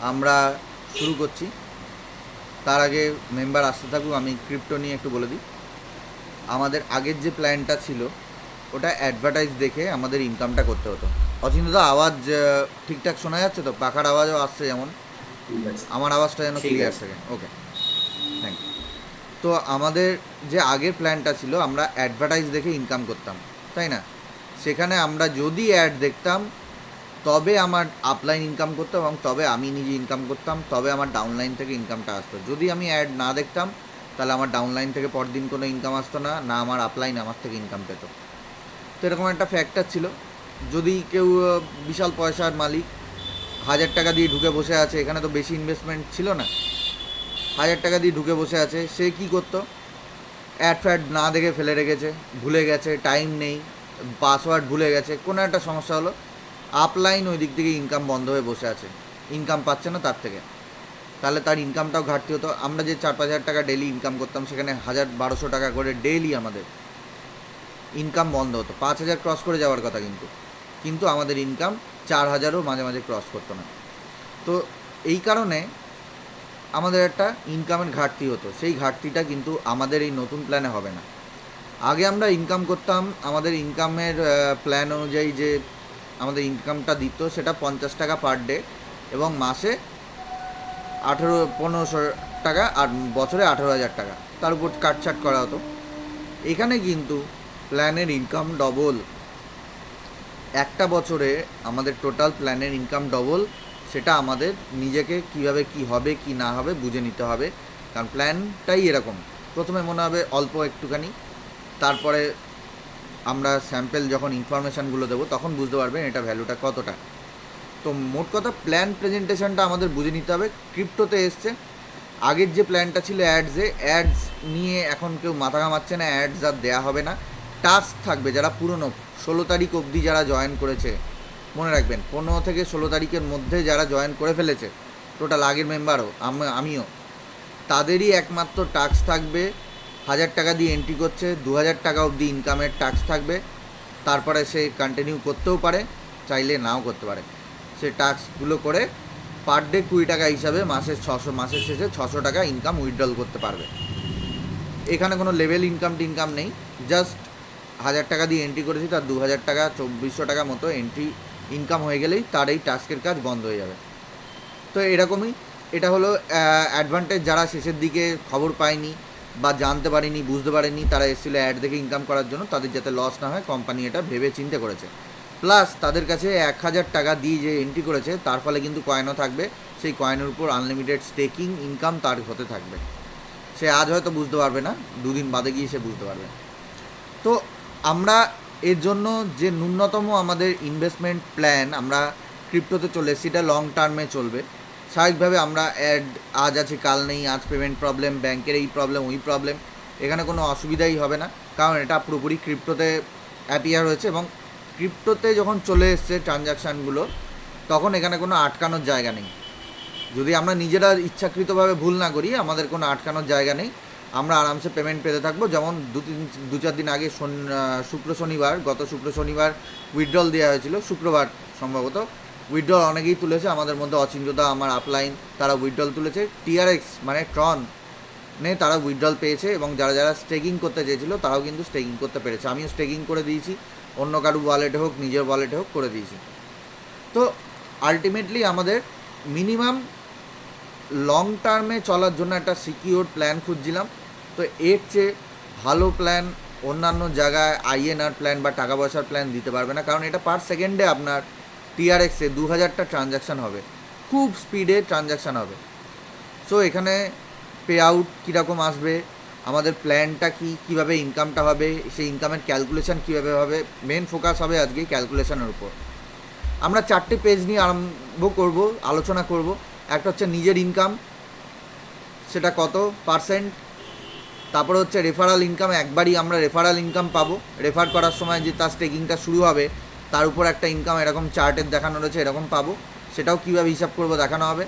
আমরা শুরু করছি। তার আগে মেম্বার আসতে থাকুক, আমি ক্রিপ্টো নিয়ে একটু বলে দিই। আমাদের আগের যে প্ল্যানটা ছিল ওটা অ্যাডভার্টাইজ দেখে আমাদের ইনকামটা করতে হতো। অচিন্তদা আওয়াজ ঠিকঠাক শোনা যাচ্ছে তো? পাখার আওয়াজও আসছে যেমন, ঠিক আছে। আমার আওয়াজটা যেন ঠিক ক্লিয়ার আছে। থাকে। ওকে, থ্যাংক ইউ। তো আমাদের যে আগের প্ল্যানটা ছিল আমরা অ্যাডভার্টাইজ দেখে ইনকাম করতাম, তাই না? সেখানে আমরা যদি অ্যাড দেখতাম তবে আমার আপলাইন ইনকাম করতো এবং তবে আমি নিজে ইনকাম করতাম, তবে আমার ডাউনলাইন থেকে ইনকামটা আসতো। যদি আমি অ্যাড না দেখতাম তাহলে আমার ডাউনলাইন থেকে পরদিন কোনো ইনকাম আসতো না, না আমার আপলাইন আমার থেকে ইনকাম পেতো। তো এরকম একটা ফ্যাক্টর ছিল। যদি কেউ বিশাল পয়সার মালিক 1000 টাকা দিয়ে ঢুকে বসে আছে, এখানে তো বেশি ইনভেস্টমেন্ট ছিল না, 1000 টাকা দিয়ে ঢুকে বসে আছে, সে কি করতো? অ্যাড ফ্যাড না দেখে ফেলে রেখেছে, ভুলে গেছে, টাইম নেই, পাসওয়ার্ড ভুলে গেছে, কোনো একটা সমস্যা হলো, আপলাইন ওই দিক থেকে ইনকাম বন্ধ হয়ে বসে আছে, ইনকাম পাচ্ছে না তার থেকে। তাহলে তার ইনকামটাও ঘাটতি হতো। আমরা যে 4-5 হাজার টাকা ডেলি ইনকাম করতাম সেখানে 1000-1200 টাকা করে ডেইলি আমাদের ইনকাম বন্ধ হতো। 5,000 ক্রস করে যাওয়ার কথা, কিন্তু কিন্তু আমাদের ইনকাম 4,000ও মাঝে মাঝে ক্রস করতো না। তো এই কারণে আমাদের একটা ইনকামের ঘাটতি হতো। সেই ঘাটতিটা কিন্তু আমাদের এই নতুন প্ল্যানে হবে না। আগে আমরা ইনকাম করতাম, আমাদের ইনকামের প্ল্যান অনুযায়ী যে আমাদের ইনকামটা দিত সেটা 50 টাকা পার ডে এবং মাসে 1500 টাকা, আর বছরে 18,000 টাকা, তার উপর কাটছাট করা হতো। এখানে কিন্তু প্ল্যানের ইনকাম ডবল। একটা বছরে আমাদের টোটাল প্ল্যানের ইনকাম ডবল। সেটা আমাদের নিজেকে কিভাবে কি হবে কি না হবে বুঝে নিতে হবে, কারণ প্ল্যানটাই এরকম। প্রথমে মনে হবে অল্প একটুখানি, তারপরে আমরা স্যাম্পেল যখন ইনফরমেশানগুলো দেবো তখন বুঝতে পারবেন এটা ভ্যালুটা কতটা। তো মোট কথা প্ল্যান প্রেজেন্টেশনটা আমাদের বুঝে নিতে হবে। ক্রিপ্টোতে এসছে, আগের যে প্ল্যানটা ছিল অ্যাডস নিয়ে এখন কেউ মাথা ঘামাচ্ছে না, অ্যাডস আর দেওয়া হবে না। টাস্ক থাকবে যারা পুরনো 16 তারিখ অবধি যারা জয়েন করেছে, মনে রাখবেন 15 থেকে 16 তারিখের মধ্যে যারা জয়েন করে ফেলেছে, টোটাল আগের মেম্বারও আমিও, তাদেরই একমাত্র টাস্ক থাকবে। 1000 টাকা দিয়ে এন্ট্রি করছে, 2000 টাকা অবধি ইনকামের টাস্ক থাকবে। তারপরে সে কন্টিনিউ করতেও পারে, চাইলে নাও করতে পারে। সে টাস্কগুলো করে পার ডে 20 টাকা হিসাবে মাসের শেষে 600 টাকা ইনকাম উইথড্রল করতে পারবে। এখানে কোনো লেভেল ইনকাম নেই, জাস্ট 1000 টাকা দিয়ে এন্ট্রি করেছি, তার 2000 টাকা 2400 টাকা মতো এন্ট্রি ইনকাম হয়ে গেলেই তার এই টাস্কের কাজ বন্ধ হয়ে যাবে। তো এরকমই, এটা হলো অ্যাডভান্টেজ। যারা শেষের দিকে খবর পায়নি বা জানতে পারেনি, বুঝতে পারেনি, তারা এসেছিলো অ্যাড দেখে ইনকাম করার জন্য, তাদের যাতে লস না হয় কোম্পানি এটা ভেবে চিন্তে করেছে। প্লাস তাদের কাছে 1000 টাকা দিয়ে যে এন্ট্রি করেছে তার ফলে কিন্তু কয়েনও থাকবে, সেই কয়েনের উপর আনলিমিটেড স্টেকিং ইনকাম তার হতে থাকবে। সে আজ হয়তো বুঝতে পারবে না, দুদিন বাদে গিয়ে সে বুঝতে পারবে। তো আমরা এর জন্য যে ন্যূনতম আমাদের ইনভেস্টমেন্ট প্ল্যান আমরা ক্রিপ্টোতে চলে এসেছি, এটা লং টার্মে চলবে। স্বাভাবিকভাবে আমরা অ্যাড আজ আছে কাল নেই, আজ পেমেন্ট প্রবলেম, ব্যাংকের এই প্রবলেম ওই প্রবলেম, এখানে কোনো অসুবিধাই হবে না, কারণ এটা পুরোপুরি ক্রিপ্টোতে অ্যাপিয়ার হয়েছে। এবং ক্রিপ্টোতে যখন চলে এসছে ট্রানজ্যাকশানগুলো, তখন এখানে কোনো আটকানোর জায়গা নেই। যদি আমরা নিজেরা ইচ্ছাকৃতভাবে ভুল না করি, আমাদের কোনো আটকানোর জায়গা নেই। আমরা আরামসে পেমেন্ট পেতে থাকবো। যেমন 2-4 দিন আগে গত শুক্র শনিবার উইথড্রল দেওয়া হয়েছিল, শুক্রবার সম্ভবত উইথড্রল অনেকেই তুলেছে। আমাদের মধ্যে অচিন্তদা, আমার আপলাইন, তারা উইথড্রল তুলেছে। টিআরএক্স মানে ট্রন তারা উইথড্রল পেয়েছে, এবং যারা যারা স্টেকিং করতে চেয়েছিল তারাও কিন্তু স্টেকিং করতে পেরেছে। আমিও স্টেকিং করে দিয়েছি, অন্য কারো ওয়ালেটে হোক নিজের ওয়ালেটে হোক করে দিয়েছি। তো আলটিমেটলি আমাদের মিনিমাম লং টার্মে চলার জন্য একটা সিকিউর প্ল্যান খুঁজছিলাম। তো এর চেয়ে ভালো প্ল্যান অন্যান্য জায়গায় আইএনআর প্ল্যান বা টাকা পয়সার প্ল্যান দিতে পারবে না, কারণ এটা পার সেকেন্ডে আপনার টিআরএক্সে 2000টা ট্রানজ্যাকশান হবে, খুব স্পিডে ট্রানজ্যাকশান হবে। সো এখানে পে আউট কীরকম আসবে, আমাদের প্ল্যানটা কীভাবে ইনকামটা হবে, সেই ইনকামের ক্যালকুলেশান কীভাবে হবে, মেন ফোকাস হবে আজকে ক্যালকুলেশানের উপর। আমরা 4টে পেজ নিয়ে আরম্ভ করব, আলোচনা করব। একটা হচ্ছে নিজের ইনকাম, সেটা কত পার্সেন্ট। তারপরে হচ্ছে রেফারাল ইনকাম, একবারই আমরা রেফারাল ইনকাম পাবো, রেফার করার সময় যে তার স্টেকিংটা শুরু হবে তার উপর একটা ইনকাম এরকম চার্টের দেখানো রয়েছে, এরকম পাবো, সেটাও কীভাবে হিসাব করবো দেখানো হবে।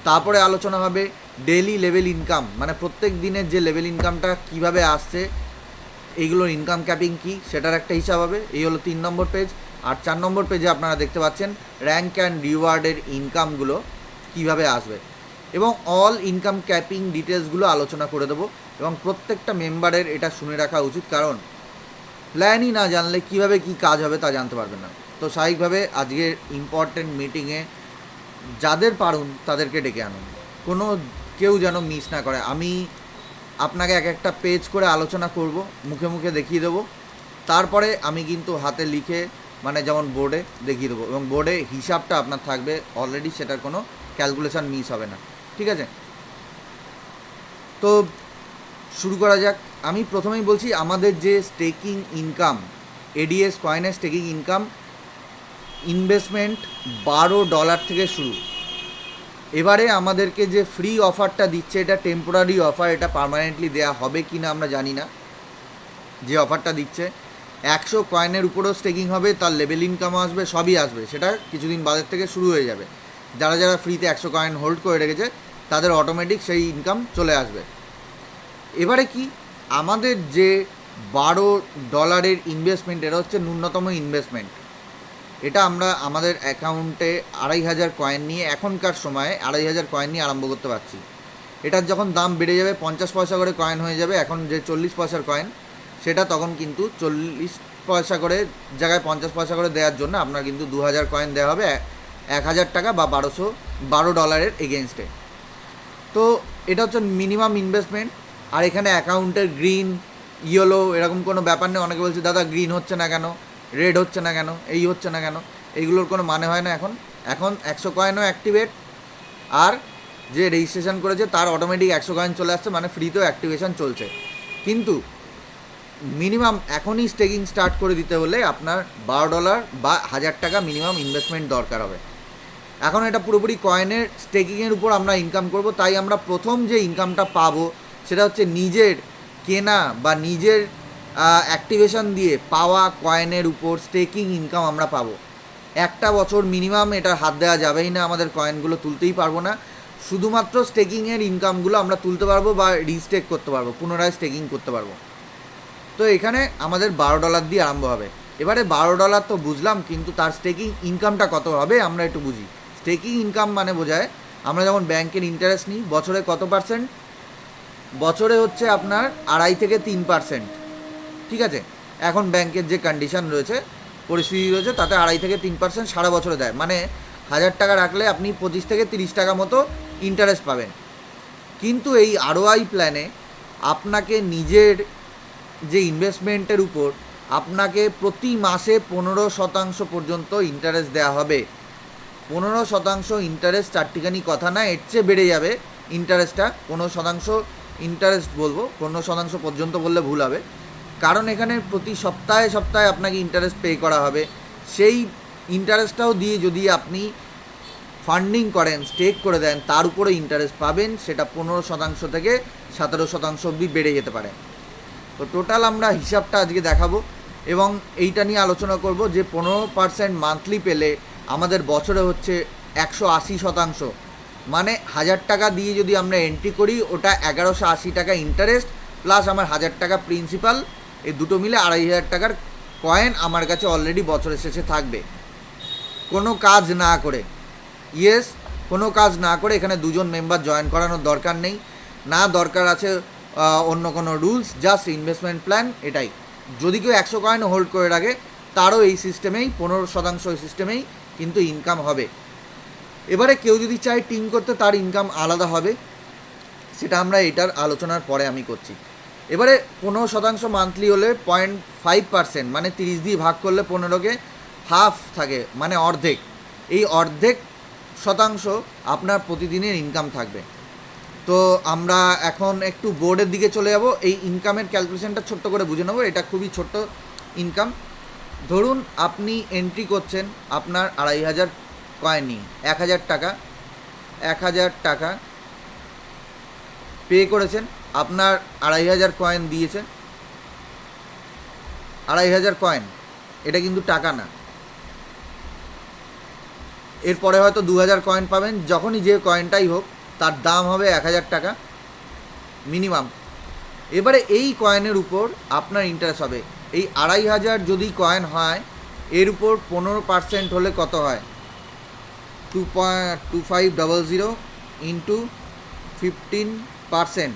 তারপরে আলোচনা হবে ডেইলি লেভেল ইনকাম, মানে প্রত্যেক দিনের যে লেভেল ইনকামটা কীভাবে আসছে, এইগুলোর ইনকাম ক্যাপিং কী সেটার একটা হিসাব হবে। এই হলো 3 নম্বর পেজ। আর 4 নম্বর পেজে আপনারা দেখতে পাচ্ছেন র্যাঙ্ক অ্যান্ড রিওয়ার্ডের ইনকামগুলো কিভাবে আসবে, এবং অল ইনকাম ক্যাপিং ডিটেলসগুলো আলোচনা করে দেবো। এবং প্রত্যেকটা মেম্বারের এটা শুনে রাখা উচিত, কারণ প্ল্যানই না জানলে কিভাবে কি কাজ হবে তা জানতে পারবেন না। তো স্বাভাবিকভাবে আজকের ইম্পর্টেন্ট মিটিংয়ে যাদের পারুন তাদেরকে ডেকে আনুন, কোনো কেউ যেন মিস না করে। আমি আপনাকে এক একটা পেজ করে আলোচনা করব, মুখে মুখে দেখিয়ে দেবো, তারপরে আমি কিন্তু হাতে লিখে মানে যেমন বোর্ডে দেখিয়ে দেবো, এবং বোর্ডে হিসাবটা আপনার থাকবে অলরেডি, সেটার কোনো ক্যালকুলেশন মিস হবে না। ঠিক আছে, তো শুরু করা যাক। আমি প্রথমেই বলছি, আমাদের যে স্টেকিং ইনকাম, এডিএস কয়েনের স্টেকিং ইনকাম ইনভেস্টমেন্ট $12 থেকে শুরু। এবারে আমাদেরকে যে ফ্রি অফারটা দিচ্ছে, এটা টেম্পোরারি অফার, এটা পার্মানেন্টলি দেওয়া হবে কি না আমরা জানি না। যে অফারটা দিচ্ছে 100 কয়েনের উপরও স্টেকিং হবে, তার লেভেল ইনকামও আসবে, সবই আসবে, সেটা কিছুদিন বাদের থেকে শুরু হয়ে যাবে। যারা যারা ফ্রিতে 100 কয়েন হোল্ড করে রেখেছে তাদের অটোমেটিক সেই ইনকাম চলে আসবে। এবারে কি, আমাদের যে $12 ইনভেস্টমেন্ট, এটা হচ্ছে ন্যূনতম ইনভেস্টমেন্ট। এটা আমরা আমাদের অ্যাকাউন্টে 2500 কয়েন নিয়ে, এখনকার সময়ে 2500 কয়েন নিয়ে আরম্ভ করতে পারছি। এটার যখন দাম বেড়ে যাবে, 50 পয়সা করে কয়েন হয়ে যাবে, এখন যে 40 পয়সার কয়েন, সেটা তখন কিন্তু 40 পয়সা করে জায়গায় 50 পয়সা করে দেওয়ার জন্য আপনার কিন্তু 2000 কয়েন দেওয়া হবে 1000 টাকা বা $12 এগেনস্টে। তো এটা হচ্ছে মিনিমাম ইনভেস্টমেন্ট। আর এখানে অ্যাকাউন্টের গ্রিন, ইয়েলো এরকম কোনো ব্যাপার নেই। অনেকে বলছে দাদা গ্রিন হচ্ছে না কেন, রেড হচ্ছে না কেন, এই হচ্ছে না কেন, এইগুলোর কোনো মানে হয় না। এখন 100 কয়েনও অ্যাক্টিভেট, আর যে রেজিস্ট্রেশন করেছে তার অটোমেটিক 100 কয়েন চলে আসছে, মানে ফ্রিতেও অ্যাক্টিভেশন চলছে। কিন্তু মিনিমাম এখনই স্টেকিং স্টার্ট করে দিতে হলে আপনার $12 বা 1000 টাকা মিনিমাম ইনভেস্টমেন্ট দরকার হবে। এখন এটা পুরোপুরি কয়েনের স্টেকিংয়ের উপর আমরা ইনকাম করব, তাই আমরা প্রথম যে ইনকামটা পাবো সেটা হচ্ছে নিজের কেনা বা নিজের অ্যাক্টিভেশন দিয়ে পাওয়া কয়েনের উপর স্টেকিং ইনকাম আমরা পাবো। একটা বছর মিনিমাম এটা হাত দেওয়া যাবেই না, আমাদের কয়েনগুলো তুলতেই পারবো না। শুধুমাত্র স্টেকিংয়ের ইনকামগুলো আমরা তুলতে পারবো বা রিস্টেক করতে পারবো, পুনরায় স্টেকিং করতে পারবো। তো এখানে আমাদের $12 দিয়ে আরম্ভ হবে। এবারে $12 তো বুঝলাম, কিন্তু তার স্টেকিং ইনকামটা কত হবে আমরা একটু বুঝি। স্টেকিং ইনকাম মানে বোঝায় আমরা যেমন ব্যাংকের ইন্টারেস্ট নিই, বছরে কত পার্সেন্ট, বছরে হচ্ছে আপনার 2.5 থেকে 3%। ঠিক আছে, এখন ব্যাংকের যে কন্ডিশন রয়েছে, পরিস্থিতি রয়েছে, তাতে 2.5 থেকে 3% সারা বছরে দেয়। মানে 1000 টাকা রাখলে আপনি 25 থেকে 30 টাকা মতো ইন্টারেস্ট পাবেন। কিন্তু এই ROI প্ল্যানে আপনাকে নিজের যে ইনভেস্টমেন্টের উপর আপনাকে প্রতি মাসে 15% পর্যন্ত ইন্টারেস্ট দেওয়া হবে। 15% ইন্টারেস্ট চারটিখানি কথা না, এর চেয়ে বেড়ে যাবে ইন্টারেস্টটা। 15% ইন্টারেস্ট বলবো, 15% পর্যন্ত বললে ভুল হবে, কারণ এখানে প্রতি সপ্তাহে সপ্তাহে আপনাকে ইন্টারেস্ট পে করা হবে। সেই ইন্টারেস্টটাও দিয়ে যদি আপনি ফান্ডিং করেন, স্টেক করে দেন, তার উপরে ইন্টারেস্ট পাবেন, সেটা 15% থেকে 17% অবধি বেড়ে যেতে পারে। তো টোটাল আমরা হিসাবটা আজকে দেখাবো এবং এইটা নিয়ে আলোচনা করব যে 15% মান্থলি পেলে আমাদের বছরে হচ্ছে 180%, মানে 1000 টাকা দিয়ে যদি আমরা এন্ট্রি করি, ওটা 1180 টাকা ইন্টারেস্ট প্লাস আমার 1000 টাকা প্রিন্সিপাল, এই দুটো মিলে 2500 টাকার কয়েন আমার কাছে অলরেডি বছরের শেষে থাকবে, কোনো কাজ না করে। ইয়েস, কোনো কাজ না করে। এখানে 2জন মেম্বার জয়েন করানোর দরকার নেই, না দরকার আছে অন্য কোনো রুলস, জাস্ট ইনভেস্টমেন্ট প্ল্যান এটাই। যদি কেউ 100 কয়েন হোল্ড করে রাখে, তারও এই সিস্টেমেই 15% এই সিস্টেমেই কিন্তু ইনকাম হবে। এবারে কেউ যদি চায় টিম করতে, তার ইনকাম আলাদা হবে, সেটা আমরা এটার আলোচনার পরে আমি করছি। এবারে 15% মান্থলি হলে 0.5%, মানে 30 দিয়ে ভাগ করলে 15কে হাফ থাকে, মানে অর্ধেক। এই অর্ধেক শতাংশ আপনার প্রতিদিনের ইনকাম থাকবে। তো আমরা এখন একটু বোর্ডের দিকে চলে যাব, এই ইনকামের ক্যালকুলেশনটা ছোট্ট করে বুঝে নেবো। এটা খুবই ছোট্ট ইনকাম। ধরুন আপনি এন্ট্রি করছেন আপনার 2500 কয়েন নিয়ে, 1000 টাকা পে করেছেন, আপনার 2500 কয়েন দিয়েছেন। 2500 কয়েন, এটা কিন্তু টাকা না। এরপরে হয়তো 2000 কয়েন পাবেন, যখনই যে কয়েনটাই হোক তার দাম হবে 1000 টাকা মিনিমাম। এবারে এই কয়েনের উপর আপনার ইন্টারেস্ট হবে। এই 2500 যদি কয়েন হয়, এর উপর 15% হলে কত হয়, 2.2500 ইন্টু 15%,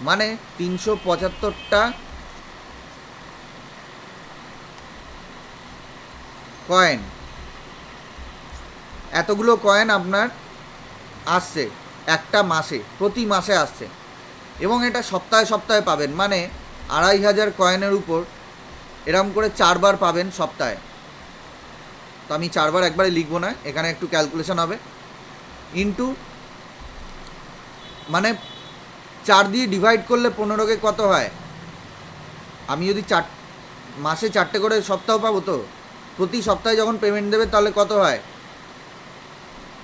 মানে 375টা কয়েন। এতগুলো কয়েন আপনার আসছে একটা মাসে, প্রতি মাসে আসছে, এবং এটা সপ্তাহে সপ্তাহে পাবেন, মানে 2500 কয়েনের উপর এরম করে 4বার পাবেন সপ্তাহে। তো আমি 4বার একবারে লিখবো না, এখানে একটু ক্যালকুলেশন হবে। ইন্টু মানে 4 দিয়ে ডিভাইড করলে 15কে কত হয়? আমি যদি মাসে 4টে করে সপ্তাহ পাবো, তো প্রতি সপ্তাহে যখন পেমেন্ট দেবে তাহলে কত হয়,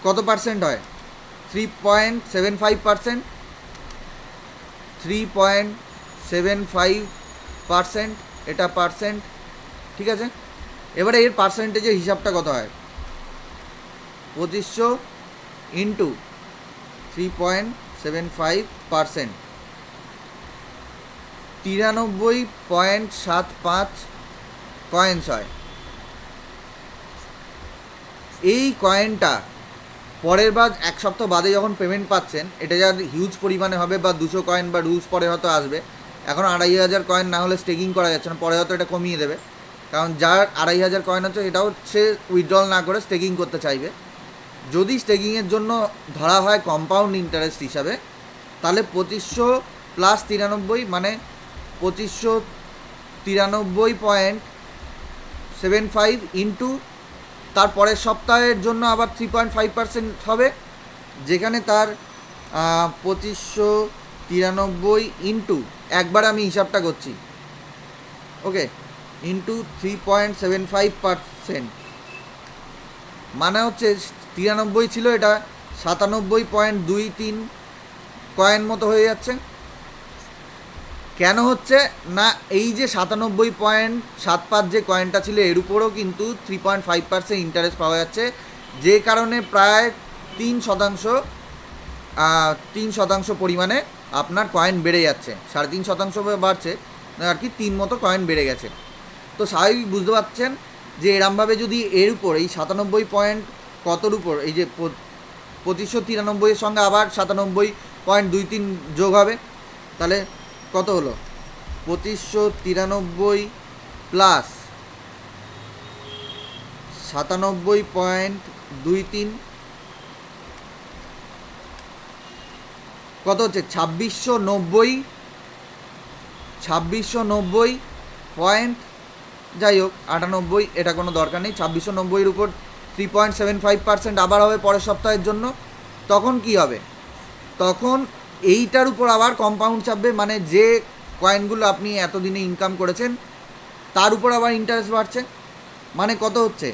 কত পার্সেন্ট হয়? 3.75%, 3.75%, এটা পার্সেন্ট, ঠিক আছে। এবারে এর পার্সেন্টেজের হিসাবটা কত হয়? 2500 ইন্টু 3.75%, 93.75 কয়েন্স হয়। এই কয়েনটা পরের বার 1 সপ্তাহ বাদে যখন পেমেন্ট পাচ্ছেন, এটা যার হিউজ পরিমাণে হবে বা 200 কয়েন বা রুলস পরে হয়তো আসবে, এখন 2500 কয়েন না হলে স্টেকিং করা যাচ্ছে না, পরে হয়তো এটা কমিয়ে দেবে, কারণ যার 2500 কয়েন হচ্ছে এটাও সে উইথড্রল না করে স্টেকিং করতে চাইবে। যদি স্টেকিংয়ের জন্য ধরা হয় কম্পাউন্ড ইন্টারেস্ট হিসাবে, তাহলে 2500 প্লাস 93 মানে 2593.75 ইন্টু তারপরের সপ্তাহের জন্য আবার 3.5% হবে, যেখানে তার 2593 ইন্টু, একবার আমি হিসাবটা করছি, ওকে, ইন্টু 3.75%, মানে হচ্ছে 93 ছিল, এটা 97.23 কয়েন মতো হয়ে যাচ্ছে। কেন হচ্ছে না, এই যে 97.75 যে কয়েনটা ছিল এর উপরও কিন্তু 3.5% ইন্টারেস্ট পাওয়া যাচ্ছে, যে কারণে প্রায় 3% পরিমাণে আপনার কয়েন বেড়ে যাচ্ছে। 3.5% বাড়ছে আর কি, 3 মতো কয়েন বেড়ে গেছে। তো স্বাভাবিক বুঝতে পারছেন যে এরমভাবে যদি এর উপর এই 97 পয়েন্ট কতর উপর, এই যে 2593 সঙ্গে আবার 97.23 যোগ হবে, তাহলে কত হলো? 2593 প্লাস 97.23 কত হচ্ছে? 2690 পয়েন্ট, যাই হোক 98, এটা কোনো দরকার নেই। 2690-এর উপর 3.75% আবার হবে পরের সপ্তাহের জন্য। তখন কি হবে? তখন এইটার উপর আবার কম্পাউন্ড চাপবে, মানে যে কয়েনগুলো আপনি এতদিনে ইনকাম করেছেন তার উপর আবার ইন্টারেস্ট বাড়ছে, মানে কত হচ্ছে?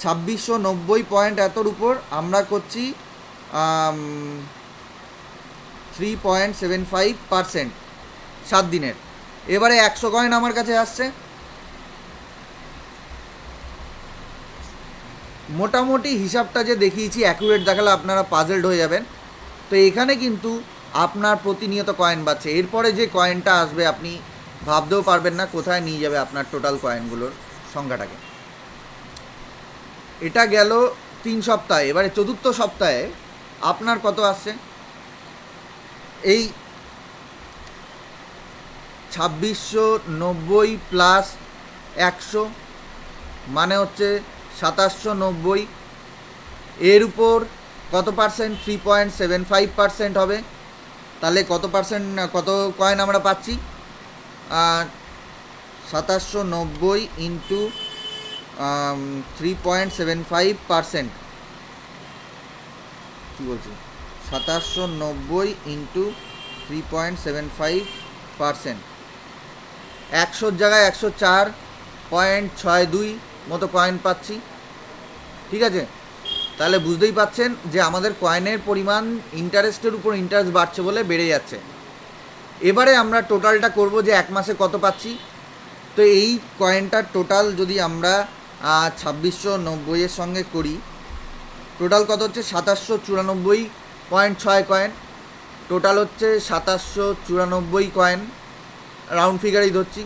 2690 পয়েন্ট এতর উপর আমরা করছি 3.75% 7 দিনের। এবারে 100 কয়েন আমার কাছে আসছে, মোটামুটি হিসাবটা যে দেখিয়েছি অ্যাকুরেট দেখালে আপনারা পাজলড হয়ে যাবেন। তো এখানে কিন্তু আপনার প্রতিনিয়ত কয়েন বাড়ছে, এরপরে যে কয়েনটা আসবে আপনি ভাবতেও পারবেন না কোথায় নিয়ে যাবে আপনার টোটাল কয়েনগুলোর সংখ্যাটাকে। এটা গেল 3 সপ্তাহে। এবারে 4র্থ সপ্তাহে আপনার কত আসছে? এই 2690 প্লাস 100 মানে হচ্ছে 2790, এর উপর কত পার্সেন্ট? 3.75% হবে। তাহলে কত পার্সেন্ট, কত কয়েন আমরা পাচ্ছি? 2790 ইন্টু 3.75%, কী বলছি, 2790 ইন্টু 3.75%, 100 জায়গায় 104.62 মতো কয়েন পাচ্ছি, ঠিক আছে। তাহলে বুঝতেই পাচ্ছেন যে আমাদের কয়েনের পরিমাণ ইন্টারেস্টের উপর ইন্টারেস্ট বাড়ছে বলে বেড়ে যাচ্ছে। এবারে আমরা টোটালটা করব যে 1 মাসে কত পাচ্ছি। তো এই কয়েনটার টোটাল যদি আমরা 2690-এর সঙ্গে করি, টোটাল কত হচ্ছে? 2794.6 কয়েন। টোটাল হচ্ছে 2794 কয়েন, রাউন্ড ফিগারেই ধরছি।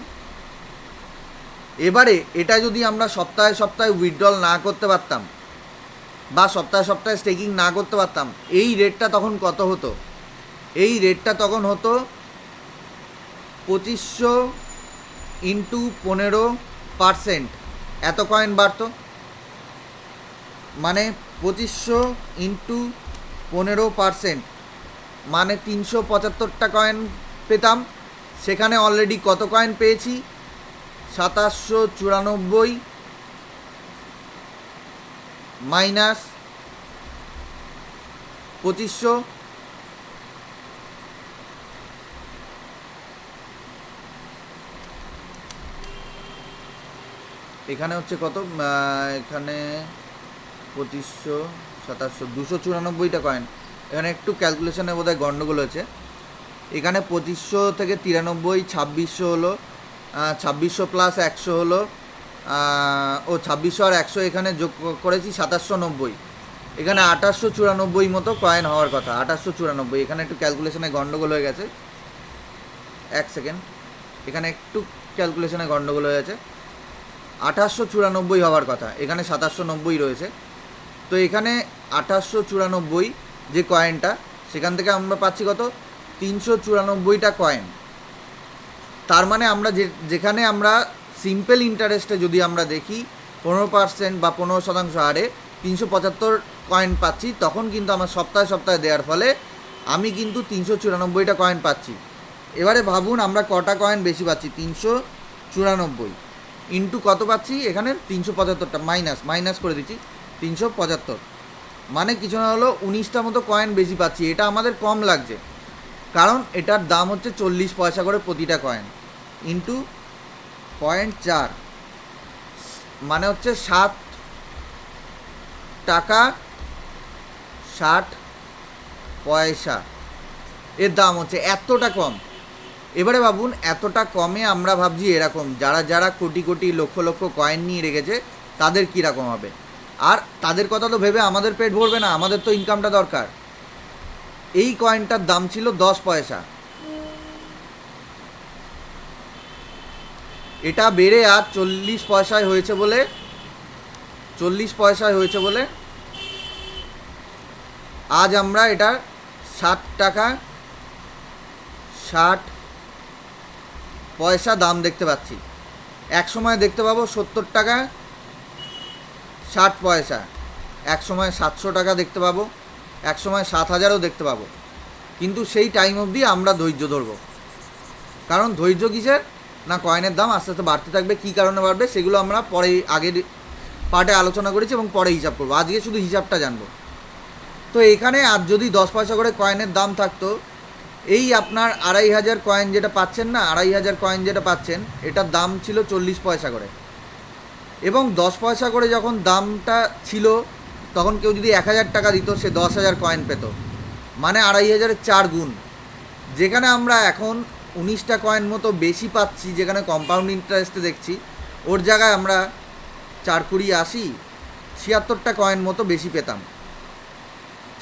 এবারে এটা যদি আমরা সপ্তাহে সপ্তাহে উইথড্রল না করতে পারতাম, বা সপ্তাহে সপ্তাহে স্টেকিং না করতে পারতাম, এই রেটটা তখন কত হতো? এই রেটটা তখন হতো 2500 ইন্টু 15%, এত কয়েন বাড়তো। মানে 2500 ইন্টু 15% মানে 375টা কয়েন পেতাম। সেখানে অলরেডি কত কয়েন পেয়েছি? 2794 মাইনাস 2500, এখানে হচ্ছে কত? এখানে 2500 2700 294টা কয়েন। এখানে একটু ক্যালকুলেশনে বোধহয় গন্ডগোল হয়েছে। এখানে 2500 থেকে 93 2600 হলো, 2600 প্লাস 100 হলো, 2600 আর 100 এখানে যোগ করেছি 2790। এখানে 2894 মতো কয়েন হওয়ার কথা, 2894। এখানে একটু ক্যালকুলেশনে গন্ডগোল হয়ে গেছে, এক সেকেন্ড, এখানে একটু ক্যালকুলেশনে গন্ডগোল হয়ে গেছে। 2894 হওয়ার কথা, এখানে 2790 রয়েছে। তো এখানে 2894 যে কয়েনটা, সেখান থেকে আমরা পাচ্ছি কত? 394টা কয়েন। তার মানে আমরা যেখানে আমরা সিম্পল ইন্টারেস্টে যদি আমরা দেখি 15% বা 15% হারে 375 কয়েন পাচ্ছি, তখন কিন্তু আমার সপ্তাহে সপ্তাহে দেওয়ার ফলে আমি কিন্তু 394টা কয়েন পাচ্ছি। এবারে ভাবুন আমরা কটা কয়েন বেশি পাচ্ছি? 394 ইন্টু কত পাচ্ছি? এখানে 375টা মাইনাস করে দিচ্ছি, 375 মানে কিছু না হলো 19টা মতো কয়েন বেশি পাচ্ছি। এটা আমাদের কম লাগছে, কারণ এটার দাম হচ্ছে 40 পয়সা করে প্রতিটা কয়েন, ইন্টু 0.4 মানে হচ্ছে 7 টাকা 60 পয়সা এর দাম হচ্ছে, এতটা কম। এবারে ভাবুন এতটা কমে আমরা ভাবছি এরকম, যারা যারা কোটি কোটি লক্ষ লক্ষ কয়েন নিয়ে রেখেছে তাদের কীরকম হবে। আর তাদের কথা তো ভেবে আমাদের পেট ভরবে না, আমাদের তো ইনকামটা দরকার। এই কয়েনটার দাম ছিল 10 পয়সা, এটা বেড়ে আজ 40 পয়সায় হয়েছে বলে আজ আমরা এটা 7 টাকা 60 পয়সা দাম দেখতে পাচ্ছি। এক সময় দেখতে পাবো 70 টাকা 60 পয়সা, এক সময় 700 টাকা দেখতে পাবো, এক সময় 7000ও দেখতে পাবো। কিন্তু সেই টাইম অবধি আমরা ধৈর্য ধরবো। কারণ ধৈর্য কিসের? না, কয়েনের দাম আস্তে আস্তে বাড়তে থাকবে। কী কারণে বাড়বে সেগুলো আমরা পরে আগের পার্টে আলোচনা করেছি এবং পরে হিসাব করবো। আজকে শুধু হিসাবটা জানবো। তো এখানে আর যদি 10 পয়সা করে কয়েনের দাম থাকতো, এই আপনার 2500 কয়েন যেটা পাচ্ছেন না, 2500 কয়েন যেটা পাচ্ছেন, এটার দাম ছিল 40 পয়সা করে। এবং 10 পয়সা করে যখন দামটা ছিল, তখন কেউ যদি 1000 টাকা দিত, সে 10,000 কয়েন পেত, মানে 2500-এর 4 গুণ। যেখানে আমরা এখন 19টা কয়েন মতো বেশি পাচ্ছি, যেখানে কম্পাউন্ড ইন্টারেস্টে দেখছি, ওর জায়গায় আমরা 4 20 80 76টা কয়েন মতো বেশি পেতাম,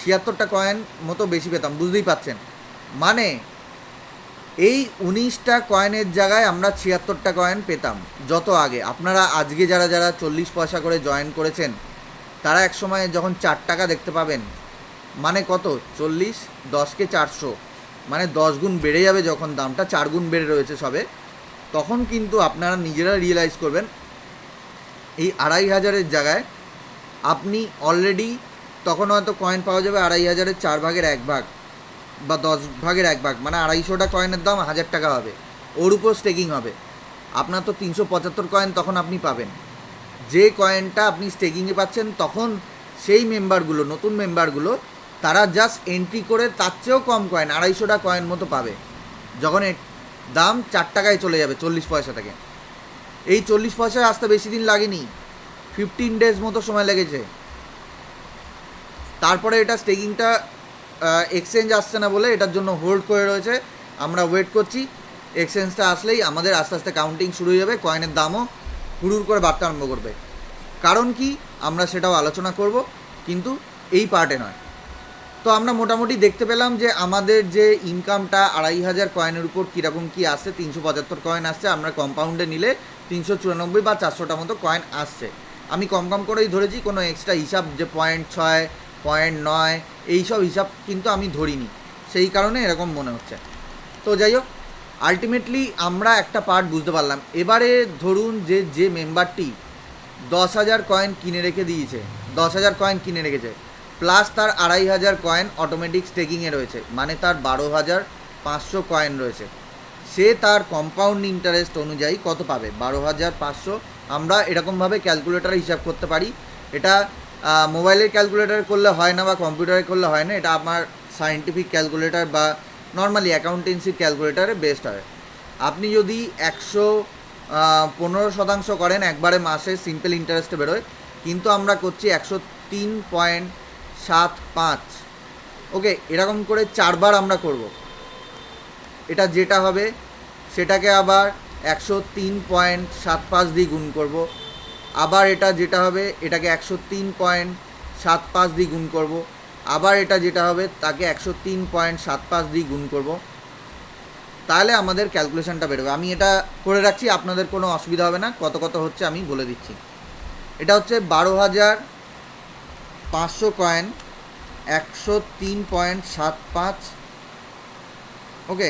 76টা কয়েন মতো বেশি পেতাম, বুঝতেই পাচ্ছেন। মানে এই 19টা কয়েনের জায়গায় আমরা 76টা কয়েন পেতাম যত আগে। আপনারা আজকে যারা যারা 40 পয়সা করে জয়েন করেছেন, তারা এক সময় যখন 4 টাকা দেখতে পাবেন, মানে কত? 40 10কে 400, মানে 10 গুণ বেড়ে যাবে। যখন দামটা 4 গুণ বেড়ে রয়েছে সবে, তখন কিন্তু আপনারা নিজেরা রিয়েলাইজ করবেন এই 2500-এর জায়গায় আপনি অলরেডি তখন হয়তো কয়েন পাওয়া যাবে 2500-এর 4 ভাগের 1 ভাগ বা 10 ভাগের 1 ভাগ, মানে 250টা কয়েনের দাম 1000 টাকা হবে। ওর উপর স্টেকিং হবে। আপনার তো 375 কয়েন তখন আপনি পাবেন। যে কয়েনটা আপনি স্টেকিংয়ে পাচ্ছেন, তখন সেই মেম্বারগুলো, নতুন মেম্বারগুলো, তারা জাস্ট এন্ট্রি করে তার চেয়েও কম কয়েন 250টা কয়েন মতো পাবে, যখন এর দাম 4 টাকায় চলে যাবে 40 পয়সা থেকে। এই 40 পয়সায় আসতে বেশি দিন লাগেনি, 15 ডেজ মতো সময় লেগেছে। তারপরে এটা স্টেকিংটা এক্সচেঞ্জ আসছে না বলে এটার জন্য হোল্ড করে রয়েছে, আমরা ওয়েট করছি। এক্সচেঞ্জটা আসলেই আমাদের আস্তে আস্তে কাউন্টিং শুরু হয়ে যাবে, কয়েনের দামও হুড়ুর করে বাড়তে আরম্ভ করবে। কারণ কি, আমরা সেটাও আলোচনা করব, কিন্তু এই পার্টে নয়। তো আমরা মোটামুটি দেখতে পেলাম যে আমাদের যে ইনকামটা 2500 কয়েনের উপর কীরকম কী আসছে। 375 কয়েন আসছে, আমরা কম্পাউন্ডে নিলে 394 বা 400টা মতো কয়েন আসছে। আমি কম কম করেই ধরেছি, কোনো এক্সট্রা হিসাব যে 0.6 0.9 এইসব হিসাব কিন্তু আমি ধরিনি, সেই কারণে এরকম মনে হচ্ছে। তো যাই হোক, আলটিমেটলি আমরা একটা পার্ট বুঝতে পারলাম। এবারে ধরুন যে মেম্বারটি 10,000 কয়েন কিনে রেখে দিয়েছে, 10,000 কয়েন কিনে রেখেছে, প্লাস তার 2,500 কয়েন অটোমেটিক স্টেকিংয়ে রয়েছে, মানে তার 12,500 কয়েন রয়েছে, সে তার কম্পাউন্ড ইন্টারেস্ট অনুযায়ী কত পাবে? 12,500। আমরা এরকমভাবে ক্যালকুলেটারে হিসাব করতে পারি। এটা মোবাইলের ক্যালকুলেটারে করলে হয় না বা কম্পিউটারে করলে হয় না, এটা আমার সায়েন্টিফিক ক্যালকুলেটার বা নর্মালি অ্যাকাউন্টেন্সির ক্যালকুলেটারে বেস্ট হয়। আপনি যদি 115% করেন একবারে মাসে সিম্পল ইন্টারেস্টে বেরোয়, কিন্তু আমরা করছি 103.75। ওকে, এরকম করে 4বার আমরা করব। এটা যেটা হবে সেটাকে আবার 103.75 দিয়ে গুণ করব, আবার এটা যেটা হবে এটাকে 103.75 দিয়ে গুণ করব, আবার এটা যেটা হবে তাকে 103.75 দিয়ে গুণ করব, তাহলে আমাদের ক্যালকুলেশনটা বেরোবে। আমি এটা করে রাখছি, আপনাদের কোনো অসুবিধা হবে না। কত কত হচ্ছে আমি বলে দিচ্ছি। এটা হচ্ছে 12,500 কয়েন, 103.75, ওকে,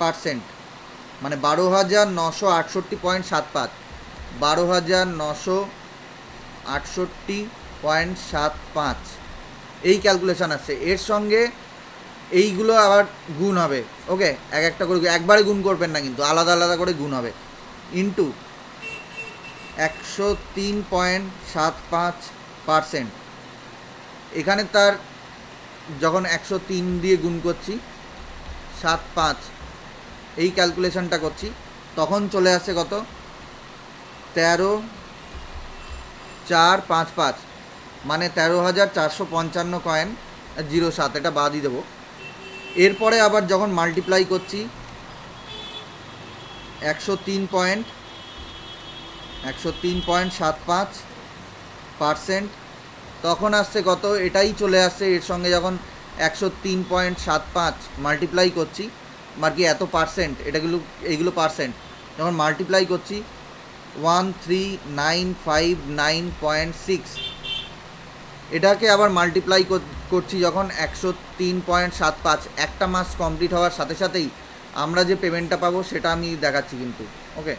পার্সেন্ট, মানে 12,968.75, 12,968.75 এই ক্যালকুলেশান আসছে। এর সঙ্গে এইগুলো আবার গুণ হবে, ওকে, এক একটা করে একবারে গুণ করবেন না, কিন্তু আলাদা আলাদা করে গুণ হবে, ইন্টু 103.75%। এখানে তার যখন 103 দিয়ে গুণ করছি 75 এই ক্যালকুলেশনটা করছি, তখন চলে আসছে কত? 13,455, মানে 13,455 কয়েন, 07 এটা বাদই দেবো। এরপরে আবার যখন মাল্টিপ্লাই করছি 103.75%, তখন আসছে কত? এটাই চলে আসছে এর সঙ্গে যখন 103.75 মাল্টিপ্লাই করছি, কি এত পার্সেন্ট, এইগুলো পার্সেন্ট, যখন মাল্টিপ্লাই করছি 13,959.6, এটাকে আবার মাল্টিপ্লাই করছি যখন 103.75, একটা মাস কমপ্লিট হওয়ার সাথে সাথেই আমরা যে পেমেন্টটা পাবো সেটা আমি দেখাচ্ছি কিন্তু, ওকে।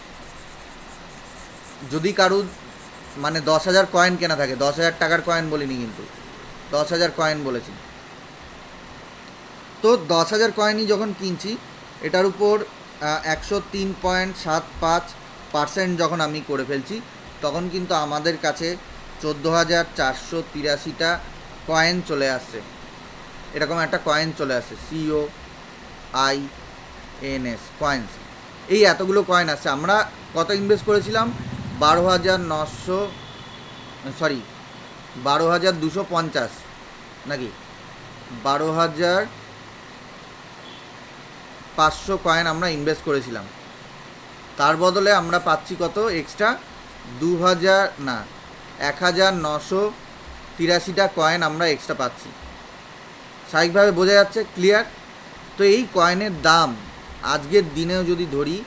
যদি কারুর মানে 10,000 কয়েন কেনা থাকে, 10,000 টাকার কয়েন বলিনি কিন্তু, 10,000 কয়েন বলেছি, তো 10,000 কয়েনই যখন কিনছি, এটার উপর 103.75% যখন আমি করে ফেলছি, তখন কিন্তু আমাদের কাছে 14,483টা কয়েন চলে আসছে। এরকম একটা কয়েন চলে আসছে, COINS কয়েন্স। এই এতগুলো কয়েন আসছে। আমরা কত ইনভেস্ট করেছিলাম? 12,250 নাকি 12,500 কয়েন আমরা ইনভেস্ট করেছিলাম। তার বদলে আমরা পাচ্ছি কত এক্সট্রা? 1,983টা কয়েন আমরা এক্সট্রা পাচ্ছি। স্বাভাবিকভাবে বোঝা যাচ্ছে, ক্লিয়ার? তো এই কয়েনের দাম আজকের দিনেও যদি ধরি,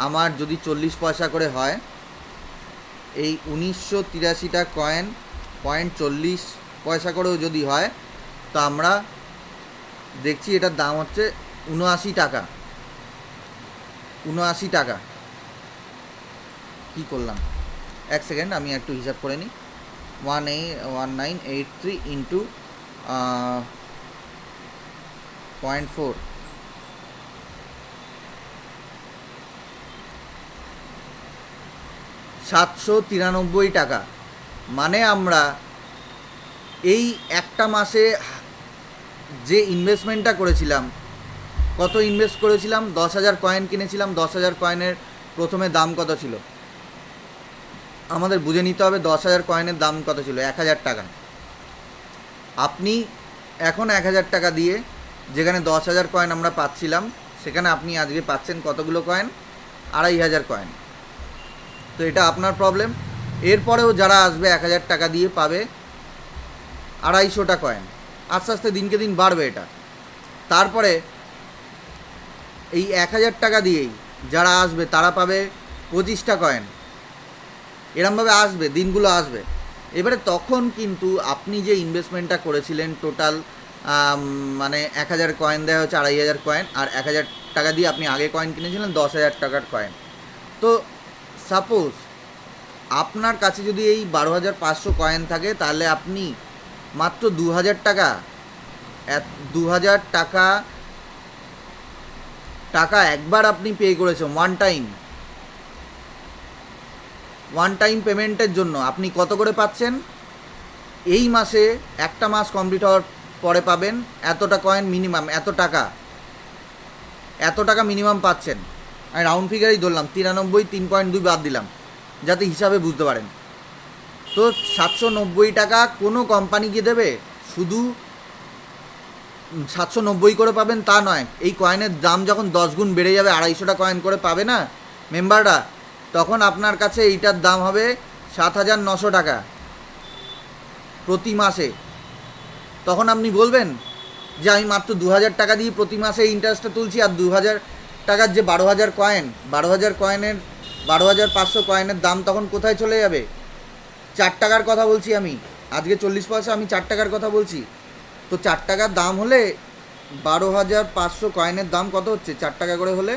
আমার যদি 40 পয়সা করে হয়, এই 1983টা কয়েন 0.40 পয়সা করেও যদি হয়, তো আমরা দেখছি এটার দাম হচ্ছে 79 টাকা। 79 টাকা। কী করলাম? এক সেকেন্ড, আমি একটু হিসাব করে নিই। 1983 ইন্টু 0.4, 793 টাকা। মানে আমরা এই একটা মাসে যে ইনভেস্টমেন্টটা করেছিলাম, কত ইনভেস্ট করেছিলাম? 10,000 কয়েন কিনেছিলাম। 10,000 কয়েনের প্রথমে দাম কত ছিল? আমাদের বুঝে নিতে হবে 10,000 কয়েনের দাম কত ছিল। 1,000 টাকা। আপনি এখন 1,000 টাকা দিয়ে যেখানে 10,000 কয়েন আমরা পাচ্ছিলাম, সেখানে আপনি আজকে পাচ্ছেন কতগুলো কয়েন? 2,500 কয়েন। তো এটা আপনার প্রবলেম। এরপরেও যারা আসবে 1,000 টাকা দিয়ে পাবে 250টা কয়েন। আস্তে আস্তে দিনকে দিন বাড়বে এটা। তারপরে এই 1,000 টাকা দিয়েই যারা আসবে তারা পাবে 25টা কয়েন। এরমভাবে আসবে, দিনগুলো আসবে। এবারে তখন কিন্তু আপনি যে ইনভেস্টমেন্টটা করেছিলেন টোটাল, মানে 1,000 কয়েন দেওয়া হচ্ছে, 2,500 কয়েন, আর 1,000 টাকা দিয়ে আপনি আগে কয়েন কিনেছিলেন 10,000 টাকার কয়েন। তো সাপোজ আপনার কাছে যদি এই 12,500 কয়েন থাকে, তাহলে আপনি মাত্র 2,000 টাকা, 2,000 টাকা টাকা একবার আপনি পে করেছেন ওয়ান টাইম পেমেন্টের জন্য। আপনি কত করে পাচ্ছেন? এই মাসে একটা মাস কমপ্লিট হওয়ার পরে পাবেন এতটা কয়েন মিনিমাম, এত টাকা মিনিমাম পাচ্ছেন। আমি রাউন্ড ফিগারই ধরলাম, 93, 3.2 বাদ দিলাম যাতে হিসাবে বুঝতে পারেন। তো 790 টাকা কোনো কোম্পানিকে দেবে? শুধু 790 করে পাবেন তা নয়, এই কয়েনের দাম যখন 10 গুণ বেড়ে যাবে, 250টা কয়েন করে পাবে না মেম্বাররা, তখন আপনার কাছে এইটার দাম হবে 7,900 টাকা প্রতি মাসে। তখন আপনি বলবেন যে আমি মাত্র 2,000 টাকা দিয়ে প্রতি মাসে ইন্টারেস্টটা তুলছি, আর 2,000 টাকার যে 12,000 কয়েন, 12,500 কয়েনের দাম তখন কোথায় চলে যাবে? 4 টাকার কথা বলছি আমি, আজকে 40 পয়সা, আমি 4 টাকার কথা বলছি। তো 4 টাকার দাম হলে 12,500 কয়েনের দাম কত হচ্ছে? 4 টাকা করে হলে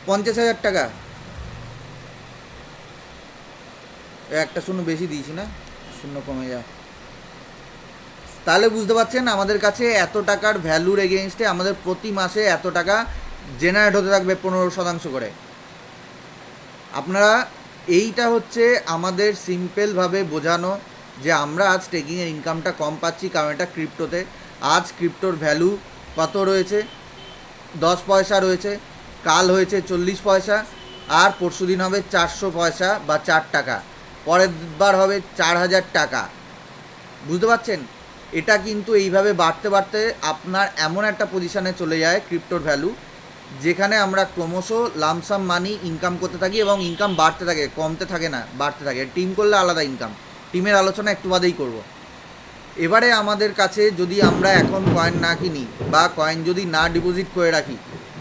50,000 টাকা। একটা শূন্য বেশি দিয়েছি না, শূন্য কমে যা। তাহলে বুঝতে পারছেন আমাদের কাছে এত টাকার ভ্যালুর এগেনস্টে আমাদের প্রতি মাসে এত টাকা জেনারেট হতে থাকবে 15% করে। আপনারা, এইটা হচ্ছে আমাদের সিম্পলভাবে বোঝানো যে আমরা আজ স্টেকিংয়ের ইনকামটা কম পাচ্ছি কারণ এটা ক্রিপ্টোতে। আজ ক্রিপ্টোর ভ্যালু কত রয়েছে? 10 পয়সা রয়েছে, কাল হয়েছে 40 পয়সা, আর পরশু দিন হবে 400 পয়সা বা 4 টাকা, পরের বার হবে 4,000 টাকা। বুঝতে পারছেন? এটা কিন্তু এইভাবে বাড়তে বাড়তে আপনার এমন একটা পজিশানে চলে যায় ক্রিপ্টোর ভ্যালু, যেখানে আমরা ক্রমশ লামসাম মানি ইনকাম করতে থাকি এবং ইনকাম বাড়তে থাকে, কমতে থাকে না, বাড়তে থাকে। টিম করলে আলাদা ইনকাম, টিমের আলোচনা একটু বাদেই করব। এবারে আমাদের কাছে যদি আমরা এখন কয়েন না কিনি বা কয়েন যদি না ডিপোজিট করে রাখি,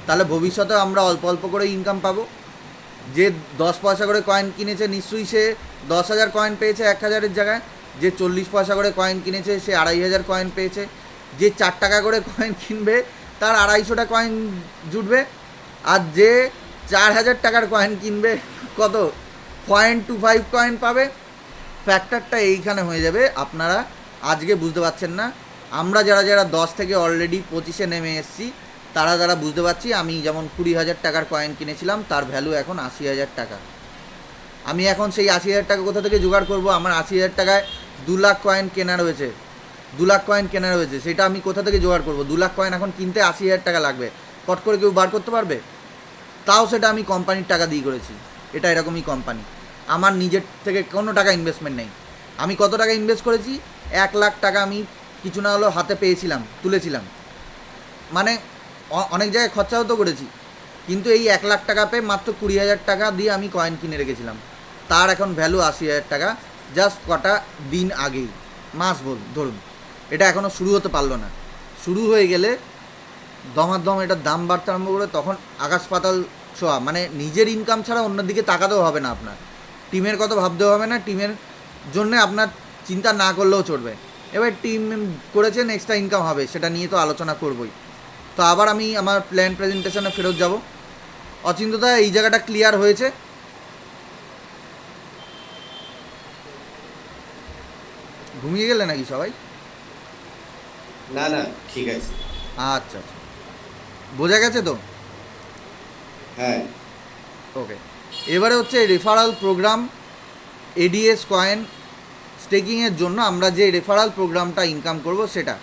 তাহলে ভবিষ্যতে আমরা অল্প অল্প করে ইনকাম পাবো। যে 10 পয়সা করে কয়েন কিনেছে নিশ্চয়ই সে 10,000 কয়েন পেয়েছে 1,000-এর জায়গায়, যে 40 পয়সা করে কয়েন কিনেছে সে 2,500 কয়েন পেয়েছে, যে 4 টাকা করে কয়েন কিনবে তার 250টা কয়েন জুটবে, আর যে 4,000 টাকার কয়েন কিনবে কত? 0.25 কয়েন পাবে। ফ্যাক্টরটা এইখানে হয়ে যাবে। আপনারা আজকে বুঝতে পারছেন না, আমরা যারা যারা 10 থেকে অলরেডি 25-এ নেমে এসেছি তারা বুঝতে পারছি। আমি যেমন 20,000 টাকার কয়েন কিনেছিলাম, তার ভ্যালু এখন 80,000 টাকা। আমি এখন সেই 80,000 টাকা কোথা থেকে জোগাড় করব? আমার 80,000 টাকায় 2 লাখ কয়েন কেনা রয়েছে, 2 লাখ কয়েন কেনা রয়েছে, সেটা আমি কোথা থেকে জোগাড় করব? 2 লাখ কয়েন এখন কিনতে 80,000 টাকা লাগবে, পট করে কেউ বার করতে পারবে? তাও সেটা আমি কোম্পানির টাকা দিয়ে করেছি। এটা এরকমই কোম্পানি, আমার নিজের থেকে কোনো টাকা ইনভেস্টমেন্ট নেই। আমি কত টাকা ইনভেস্ট করেছি? 1 লাখ টাকা আমি কিছু না হলেও হাতে পেয়েছিলাম, তুলেছিলাম, মানে অনেক জায়গায় খরচাও তো করেছি, কিন্তু এই 1 লাখ টাকা পেয়ে মাত্র 20,000 টাকা দিয়ে আমি কয়েন কিনে রেখেছিলাম। তার এখন ভ্যালু 80,000 টাকা, জাস্ট কটা দিন আগেই, মাস ধরুন। এটা এখনও শুরু হতে পারলো না। শুরু হয়ে গেলে দমাদম এটার দাম বাড়তে আরম্ভ করে, তখন আকাশ পাতাল ছোঁয়া। মানে নিজের ইনকাম ছাড়া অন্যদিকে তাকাতেও হবে না আপনার, টিমের কথা ভাবতেও হবে না, টিমের জন্য আপনার চিন্তা না করলেও চলবে। এবার টিম করেছেন, এক্সট্রা ইনকাম হবে, সেটা নিয়ে তো আলোচনা করবই। তো আবার আমি আমার প্ল্যান প্রেজেন্টেশনে ফেরত যাব। অচিন্তদা, এই জায়গাটা ক্লিয়ার হয়েছে? ঘুমিয়ে গেলে নাকি সবাই? না না, ঠিক আছে। আচ্ছা আচ্ছা, বোঝা গেছে তো? হ্যাঁ, ওকে। এবারে হচ্ছে রেফারাল প্রোগ্রাম, এডিএস কয়েন স্টেকিংয়ের জন্য আমরা যে রেফারাল প্রোগ্রামটা ইনকাম করব সেটা।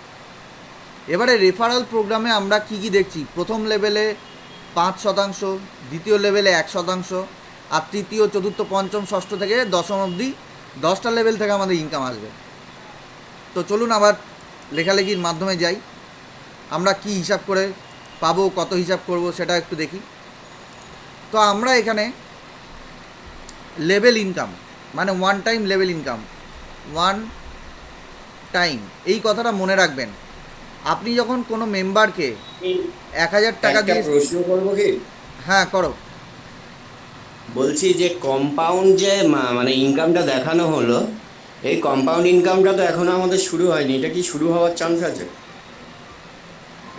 এবারে রেফারাল প্রোগ্রামে আমরা কি কি দেখছি? প্রথম লেভেলে 5%, দ্বিতীয় লেভেলে 1%, আর তৃতীয়, চতুর্থ, পঞ্চম, ষষ্ঠ থেকে দশম অবধি 10টা লেভেল থেকে আমাদের ইনকাম আসবে। তো চলুন আবার লেখালেখির মাধ্যমে যাই, আমরা কি হিসাব করে পাবো, কত হিসাব করব সেটা একটু দেখি। তো আমরা এখানে লেভেল ইনকাম, মানে one time level income, one time, এই কথাটা মনে রাখবেন। আপনি যখন কোনো মেম্বারকে 1,000 টাকা একটা দিয়ে, প্রশ্ন করবো কি? হ্যাঁ করো। বলছি যে কম্পাউন্ড যে মানে ইনকামটা দেখানো হলো, এই কম্পাউন্ড ইনকামটা তো এখনো আমাদের শুরু হয়নি, এটা কি শুরু হওয়ার চান্স আছে?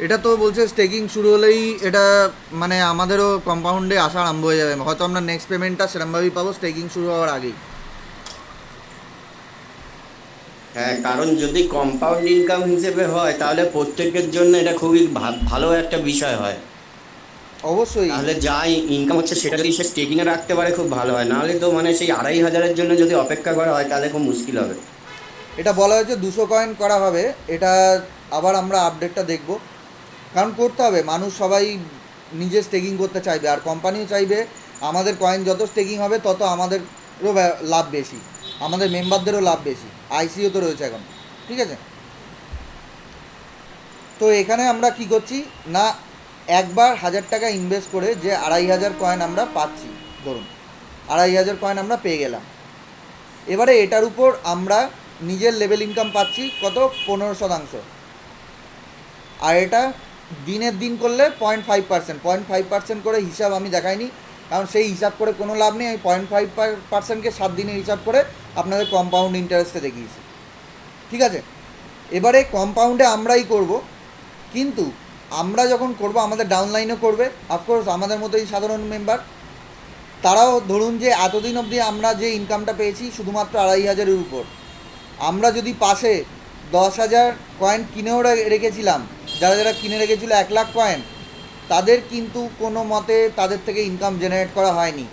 এটা তো বলছে স্টেকিং শুরু হলেই এটা মানে আমাদেরও কম্পাউন্ডে আসা আরম্ভ হয়ে যাবে, হয়তো আমরা নেক্সট পেমেন্টটা সেরকমভাবেই পাবো স্টেকিং শুরু হওয়ার আগেই। হ্যাঁ, কারণ যদি কম্পাউন্ড ইনকাম হিসেবে হয় তাহলে প্রত্যেকের জন্য এটা খুবই ভালো একটা বিষয় হয়। অবশ্যই। তাহলে যা ইনকাম হচ্ছে সেটা যদি সে স্টেকিং এ রাখতে পারে খুব ভালো হয়, নাহলে তো মানে সেই 2,500-এর জন্য যদি অপেক্ষা করা হয় তাহলে খুব মুশকিল হবে। এটা বলা হয়েছে 200 কয়েন করা হবে, এটা আবার আমরা আপডেটটা দেখব, কারণ করতে হবে, মানুষ সবাই নিজে স্টেকিং করতে চাইবে আর কোম্পানিও চাইবে আমাদের কয়েন যত স্টেকিং হবে তত আমাদেরও লাভ বেশি, আমাদের মেম্বারদেরও লাভ বেশি, আইসিও তো রয়েছে এখন। ঠিক আছে, তো এখানে আমরা কি করছি না, একবার 1,000 টাকা ইনভেস্ট করে যে 2,500 কয়েন আমরা পাচ্ছি, ধরুন 2,500 কয়েন আমরা পেয়ে গেলাম, এবারে এটার উপর আমরা নিজের লেভেল ইনকাম পাচ্ছি কত, 15%। আর এটা দিনের দিন করলে 0.5%, 0.5% করে হিসাব আমি দেখাইনি, কারণ সেই হিসাব করে কোনো লাভ নেই, আমি 0.5%কে 7 দিনের হিসাব করে আপনাদের কম্পাউন্ড ইন্টারেস্টে দেখিয়েছি। ঠিক আছে, এবারে কম্পাউন্ডে আমরাই করব, কিন্তু আমরা যখন করব আমাদের ডাউনলাইনও করবে, অফকোর্স আমাদের মতোই সাধারণ মেম্বার, তারাও ধরুন যে এতদিন অবধি আমরা যে ইনকামটা পেয়েছি শুধুমাত্র 2,500-এর উপর, আমরা যদি পাশে 10,000 কয়েন কিনেও রেখেছিলাম, যারা যারা কিনে রেখেছিল 1,00,000 কয়েন, তাদের কিন্তু কোনো মতে তাদের থেকে ইনকাম জেনারেট করা হয়নি,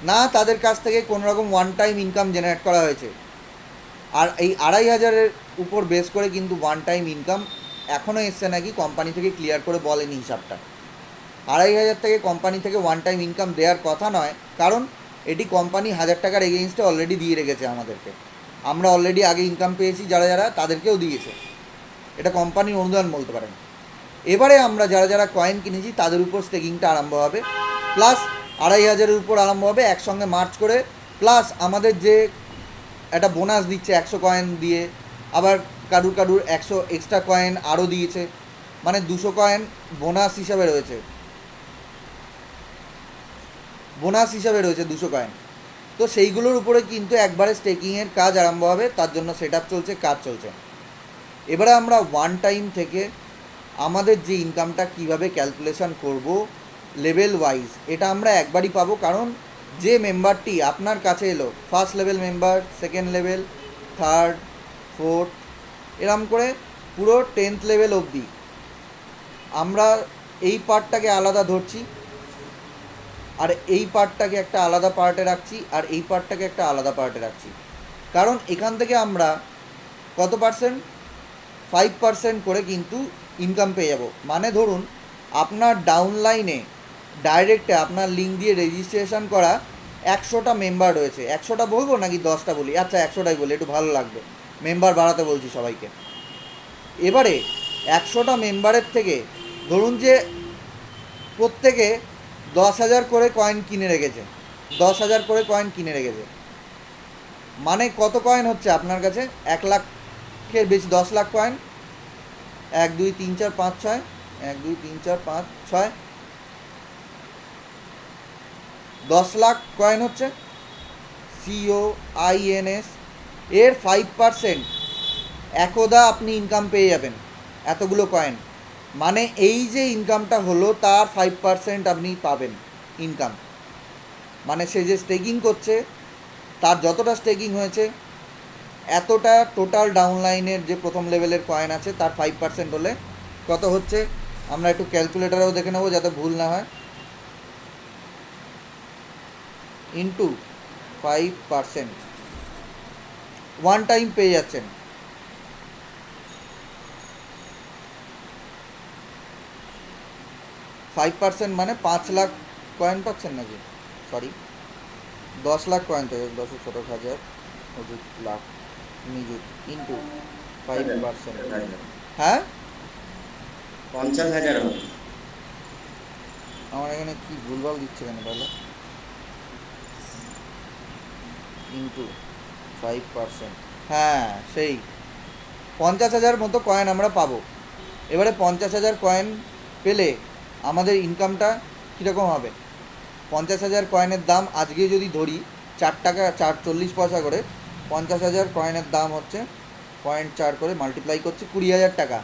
না তাদের কাছ থেকে কোনো রকম ওয়ান টাইম ইনকাম জেনারেট করা হয়েছে। আর এই 2,500-এর উপর বেস করে কিন্তু ওয়ান টাইম ইনকাম এখনও এসছে নাকি, কোম্পানি থেকে ক্লিয়ার করে বলেনি হিসাবটা। 2,500 থেকে কোম্পানি থেকে ওয়ান টাইম ইনকাম দেওয়ার কথা নয়, কারণ এটি কোম্পানি 1,000 টাকার এগেইনস্টে অলরেডি দিয়ে রেখেছে আমাদেরকে, আমরা অলরেডি আগে ইনকাম পেয়েছি যারা যারা তাদেরকেও দিয়েছে, এটা কোম্পানির অনুদান বলতে পারেন। এবারে আমরা যারা যারা কয়েন কিনেছি তাদের উপর স্টেকিংটা আরম্ভ হবে, প্লাস 2,500-এর উপর আরম্ভ হবে একসঙ্গে মার্চ করে, প্লাস আমাদের যে একটা বোনাস দিচ্ছে 100 কয়েন দিয়ে, আবার কারুর কারুর 100 এক্সট্রা কয়েন আরও দিয়েছে, মানে 200 কয়েন বোনাস হিসাবে রয়েছে, বোনাস হিসাবে রয়েছে 200 কয়েন। তো সেইগুলোর উপরে কিন্তু একবারে স্টেকিংয়ের কাজ আরম্ভ হবে, তার জন্য সেট আপ চলছে, কাজ চলছে। এবারে আমরা ওয়ান টাইম থেকে আমাদের যে ইনকামটা কিভাবে ক্যালকুলেশন করব লেভেল ওয়াইজ, এটা আমরা একবারই পাবো, কারণ যে মেম্বারটি আপনার কাছে এলো, first level member, second level, third, fourth, এরম করে পুরো 10th লেভেল অবধি আমরা এই পার্টটাকে আলাদা ধরছি, আর এই পার্টটাকে একটা আলাদা পার্টে রাখছি, আর এই পার্টটাকে একটা আলাদা পার্টে রাখছি, কারণ এখান থেকে আমরা কত পার্সেন্ট, 5% করে কিন্তু ইনকাম পেয়ে যাব। মানে ধরুন আপনার ডাউনলাইনে ডাইরেক্টে আপনার লিঙ্ক দিয়ে রেজিস্ট্রেশন করা 100টা মেম্বার রয়েছে, 100টা বলবো নাকি 10টা বলি, আচ্ছা 100টাই বলি, একটু ভালো লাগবে, মেম্বার বাড়াতে বলছি সবাইকে। এবারে 100টা মেম্বারের থেকে ধরুন যে প্রত্যেকে 10,000 করে কয়েন কিনে রেখেছে, 10,000 করে কয়েন কিনে রেখেছে, মানে কত কয়েন হচ্ছে আপনার কাছে, 1,00,000-এর বেশি, 10 লাখ কয়েন, 1 2 3 4 5 6, 1 2 3 4 5 6, 10 লাখ কয়েন হচ্ছে COINS, এর 5% একদা আপনি ইনকাম পেয়ে যাবেন, এতগুলো কয়েন, মানে এই যে ইনকামটা হলো তার 5% আপনি পাবেন ইনকাম, মানে সে যে স্টেকিং করছে তার যতটা স্টেকিং হয়েছে এতটা টোটাল ডাউনলাইনের যে প্রথম লেভেলের কয়েন আছে তার 5% হলে কত হচ্ছে, আমরা একটু ক্যালকুলেটারেও দেখে নেবো যাতে ভুল না হয়, ইন্টু 5%, ওয়ান টাইম পেয়ে যাচ্ছেন। 5% মানে 5 লাখ কয়েন পাচ্ছেন নাকি, সরি 10 লাখ কয়েন থেকে 10,000 অযুত লাখ নিযুত ইন্টু 5%, হ্যাঁ 50,000 হবে। আমার এখানে কি ভুলভাল দিচ্ছে কেন তাহলে, ইন্টু 5%, হ্যাঁ সেই 50,000 মতো কয়েন আমরা পাবো। এবারে 50,000 কয়েন পেলে আমাদের ইনকামটা কীরকম হবে, 50,000 কয়েনের দাম আজকে যদি ধরি 4 টাকা 40 পয়সা করে, 50,000 কয়েনের দাম হচ্ছে 0.4 করে মাল্টিপ্লাই করছি 20,000 টাকা।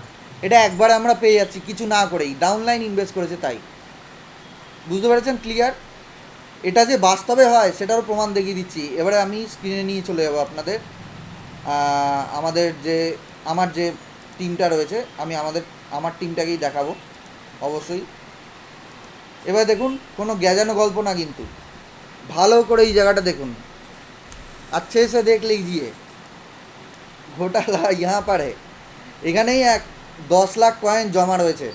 এটা একবার আমরা পেয়ে যাচ্ছি কিছু না করেই, ডাউনলাইন ইনভেস্ট করেছে তাই। বুঝতে পেরেছেন? ক্লিয়ার? এটা যে বাস্তবে হয় সেটারও প্রমাণ দেখিয়ে দিচ্ছি। এবারে আমি স্ক্রিনে নিয়ে চলে যাবো আপনাদের। আমাদের যে আমার যে টিমটা রয়েছে, আমি আমার টিমটাকেই দেখাবো অবশ্যই। এবার দেখুন, কোনো গ্যাজানো গল্প না, কিন্তু ভালো করে এই জায়গাটা দেখুন। अच्छे से देख लीजिए, ঘোটালা ইহা পারে। এখানেই 10 লাখ কয়েন জমা রয়েছে।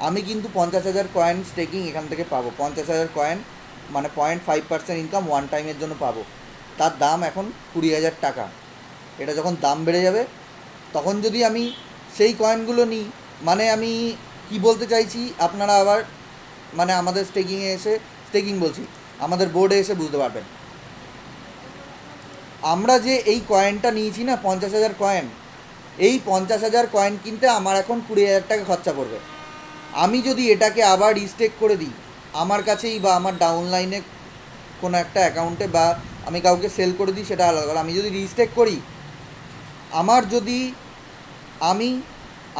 আমি কিন্তু 50,000 কয়েন স্টেকিং এখান থেকে পাবো। 50,000 কয়েন মানে 0.5% ইনকাম ওয়ান টাইমের জন্য পাবো। তার দাম এখন 20,000 টাকা। এটা যখন দাম বেড়ে যাবে তখন যদি আমি সেই কয়েনগুলো নিই, মানে আমি কি বলতে চাইছি আপনারা আবার মানে আমাদের স্টেকিংয়ে এসে, স্টেকিং বলছি, আমাদের বোর্ডে এসে বুঝতে পারবেন। আমরা যে এই কয়েনটা নিয়েছি না 50,000 কয়েন, এই 50,000 কয়েন কিনতে আমার এখন 20,000 টাকা খরচা পড়বে। আমি যদি এটাকে আবার রিস্টেক করে দিই আমার কাছেই বা আমার ডাউনলাইনে কোনো একটা অ্যাকাউন্টে, বা আমি কাউকে সেল করে দিই, সেটা আলাদা কথা। আমি যদি রিস্টেক করি, আমি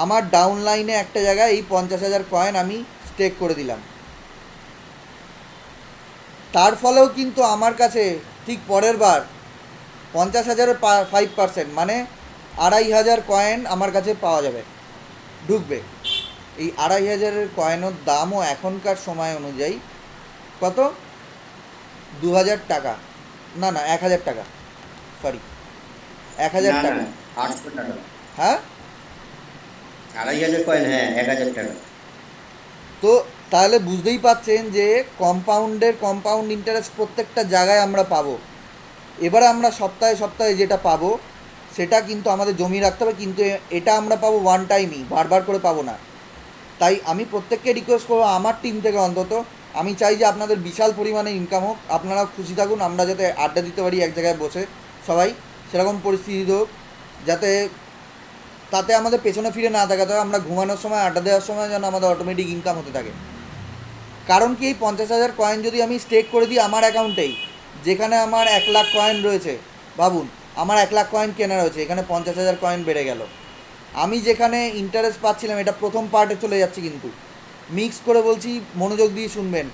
আমার ডাউনলাইনে একটা জায়গায় এই 50,000 কয়েন আমি স্টেক করে দিলাম, তার ফলেও কিন্তু আমার কাছে ঠিক পরের বার 50,000-এর 5% মানে 2,500 কয়েন আমার কাছে পাওয়া যাবে, ঢুকবে। এই 2,500-এর কয়েনের দামও এখনকার সময় অনুযায়ী কত? 2,000 টাকা, না 1,000 টাকা, সরি 1,000 না টাকা। 800 টাকা। হ্যাঁ, 2,500 কয়েন, হ্যাঁ 1,000 টাকা। তো তাহলে বুঝতেই পাচ্ছেন যে কম্পাউন্ড ইন্টারেস্ট প্রত্যেকটা জায়গায় আমরা পাবো। এবারে আমরা সপ্তাহে সপ্তাহে যেটা পাবো সেটা কিন্তু আমাদের জমিয়ে রাখতে হবে, কিন্তু এটা আমরা পাবো ওয়ান টাইমই, বারবার করে পাবো না। তাই আমি প্রত্যেককে রিকোয়েস্ট করবো আমার টিম থেকে অন্তত, আমি চাই যে আপনাদের বিশাল পরিমাণে ইনকাম হোক, আপনারা খুশি থাকুন, আমরা যাতে আড্ডা দিতে পারি এক জায়গায় বসে সবাই, সেরকম পরিস্থিতি হোক, যাতে তাতে আমাদের পেছনে ফিরে না থাকে। তবে আমরা ঘুমানোর সময়, আড্ডা দেওয়ার সময় যেন আমাদের অটোমেটিক ইনকাম হতে থাকে। কারণ কি, এই 50,000 কয়েন যদি আমি স্টেক করে দিই আমার অ্যাকাউন্টেই, যেখানে আমার 1,00,000 কয়েন রয়েছে, ভাবুন আমার 1,00,000 কয়েন কেনা রয়েছে, এখানে 50,000 কয়েন বেড়ে গেল। আমি যেখানে ইন্টারেস্ট পাচ্ছিলাম, এটা প্রথম পার্টে চলে যাচ্ছে কিন্তু মিক্স করে বলছি, মনোযোগ দিয়ে শুনবেন।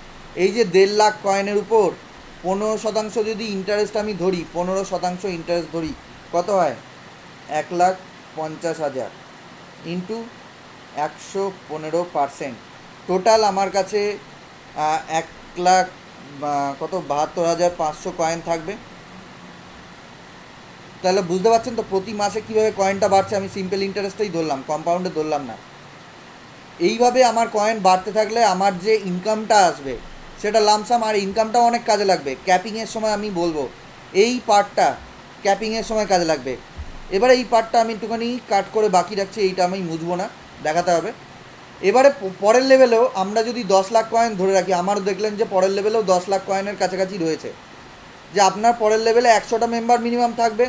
এই যে 1,50,000 কয়েনের উপর 15% যদি ইন্টারেস্ট আমি ধরি, 15% ইন্টারেস্ট ধরি, কত হয়? 1,50,000 ইন্টু 115%, টোটাল আমার কাছে 1,00,000 কত 72,500 কয়েন থাকবে। তাহলে বুঝতে পারছেন তো প্রতি মাসে কীভাবে কয়েনটা বাড়ছে। আমি সিম্পল ইন্টারেস্টেই ধরলাম, কম্পাউন্ডে ধরলাম না। এইভাবে আমার কয়েন বাড়তে থাকলে আমার যে ইনকামটা আসবে সেটা লামসাম, আর ইনকামটাও অনেক কাজে লাগবে ক্যাপিংয়ের সময়। আমি বলবো এই পার্টটা ক্যাপিংয়ের সময় কাজে লাগবে। এবারে এই পার্টটা আমি একটুখানি কাট করে বাকি রাখছি, এইটা আমি মুছবো না, দেখাতে হবে। এবারে পরের লেভেলেও আমরা যদি 10,00,000 কয়েন ধরে রাখি, আমারও দেখলেন যে পরের লেভেলেও 10,00,000 কয়েনের কাছাকাছি রয়েছে, যে আপনার পরের লেভেলে 100টা মেম্বার মিনিমাম থাকবে,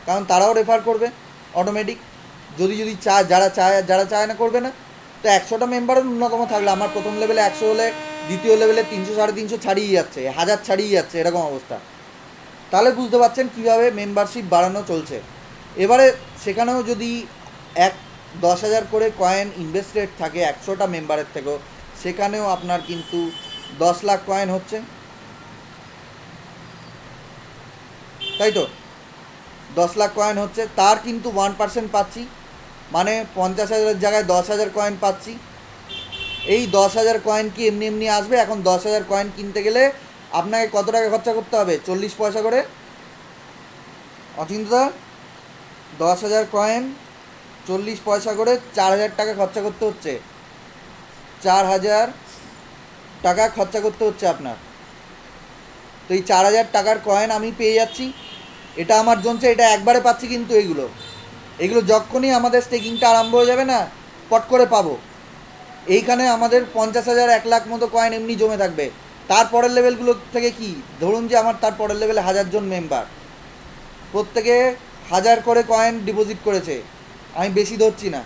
কারণ তারাও রেফার করবে অটোমেটিক। যদি চায়, যারা চায় না করবে না। তো 100টা মেম্বারও ন্যূনতম থাকলে, আমার প্রথম লেভেলে 100 হলে দ্বিতীয় লেভেলে 300, 350 ছাড়িয়ে যাচ্ছে, 1,000 ছাড়িয়ে যাচ্ছে, এরকম অবস্থা। তাহলে বুঝতে পারছেন কীভাবে মেম্বারশিপ বাড়ানো চলছে। এবারে সেখানেও যদি 10,000 করে কয়েন ইনভেস্টেড থাকে 100টা মেম্বারের থেকেও, সেখানেও আপনার কিন্তু 10,00,000 কয়েন হচ্ছে, তাই তো? 10,00,000 কয়েন হচ্ছে, তার কিন্তু 1% পাচ্ছি, মানে 50,000 জায়গায় 10,000 কয়েন পাচ্ছি। এই 10,000 কয়েন কি এমনি এমনি আসবে? এখন 10,000 কয়েন কিনতে গেলে আপনাকে কত টাকা খরচা করতে হবে? 40 পয়সা করে। অচিন্তদা, 10,000 কয়েন 40 পয়সা করে 4,000 টাকা খরচা করতে হচ্ছে, 4,000 টাকা খরচা করতে হচ্ছে আপনার। তো এই 4,000 টাকার কয়েন আমি পেয়ে যাচ্ছি, এটা আমার জমছে, এটা একবারে পাচ্ছি। কিন্তু এগুলো যখনই আমাদের স্টেকিংটা আরম্ভ হয়ে যাবে না, পট করে পাবো। এইখানে আমাদের 50,000, 1,00,000 মতো কয়েন এমনি জমে থাকবে। তারপরের লেভেলগুলো থেকে কি ধরুন যে আমার তারপরের লেভেলে 1,000 জন মেম্বার, প্রত্যেকে 1,000 করে কয়েন ডিপোজিট করেছে, আমি বেশি ধরছি না।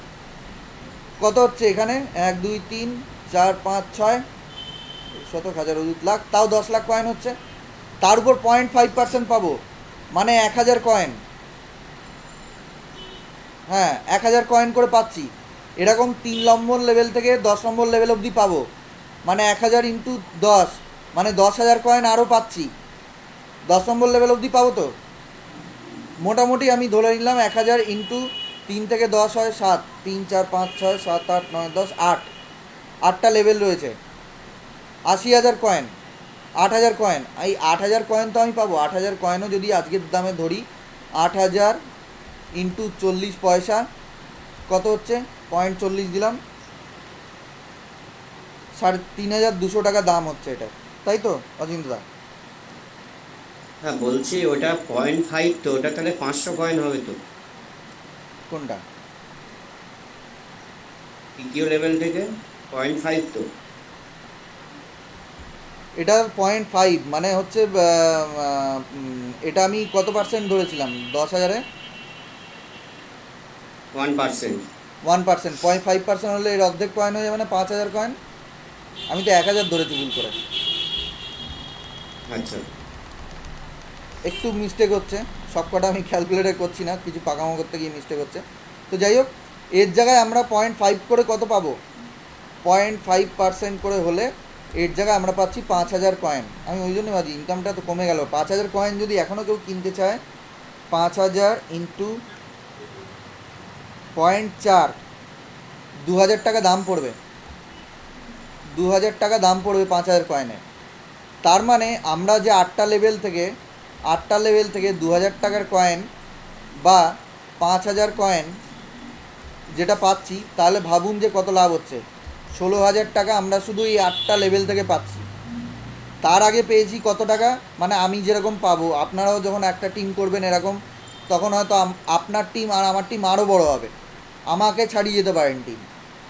কত হচ্ছে এখানে? 1, 2, 3, 4, 5, 6, শতক হাজার অযুত লাখ, তাও 10 লাখ কয়েন হচ্ছে। তার উপর 0.5% পাবো, মানে 1000 কয়েন। হ্যাঁ, 1000 কয়েন করে পাচ্ছি। এরকম 3 নম্বর লেভেল থেকে 10 নম্বর লেভেল অবধি পাবো, মানে 1000 ইন্টু 10, মানে 10,000 কয়েন আরও পাচ্ছি। 10 নম্বর লেভেল অবধি পাবো তো মোটামুটি। আমি ধরে নিলাম 1000 ইন্টু 3 থেকে 10 হয় 7, 3 4 5 6 7 8 9 10 8, 8টা লেভেল রয়েছে। 80,000 কয়েন, 8,000 কয়েন, এই 8,000 কয়েন তো আমি পাবো। 8,000 কয়েনও যদি আজকের দামে ধরি, 8,000 ইন্টু 40 পয়সা কত হচ্ছে, 0.40 দিলাম, 3,200 টাকা দাম হচ্ছে এটা, তাই তো অচিন্তদা? হ্যাঁ বলছি ওটা 0.5, তো ওটা তাহলে 500 কয়েন হবে তো কোনটা? তৃতীয় লেভেল থেকে। 0.5 তো। এটা 0.5 মানে হচ্ছে এটা আমি কত পার্সেন্ট ধরেছিলাম 10,000-এ? 1%। 1%, 0.5% হলে এর অর্ধেক কয়েন হয়ে যাবে, মানে 5,000 কয়েন। আমি তো 1,000 ধরেছি ভুল করে, আচ্ছা। একটু মিস্টেক হচ্ছে। সব কটা আমি ক্যালকুলেটর করছি না, কিছু পাকামো করতে গিয়ে মিস্টেক হচ্ছে। তো যাই হোক, এর জায়গায় আমরা 0.5 করে কত পাবো, 0.5% করে হলে এর জায়গায় আমরা পাচ্ছি 5,000 কয়েন। আমি ওই জন্য ভাবছি ইনকামটা তো কমে গেল। 5,000 কয়েন যদি এখনও কেউ কিনতে চায়, 5,000 ইন্টু 0.4, 2,000 টাকা দাম পড়বে। 2,000 টাকা দাম পড়বে 5,000 কয়েনে। তার মানে আমরা যে 8টা লেভেল থেকে 2,000 টাকার কয়েন বা 5,000 কয়েন যেটা পাচ্ছি, তাহলে ভাবুন যে কত লাভ হচ্ছে। 16,000 টাকা আমরা শুধু এই 8টা লেভেল থেকে পাচ্ছি। তার আগে পেয়েছি কত টাকা, মানে আমি যেরকম পাবো, আপনারাও যখন একটা টিম করবেন এরকম, তখন হয়তো আপনার টিম আর আমার টিম আরও বড় হবে, আমাকে ছাড়িয়ে যেতে পারেন টিম।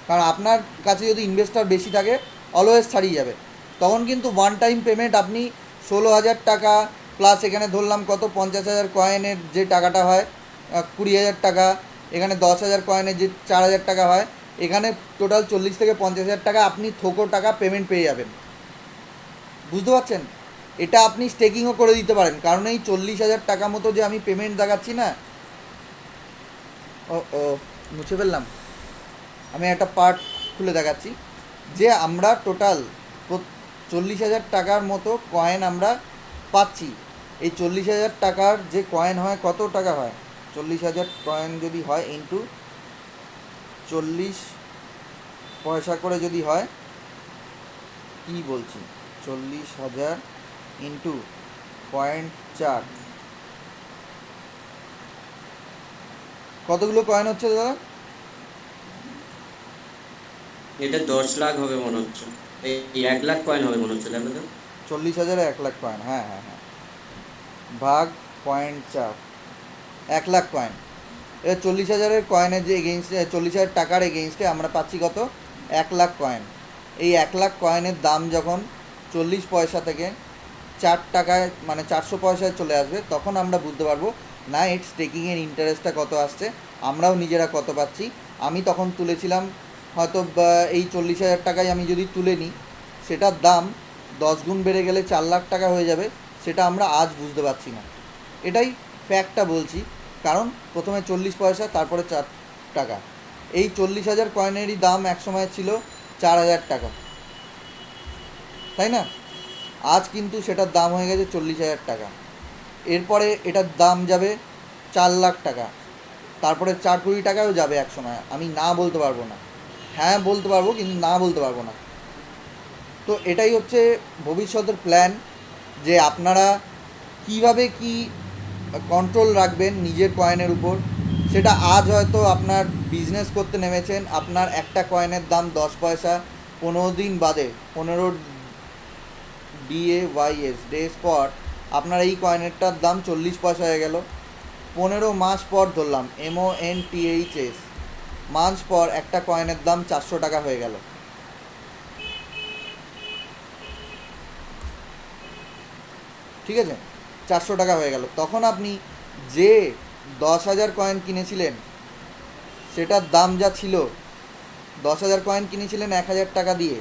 কারণ আপনার কাছে যদি ইনভেস্টর বেশি থাকে, অলওয়েজ ছাড়িয়ে যাবে। তখন কিন্তু ওয়ান টাইম পেমেন্ট আপনি 16,000 টাকা প্লাস এখানে ধরলাম কত, 50,000 কয়েনের যে টাকাটা হয় 20,000 টাকা, এখানে 10,000 কয়েনের যে 4,000 টাকা হয়, এখানে টোটাল 40 থেকে 50,000 টাকা আপনি থোকো টাকা পেমেন্ট পেয়ে যাবেন। বুঝতে পারছেন? এটা আপনি স্টেকিংও করে দিতে পারেন, কারণ এই 40,000 টাকা মতো যে আমি পেমেন্ট দেখাচ্ছি না, ও ও মুছে ফেললাম, আমি একটা পার্ট খুলে দেখাচ্ছি, যে আমরা টোটাল 40,000 টাকার মতো কয়েন আমরা পাচ্ছি। এই 40,000 টাকার যে কয়েন হয়, কত টাকা হয়, 40,000 কয়েন যদি হয় ইন্টু 40 পয়সা করে যদি হয়, কি বলছি, 40,000 ইন্টু 0.4, কতগুলো কয়েন হচ্ছে দাদা? এটা 10 লাখ হবে মনে হচ্ছে। এই 1 লাখ কয়েন হবে মনে হচ্ছে, দেখো তো। 40,000-এ 1 লাখ কয়েন, হ্যাঁ হ্যাঁ হ্যাঁ, ভাগ 0.4, 1 লাখ কয়েন। এবার 40,000-এর কয়েনের যে এগেইনস্টে, 40,000 টাকার এগেইনস্টে আমরা পাচ্ছি কত, 1 লাখ কয়েন। এই 1 লাখ কয়েনের দাম যখন 40 পয়সা থেকে 4 টাকায়, মানে 400 পয়সায় চলে আসবে, তখন আমরা বুঝতে পারবো না এর স্টেকিংয়ের ইন্টারেস্টটা কত আসছে, আমরাও নিজেরা কত পাচ্ছি। আমি তখন তুলেছিলাম হয়তো এই 40,000 টাকায় আমি যদি তুলে নিই, সেটার দাম 10 গুণ বেড়ে গেলে 4 লাখ টাকা হয়ে যাবে, সেটা আমরা আজ বুঝতে পারছি না। এটাই ফ্যাক্টটা বলছি। কারণ প্রথমে 40 পয়সা, তারপরে 4 টাকা। এই 40,000 কয়েনেরই দাম এক সময় ছিল 4,000 টাকা, তাই না? আজ কিন্তু সেটার দাম হয়ে গেছে 40,000 টাকা। এরপরে এটার দাম যাবে 4 লাখ টাকা, তারপরে 4 কোটি টাকাও যাবে এক সময়, আমি না বলতে পারবো না, হ্যাঁ বলতে পারবো কিন্তু না বলতে পারবো না। তো এটাই হচ্ছে ভবিষ্যতের প্ল্যান, যে আপনারা কিভাবে কি কন্ট্রোল রাখবেন নিজের কয়েনের উপর। সেটা আজ হয়তো আপনার বিজনেস করতে নেমেছেন, আপনার একটা কয়েনের দাম 10 পয়সা, 15 দিন বাদে, 15 ডেজ পর আপনার এই কয়েনেরটার দাম 40 পয়সা হয়ে গেল। 15 মাস পর ধরলাম, MONTHS মাস পর একটা কয়েনের দাম 400 টাকা হয়ে গেল। ঠিক আছে, 400 টাকা হয়ে গেল। তখন আপনি যে 10,000 কয়েন কিনেছিলেন, সেটার দাম যা ছিল, 10,000 কয়েন কিনেছিলেন 1,000 টাকা দিয়ে,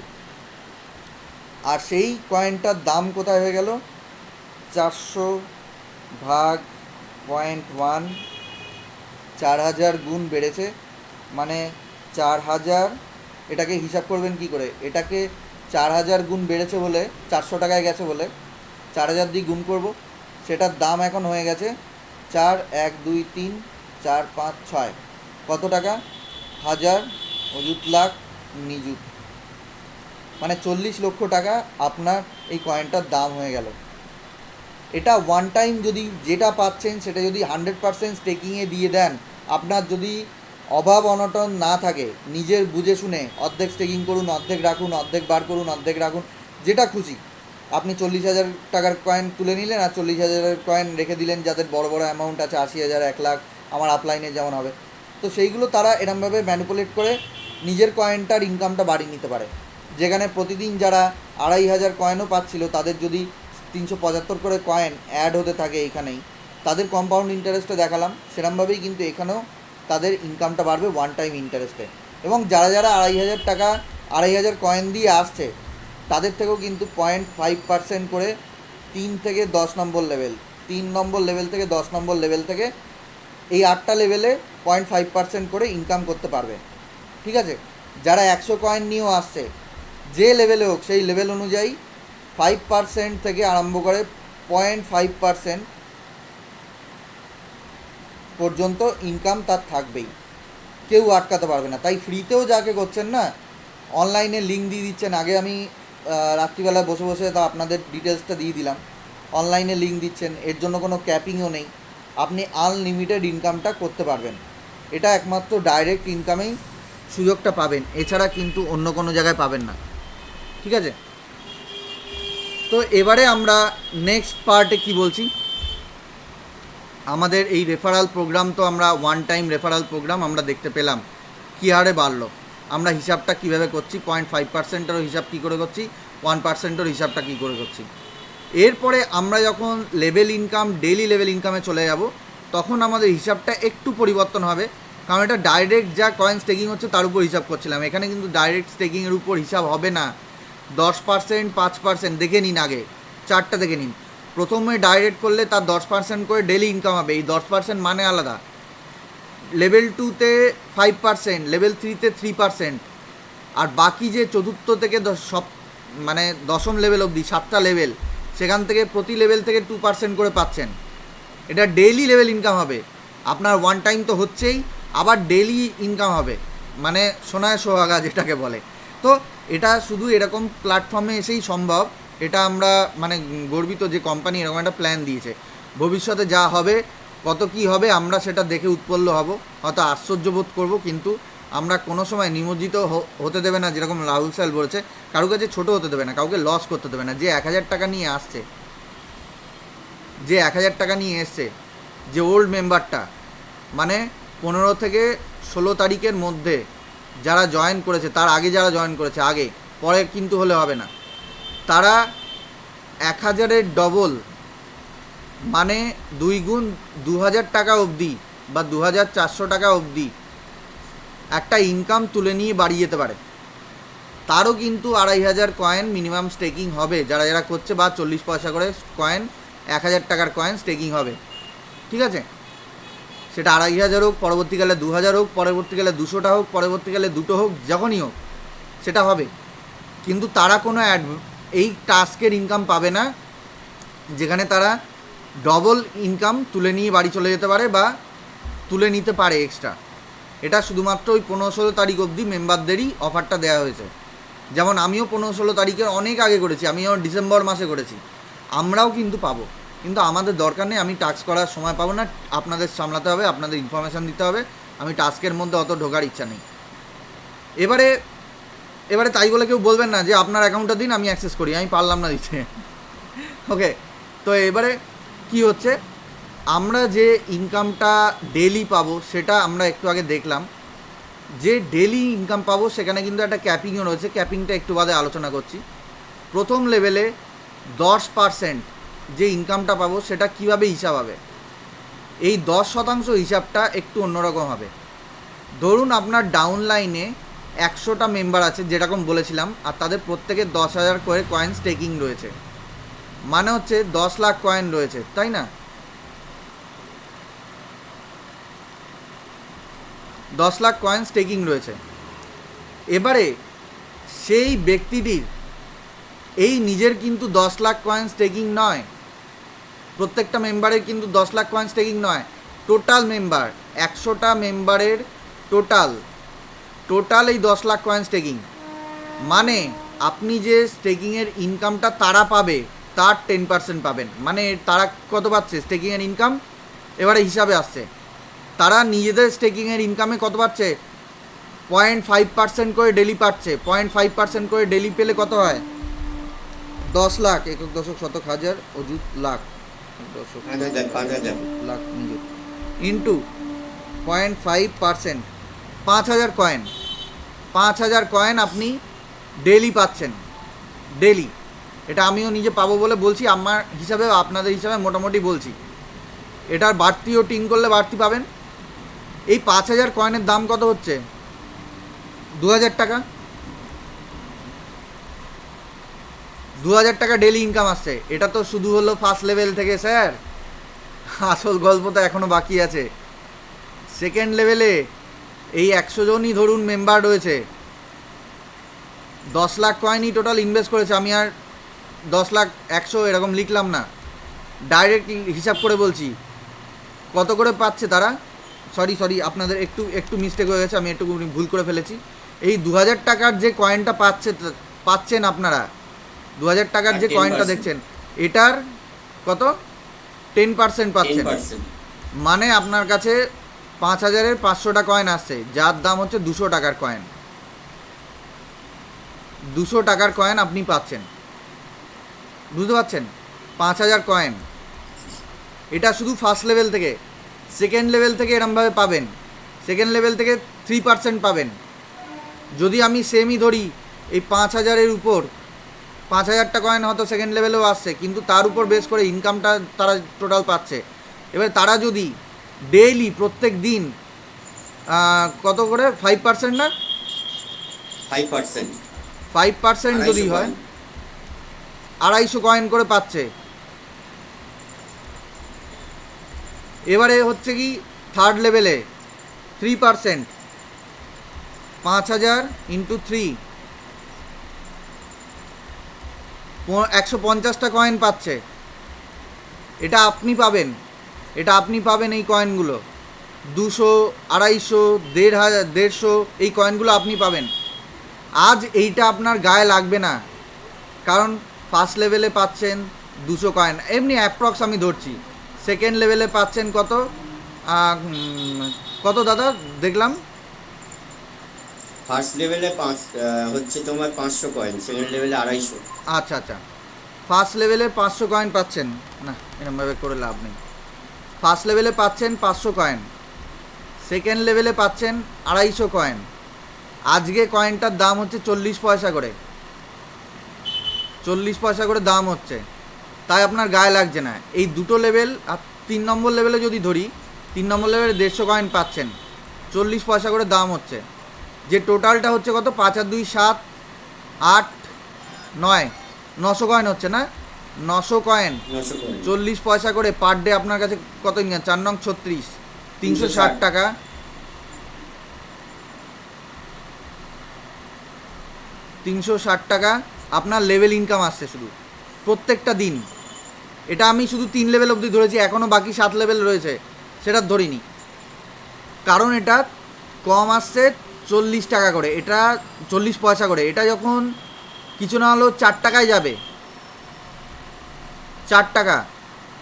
আর সেই কয়েনটার দাম কোথায় হয়ে গেল? 400 ভাগ 0.1, 4000 গুণ বেড়েছে, মানে 4000। এটাকে হিসাব করবেন কি করে? এটাকে 4000 গুণ বেড়েছে বলে, 400 টাকায় গেছে বলে 4000 দিয়ে গুণ করব, সেটার দাম এখন হয়ে গেছে 4, 1, 2, 3, 4, 5, 6। কত টাকা? 1000 অযুত লাখ নিযুত, মানে 40 লক্ষ টাকা আপনার এই কয়েনটার দাম হয়ে গেল। এটা ওয়ান টাইম যদি যেটা পাচ্ছেন সেটা যদি 100% স্টেকিংয়ে দিয়ে দেন, আপনার যদি অভাব অনটন না থাকে, নিজের বুঝে শুনে অর্ধেক স্টেকিং করুন, অর্ধেক রাখুন, অর্ধেক বার করুন, অর্ধেক রাখুন, যেটা খুশি। আপনি 40,000 টাকার কয়েন তুলে নিলেন আর 40,000-এর কয়েন রেখে দিলেন, যাদের বড় বড় অ্যামাউন্ট আছে, 80,000, 1 লাখ, আমার আপলাইনে যেমন হবে। তো সেইগুলো তারা এরমভাবে ম্যানিপুলেট করে নিজের কয়েনটার ইনকামটা বাড়িয়ে নিতে পারে। যেখানে প্রতিদিন যারা 2,500 কয়েনও পাচ্ছিল, তাদের যদি 375 করে কয়েন অ্যাড হতে থাকে এইখানেই, তাদের কম্পাউন্ড ইন্টারেস্টে দেখালাম, সেরমভাবেই কিন্তু এখানেও তাদের ইনকামটা বাড়বে ওয়ান টাইম ইন্টারেস্টে। এবং যারা যারা 2,500 টাকা 2,500 কয়েন দিয়ে আসছে, তাদের থেকেও কিন্তু 0.5% করে 3 থেকে 10 নম্বর লেভেল, 3 নম্বর লেভেল থেকে 10 নম্বর লেভেল থেকে এই 8টা লেভেলে 0.5% করে ইনকাম করতে পারবে। ঠিক আছে? যারা 100 কয়েন নিয়েও আসছে, যে লেভেলে হোক সেই লেভেল অনুযায়ী 5% থেকে আরম্ভ করে 0.5% পর্যন্ত ইনকাম তার থাকবেই, কেউ আটকাতে পারবে না। তাই ফ্রিতেও যাকে করছেন না, অনলাইনে লিঙ্ক দিয়ে দিচ্ছেন। আগে আমি রাত্রিবেলায় বসে বসে তা আপনাদের ডিটেলসটা দিয়ে দিলাম। অনলাইনে লিঙ্ক দিচ্ছেন, এর জন্য কোনো ক্যাপিংও নেই, আপনি আনলিমিটেড ইনকামটা করতে পারবেন। এটা একমাত্র ডাইরেক্ট ইনকামেই সুযোগটা পাবেন, এছাড়া কিন্তু অন্য কোনো জায়গায় পাবেন না। ঠিক আছে? তো এবারে আমরা নেক্সট পার্টে কি বলছি, আমাদের এই রেফারাল প্রোগ্রাম, তো আমরা ওয়ান টাইম রেফারাল প্রোগ্রাম আমরা দেখতে পেলাম কী হারে বাড়লো। আমরা হিসাবটা কীভাবে করছি, 0.5%-এরও হিসাব কী করে করছি, 1%-এর হিসাবটা কী করে করছি। এরপরে আমরা যখন লেভেল ইনকাম, ডেইলি লেভেল ইনকামে চলে যাব, তখন আমাদের হিসাবটা একটু পরিবর্তন হবে, কারণ এটা ডাইরেক্ট যা কয়েন স্টেকিং হচ্ছে তার উপর হিসাব করছিলাম। এখানে কিন্তু ডাইরেক্ট স্টেকিংয়ের উপর হিসাব হবে না। 10%, 5% দেখে নিন, আগে চারটা দেখে নিন। প্রথমে ডাইরেক্ট করলে তার 10% করে ডেলি ইনকাম হবে, এই 10% মানে আলাদা। লেভেল 2-তে 5%, লেভেল 3-তে 3%, আর বাকি যে চতুর্থ থেকে সব মানে দশম লেভেল অবধি 7টা লেভেল, সেখান থেকে প্রতি লেভেল থেকে 2% করে পাচ্ছেন। এটা ডেইলি লেভেল ইনকাম হবে আপনার, ওয়ান টাইম তো হচ্ছেই, আবার ডেইলি ইনকাম হবে, মানে সোনায় সোহাগা যেটাকে বলে। তো এটা শুধু এরকম প্ল্যাটফর্মে এসেই সম্ভব। এটা আমরা মানে গর্বিত যে কোম্পানি এরকম একটা প্ল্যান দিয়েছে। ভবিষ্যতে যা হবে, কত কি হবে, আমরা সেটা দেখে উৎপন্ন হব, হয়তো আশ্চর্য বোধ করবো, কিন্তু আমরা কোনো সময় নিমজ্জিত হতে দেবে না। যেরকম রাহুল স্যার বলেছে, কারোর কাছে ছোটো হতে দেবে না, কাউকে লস করতে দেবে না। যে 1,000 টাকা নিয়ে আসছে, যে 1,000 টাকা নিয়ে এসছে, যে ওল্ড মেম্বারটা, মানে 15 থেকে 16 তারিখের মধ্যে যারা জয়েন করেছে, তার আগে যারা জয়েন করেছে, আগে পরে কিন্তু হলে হবে না, তারা 1,000-এর ডবল, মানে 2 গুণ 2,000 টাকা অবধি বা 2,400 টাকা অবধি একটা ইনকাম তুলে নিয়ে বাড়ি যেতে পারে। তারও কিন্তু 2,500 কয়েন মিনিমাম স্টেকিং হবে যারা যারা করছে, বা 40 পয়সা করে কয়েন, 1,000 টাকার কয়েন স্টেকিং হবে। ঠিক আছে? সেটা 2,500 হোক, পরবর্তীকালে 2,000 হোক, পরবর্তীকালে 200টা হোক, পরবর্তীকালে 2টো হোক, যখনই হোক সেটা হবে। কিন্তু তারা কোনো এই টাস্কের ইনকাম পাবে না যেখানে তারা ডবল ইনকাম তুলে নিয়ে বাড়ি চলে যেতে পারে বা তুলে নিতে পারে এক্সট্রা। এটা শুধুমাত্র ওই 15-16 তারিখ অবধি মেম্বারদেরই অফারটা দেওয়া হয়েছে। যেমন আমিও 15-16 তারিখের অনেক আগে করেছি, আমিও ডিসেম্বর মাসে করেছি, আমরাও কিন্তু পাবো। কিন্তু আমাদের দরকার নেই, আমি টাস্ক করার সময় পাবো না, আপনাদের সামলাতে হবে, আপনাদের ইনফরমেশান দিতে হবে, আমি টাস্কের মধ্যে অত ঢোকার ইচ্ছা নেই। এবারে তাই বলে কেউ বলবেন না যে আপনার অ্যাকাউন্টটা দিন আমি অ্যাক্সেস করি, আমি পারলাম না দিতে। ওকে, তো এবারে কি হচ্ছে, আমরা যে ইনকামটা ডেলি পাবো সেটা আমরা একটু আগে দেখলাম। যে ডেলি ইনকাম পাবো সেখানে কিন্তু একটা ক্যাপিংও রয়েছে, ক্যাপিংটা একটু বাদে আলোচনা করছি। প্রথম লেভেলে 10% যে ইনকামটা পাবো সেটা কিভাবে হিসাব হবে, এই 10% হিসাবটা একটু অন্যরকম হবে। ধরুন আপনার ডাউন লাইনে 100টা মেম্বার আছে যেরকম বলেছিলাম, আর তাদের প্রত্যেকের 10,000 করে কয়েন স্টেকিং রয়েছে, মানে হচ্ছে 10 লাখ কয়েন রয়েছে, তাই না? 10 লাখ কয়েন স্টেকিং রয়েছে। এবারে সেই ব্যক্তিটির এই নিজের কিন্তু 10 লাখ কয়েন স্টেকিং নয়, প্রত্যেকটা মেম্বারের কিন্তু 10 লাখ কয়েন স্টেকিং নয়, টোটাল মেম্বার 100টা মেম্বারের টোটাল এই 10 লাখ কয়েন স্টেকিং, মানে আপনি যে স্টেকিংয়ের ইনকামটা তারা পাবে তার 10% পাবেন। মানে তারা কত পাচ্ছে স্টেকিংয়ের ইনকাম, এবারে হিসাবে আসছে, তারা নিজেদের স্টেকিংয়ের ইনকামে কত পাচ্ছে, 0.5% করে ডেলি পাচ্ছে। 0.5% করে ডেলি পেলে কত হয়, 10 লাখ, একক দশক শতক হাজার অযুত লাখ, দশক 5,000 লাখ নিযুত ইন্টু 0.5%, 5,000 কয়েন। 5,000 কয়েন আপনি ডেলি পাচ্ছেন, ডেলি। এটা আমিও নিজে পাবো বলে বলছি, আমার হিসাবে আপনাদের হিসাবে মোটামুটি বলছি, এটার বাড়তিও টিং করলে বাড়তি পাবেন। এই 5,000 কয়েনের দাম কত হচ্ছে, 2,000 টাকা। 2,000 টাকা ডেলি ইনকাম আসছে। এটা তো শুধু হলো ফার্স্ট লেভেল থেকে স্যার, আসল গল্প তো এখনও বাকি আছে। সেকেন্ড লেভেলে এই 100 জনই ধরুন মেম্বার রয়েছে, 10 লাখ কয়েনই টোটাল ইনভেস্ট করেছে। আমি আর 10 লাখ 100 এরকম লিখলাম না, ডাইরেক্ট হিসাব করে বলছি কত করে পাচ্ছে তারা। সরি আপনাদের একটু মিস্টেক হয়ে গেছে, আমি একটু ভুল করে ফেলেছি। এই 2,000 টাকার যে কয়েনটা পাচ্ছেন আপনারা, 2,000 টাকার যে কয়েনটা দেখছেন, এটার কত 10% পাচ্ছেন। মানে আপনার কাছে 5,000-এর 500টা কয়েন আসছে, যার দাম হচ্ছে 200 টাকার কয়েন। 200 টাকার কয়েন আপনি পাচ্ছেন, বুঝতে পারছেন? 5,000 কয়েন, এটা শুধু ফার্স্ট লেভেল থেকে। সেকেন্ড লেভেল থেকে এরমভাবে পাবেন, সেকেন্ড লেভেল থেকে 3% পাবেন। যদি আমি সেমই ধরি, এই 5,000-এর উপর 5,000টা কয়েন হয়তো সেকেন্ড লেভেলেও আসছে, কিন্তু তার উপর বেস করে ইনকামটা তারা টোটাল পাচ্ছে। এবার তারা যদি ডেইলি প্রত্যেক দিন কত করে 5% না 5% যদি হয় 250 কয়েন করে পাচ্ছে। এবারে হচ্ছে কি থার্ড লেভেলে 3%, 5,000 ইন্টু 3, 150টা কয়েন পাচ্ছে। এটা আপনি পাবেন, এই কয়েনগুলো 200, 250, 150 এই কয়েনগুলো আপনি পাবেন। আজ এইটা আপনার গায়ে লাগবে না, কারণ ফার্স্ট লেভেলে পাচ্ছেন 200 কয়েন, এমনি অ্যাপ্রক্স আমি ধরছি। সেকেন্ড লেভেলে পাচ্ছেন কত দাদা দেখলাম, ফার্স্ট লেভেলে হচ্ছে তোমার 500 কয়েন, সেকেন্ড লেভেলে 250। আচ্ছা, ফার্স্ট লেভেলে 500 কয়েন পাচ্ছেন না, এরকমভাবে করে লাভ নেই। ফার্স্ট লেভেলে পাচ্ছেন 500 কয়েন, সেকেন্ড লেভেলে পাচ্ছেন 250 কয়েন। আজকে কয়েনটার দাম হচ্ছে 40 পয়সা করে, 40 পয়সা করে দাম হচ্ছে, তাই আপনার গায়ে লাগছে না। এই দুটো লেভেল আর 3 নম্বর লেভেলে যদি ধরি, 3 নম্বর লেভেলে 150 কয়েন পাচ্ছেন, 40 পয়সা করে দাম হচ্ছে, যে টোটালটা হচ্ছে কত, 5 আর 2 7 8 9, 900 কয়েন হচ্ছে না, 900 কয়েন 40 পয়সা করে পার ডে আপনার কাছে কত ইনকাম, 4 নং 36, 360 টাকা। 360 টাকা আপনার লেভেল ইনকাম আসছে শুধু প্রত্যেকটা দিন। এটা আমি শুধু 3 লেভেল অবধি ধরেছি, এখনও বাকি 7 লেভেল রয়েছে, সেটা ধরিনি, কারণ এটা কম আসছে 40 টাকা করে, এটা 40 পয়সা করে। এটা যখন কিছু না হলেও 4 টাকায় যাবে, 4 টাকা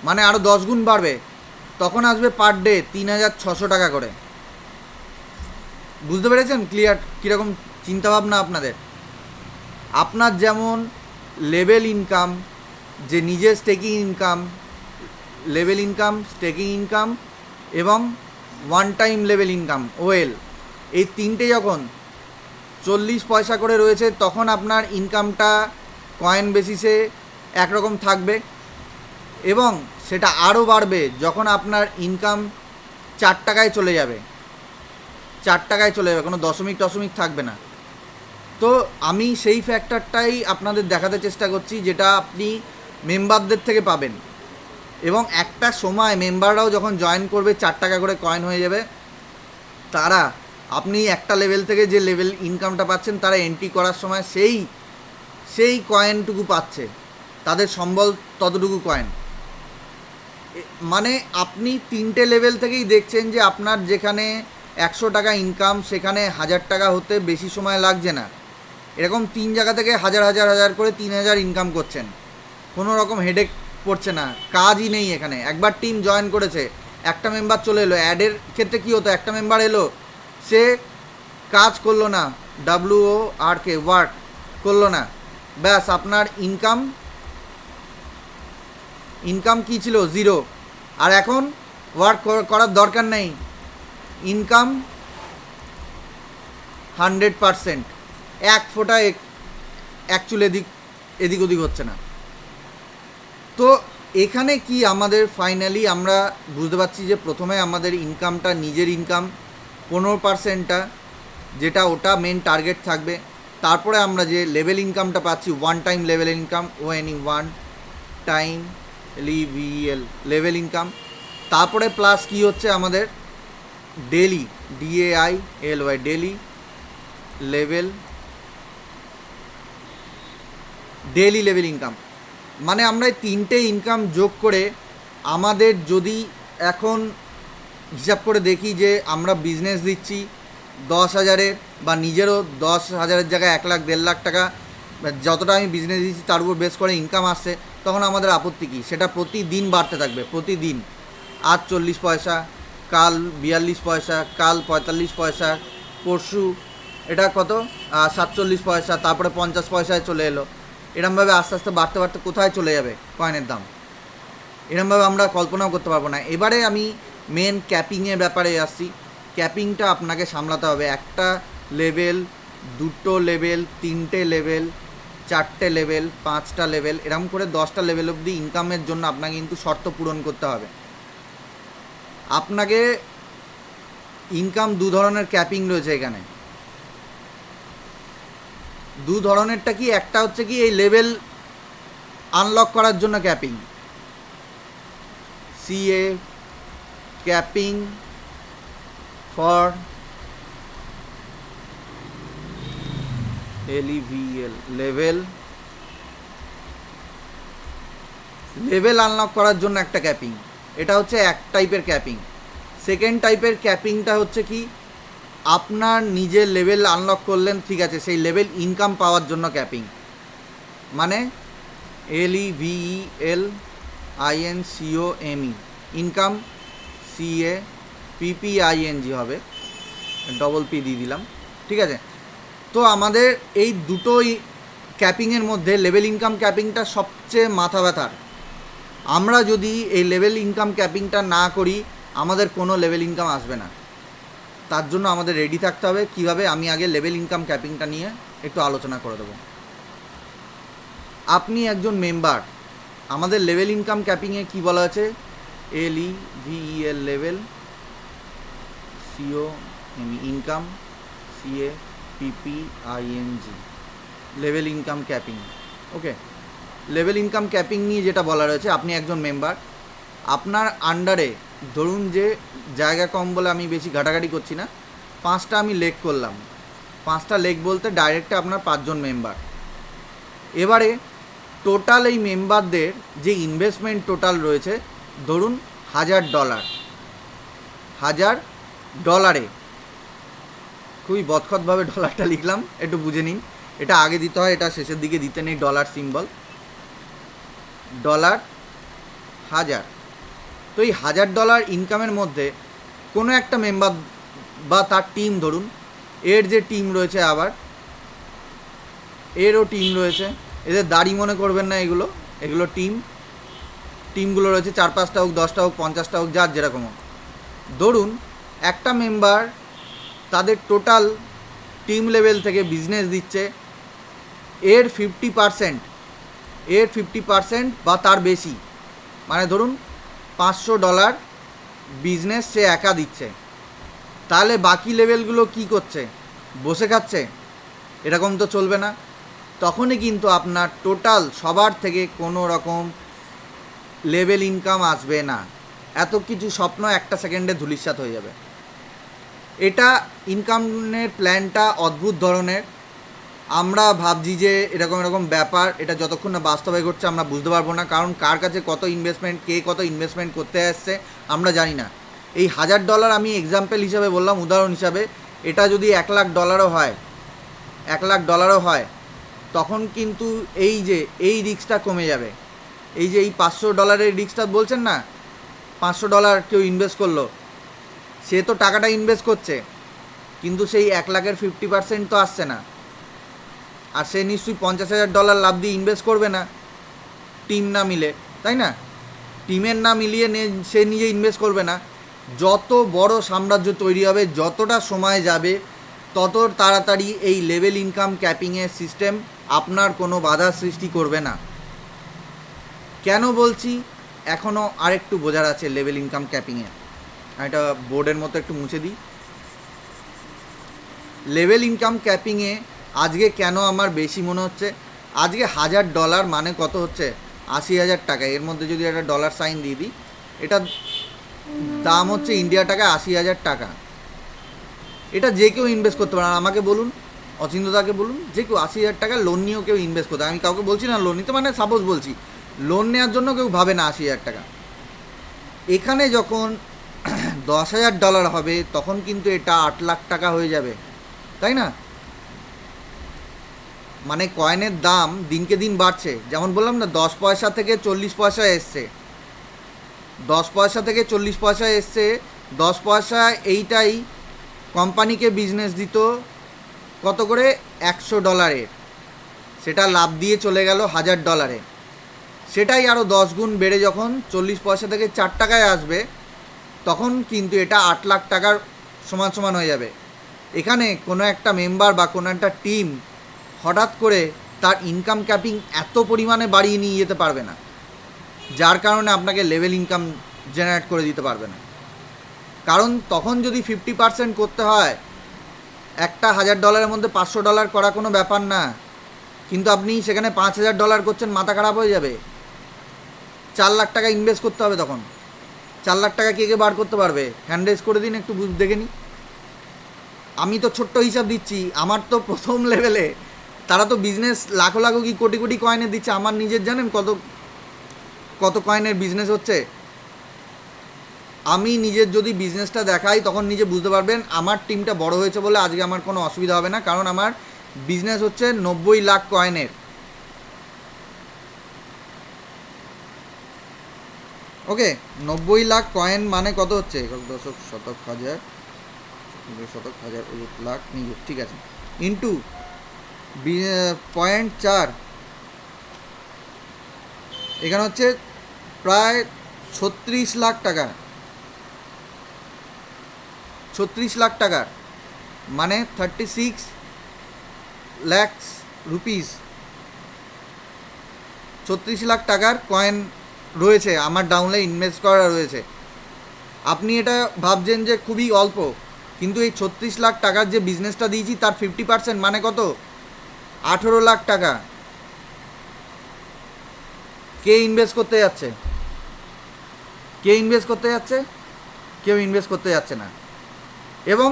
মানে আরও 10 গুণ বাড়বে, তখন আসবে পার ডে 3,600 টাকা করে। বুঝতে পেরেছেন ক্লিয়ার কীরকম চিন্তাভাবনা আপনাদের? আপনার যেমন লেভেল ইনকাম, যে নিজের staking income, level income, staking income এবং one time level income well, এই তিনটে যখন 40 পয়সা করে রয়েছে, তখন আপনার ইনকামটা কয়েন বেসিসে একরকম থাকবে, এবং সেটা আরও বাড়বে যখন আপনার ইনকাম 4 টাকায় চলে যাবে, 4 টাকায় চলে যাবে, কোনো দশমিক থাকবে না। তো আমি সেই ফ্যাক্টরটাই আপনাদের দেখাতে চেষ্টা করছি, যেটা আপনি মেম্বারদের থেকে পাবেন। এবং একটা সময় মেম্বাররাও যখন জয়েন করবে 4 টাকা করে কয়েন হয়ে যাবে, তারা আপনি একটা লেভেল থেকে যে লেভেল ইনকামটা পাচ্ছেন তারা এন্ট্রি করার সময় সেই কয়েনটুকু পাচ্ছে, তাদের সম্বল ততটুকু কয়েন। মানে আপনি 3টে লেভেল থেকেই দেখছেন যে আপনার যেখানে 100 টাকা ইনকাম সেখানে 1000 টাকা হতে বেশি সময় লাগছে না। এরকম 3 জায়গা থেকে হাজার হাজার হাজার করে 3000 ইনকাম করছেন, কোনো রকম হেডেক পড়ছে না, কাজই নেই এখানে। একবার টিম জয়েন করেছে, একটা মেম্বার চলে এলো। অ্যাডের ক্ষেত্রে কী হতো, একটা মেম্বার এলো, সে কাজ করলো না, WORK ওয়ার্ক করলো না, ব্যাস আপনার ইনকাম কী ছিল, 0। আর এখন ওয়ার্ক করার দরকার নেই, ইনকাম 100%, এক ফোঁটা অ্যাকচুয়ালি এদিক ওদিক হচ্ছে না। তো এখানে কি আমাদের ফাইনালি আমরা বুঝতে পারছি যে প্রথমে আমাদের ইনকামটা, নিজের ইনকাম 15%টা, যেটা ওটা মেন টার্গেট থাকবে। তারপরে আমরা যে লেভেল ইনকামটা পাচ্ছি, one time level income, one time level income. তারপরে প্লাস কি হচ্ছে আমাদের daily, DAILY daily level income. মানে আমরা এই 3টে ইনকাম যোগ করে আমাদের যদি এখন হিসাব করে দেখি যে আমরা বিজনেস দিচ্ছি 10,000-এর, বা নিজেরও 10,000-এর জায়গায় 1 লাখ 1.5 লাখ টাকা যতটা আমি বিজনেস দিচ্ছি তার উপর বেস করে ইনকাম আসছে, তখন আমাদের আপত্তি কী? সেটা প্রতিদিন বাড়তে থাকবে, প্রতিদিন। আজ 40 পয়সা, কাল 42 পয়সা, কাল 45 পয়সা, পরশু এটা কত 47 পয়সা, তারপরে 50 পয়সায় চলে এলো। এরমভাবে আস্তে আস্তে বাড়তে বাড়তে কোথায় চলে যাবে কয়েনের দাম, এরমভাবে আমরা কল্পনাও করতে পারবো না। এবারে আমি মেন ক্যাপিংয়ের ব্যাপারে আসছি। ক্যাপিংটা আপনাকে সামলাতে হবে। একটা লেভেল, 2টো লেভেল, 3টে লেভেল, 4টে লেভেল, 5টা লেভেল, এরকম করে 10টা লেভেল অবধি ইনকামের জন্য আপনাকে কিন্তু শর্ত পূরণ করতে হবে। আপনাকে ইনকাম 2 ধরনের ক্যাপিং রয়েছে এখানে। 2 ধরনেরটা কি, একটা হচ্ছে কি এই লেভেল আনলক করার জন্য capping, CA capping for LEVEL level unlock করার জন্য একটা ক্যাপিং। এটা হচ্ছে এক টাইপের ক্যাপিং। সেকেন্ড টাইপের ক্যাপিংটা হচ্ছে কি, আপনার নিজের লেভেল আনলক করলেন, ঠিক আছে, সেই লেভেল ইনকাম পাওয়ার জন্য ক্যাপিং। মানে LEVELINCOME ইনকাম, CAPPING হবে, ডবল পি দিয়ে দিলাম, ঠিক আছে। তো আমাদের এই দুটোই ক্যাপিংয়ের মধ্যে লেভেল ইনকাম ক্যাপিংটা সবচেয়ে মাথা ব্যথার। আমরা যদি এই লেভেল ইনকাম ক্যাপিংটা না করি, আমাদের কোনো লেভেল ইনকাম আসবে না। তার জন্য আমাদের রেডি থাকতে হবে। কিভাবে, আমি আগে লেভেল ইনকাম ক্যাপিংটা নিয়ে একটু আলোচনা করে দেবো। আপনি একজন মেম্বার, আমাদের লেভেল ইনকাম ক্যাপিংয়ে কি বলা আছে, LEVEL level, COME income, CAPPING level income capping. Okay, level income capping নিয়ে যেটা বলা রয়েছে, আপনি একজন মেম্বার, আপনার আন্ডারে ধরুন যে জায়গা কম বলে আমি বেশি ঘাটাঘাটি করছি না, 5টা আমি লেগ করলাম। 5টা লেগ বলতে ডাইরেক্টে আপনার 5 জন মেম্বার। এবারে টোটাল এই মেম্বারদের যে ইনভেস্টমেন্ট টোটাল রয়েছে, ধরুন $1,000, খুবই বদখতভাবে ডলারটা লিখলাম, একটু বুঝে নিন। এটা আগে দিতে হয়, এটা শেষের দিকে দিতে নেই, ডলার সিম্বল, $1000। তো এই $1000 ইনকামের মধ্যে কোনো একটা মেম্বার বা তার টিম, ধরুন এর যে টিম রয়েছে, আবার এরও টিম রয়েছে, এদের দাড়ি মনে করবেন না, এগুলো টিমগুলো রয়েছে, 4-5টা হোক, 10টা হোক, 50টা হোক, যার যেরকম হোক। ধরুন একটা মেম্বার তাদের টোটাল টিম লেভেল থেকে বিজনেস দিচ্ছে, এর 50% বা তার বেশি, মানে ধরুন $500 বিজনেস সে একা দিচ্ছে। তাহলে বাকি লেভেলগুলো কি করছে, বসে খাচ্ছে? এরকম তো চলবে না। তখনই কিন্তু আপনার টোটাল সবার থেকে কোনো রকম লেভেল ইনকাম আসবে না। এত কিছু স্বপ্ন একটা সেকেন্ডে ধূলিসাৎ হয়ে যাবে। এটা ইনকামের প্ল্যানটা অদ্ভুত ধরনের। আমরা ভাবছি যে এরকম এরকম ব্যাপার, এটা যতক্ষণ না বাস্তবে ঘটছে আমরা বুঝতে পারবো না। কারণ কার কাছে কত ইনভেস্টমেন্ট, কে কত ইনভেস্টমেন্ট করতে আসছে আমরা জানি না। এই $1000 আমি এক্সাম্পল হিসাবে বললাম, উদাহরণ হিসাবে। এটা যদি $1,00,000 হয়, $1,00,000 হয়, তখন কিন্তু এই রিস্কটা কমে যাবে। এই যে এই $500 রিস্কটা বলছেন না, $500 কেউ ইনভেস্ট করলো, সে তো টাকাটা ইনভেস্ট করছে, কিন্তু সেই 1,00,000-এর 50% তো আসছে না। আর সে নিশ্চয়ই $50,000 লাভ দিয়ে ইনভেস্ট করবে না টিম না মিলে, তাই না? টিমের না মিলিয়ে সে নিজে ইনভেস্ট করবে না। যত বড় সাম্রাজ্য তৈরি হবে, যতটা সময় যাবে, তত তাড়াতাড়ি এই লেভেল ইনকাম ক্যাপিংয়ের সিস্টেম আপনার কোনো বাধা সৃষ্টি করবে না। কেন বলছি, এখনও আরেকটু বোঝার আছে লেভেল ইনকাম ক্যাপিংয়ে। এটা বোর্ডের মতো একটু মুছে দিই। লেভেল ইনকাম ক্যাপিংয়ে আজকে কেন আমার বেশি মনে হচ্ছে, আজকে $1,000 মানে কত হচ্ছে? 80,000 টাকা। এর মধ্যে যদি একটা ডলার সাইন দিয়ে দিই, এটা দাম হচ্ছে ইন্ডিয়া টাকা 80,000 টাকা। এটা যে কেউ ইনভেস্ট করতে পারে। আর আমাকে বলুন, অচিন্তদাকে বলুন, যে কেউ 80,000 টাকা লোন নিয়েও কেউ ইনভেস্ট করতে, আমি কাউকে বলছি না লোন নিতে, মানে সাপোজ বলছি, লোন নেওয়ার জন্য কেউ ভাবে না 80,000 টাকা। এখানে যখন $10,000 হবে, তখন কিন্তু এটা 8 লাখ টাকা হয়ে যাবে, তাই না? মানে কয়েনের দাম দিনকে দিন বাড়ছে। যেমন বললাম না, 10 পয়সা থেকে 40 পয়সা এসছে, 10 পয়সা থেকে 40 পয়সা এসছে। 10 পয়সা এইটাই কোম্পানিকে বিজনেস দিত কত করে? $100, সেটা লাভ দিয়ে চলে গেল $1,000। সেটাই আরও 10 গুণ বেড়ে যখন 40 পয়সা থেকে 4 টাকায় আসবে, তখন কিন্তু এটা 8 লাখ টাকার সমান সমান হয়ে যাবে। এখানে কোনো একটা মেম্বার বা কোনো একটা টিম হঠাৎ করে তার ইনকাম ক্যাপিং এত পরিমাণে বাড়িয়ে নিয়ে যেতে পারবে না, যার কারণে আপনাকে লেভেল ইনকাম জেনারেট করে দিতে পারবে না। কারণ তখন যদি 50% করতে হয়, একটা $1,000 মধ্যে $500 করা কোনো ব্যাপার না, কিন্তু আপনি সেখানে $5,000 করছেন, মাথা খারাপ হয়ে যাবে। 4 লাখ টাকা ইনভেস্ট করতে হবে তখন। 4 লাখ টাকা কে কে বার করতে পারবে? হ্যান্ড রেজ করে দিন, একটু দেখে নিই। আমি তো ছোট্ট হিসাব দিচ্ছি, আমার তো প্রথম লেভেলে, তারা তো বিজনেস লাখো লাখো কি কোটি কোটি কয়েনের দিচ্ছে। আমার নিজের জানেন কত কত কয়েনের বিজনেস হচ্ছে? আমি নিজের যদি বিজনেসটা দেখাই, তখন নিজে বুঝতে পারবেন আমার টিমটা বড় হয়েছে বলে আজকে আমার কোনো অসুবিধা হবে না। কারণ আমার বিজনেস হচ্ছে 90 লাখ কয়েনের। ওকে, 90 লাখ কয়েন মানে কত হচ্ছে? একক দশক শতক হাজার, শতক হাজার, লাখ, ঠিক আছে, ইন্টু 0.4, এখানে হচ্ছে প্রায় 36 লাখ টাকা। 36 লাখ টাকার মানে 36 লাখ রুপিস। 36 লাখ টাকার কয়েন রয়েছে আমার ডাউনলাইনে ইনভেস্ট করা রয়েছে। আপনি এটা ভাবছেন যে খুবই অল্প, কিন্তু এই 36 লাখ টাকার যে বিজনেসটা দিয়েছি, তার 50% মানে কত? 18 লাখ টাকা। কে ইনভেস্ট করতে যাচ্ছে? কে ইনভেস্ট করতে যাচ্ছে? কেউ ইনভেস্ট করতে যাচ্ছে না। এবং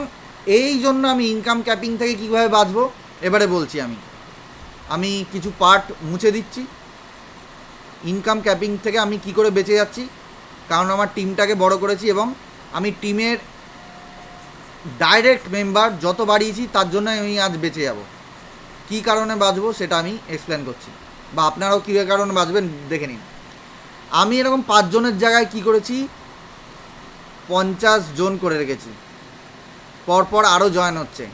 এই জন্য আমি ইনকাম ক্যাপিং থেকে কীভাবে বাঁচবো এবারে বলছি। আমি কিছু পার্ট মুছে দিচ্ছি। ইনকাম ক্যাপিং থেকে আমি কি করে বেঁচে যাচ্ছি, কারণ আমার টিমটাকে বড় করেছি এবং আমি টিমের ডাইরেক্ট মেম্বার যত বাড়িয়েছি, তার জন্য আমি আজ বেঁচে যাব। কী কারণে বাঁচবো সেটা আমি এক্সপ্লেন করছি, বা আপনারাও কী কারণে বাঁচবেন দেখে নিন। আমি এরকম 5 জনের জায়গায় কি করেছি, 50 জন করে রেখেছি। পরপর আরও জয়েন হচ্ছে।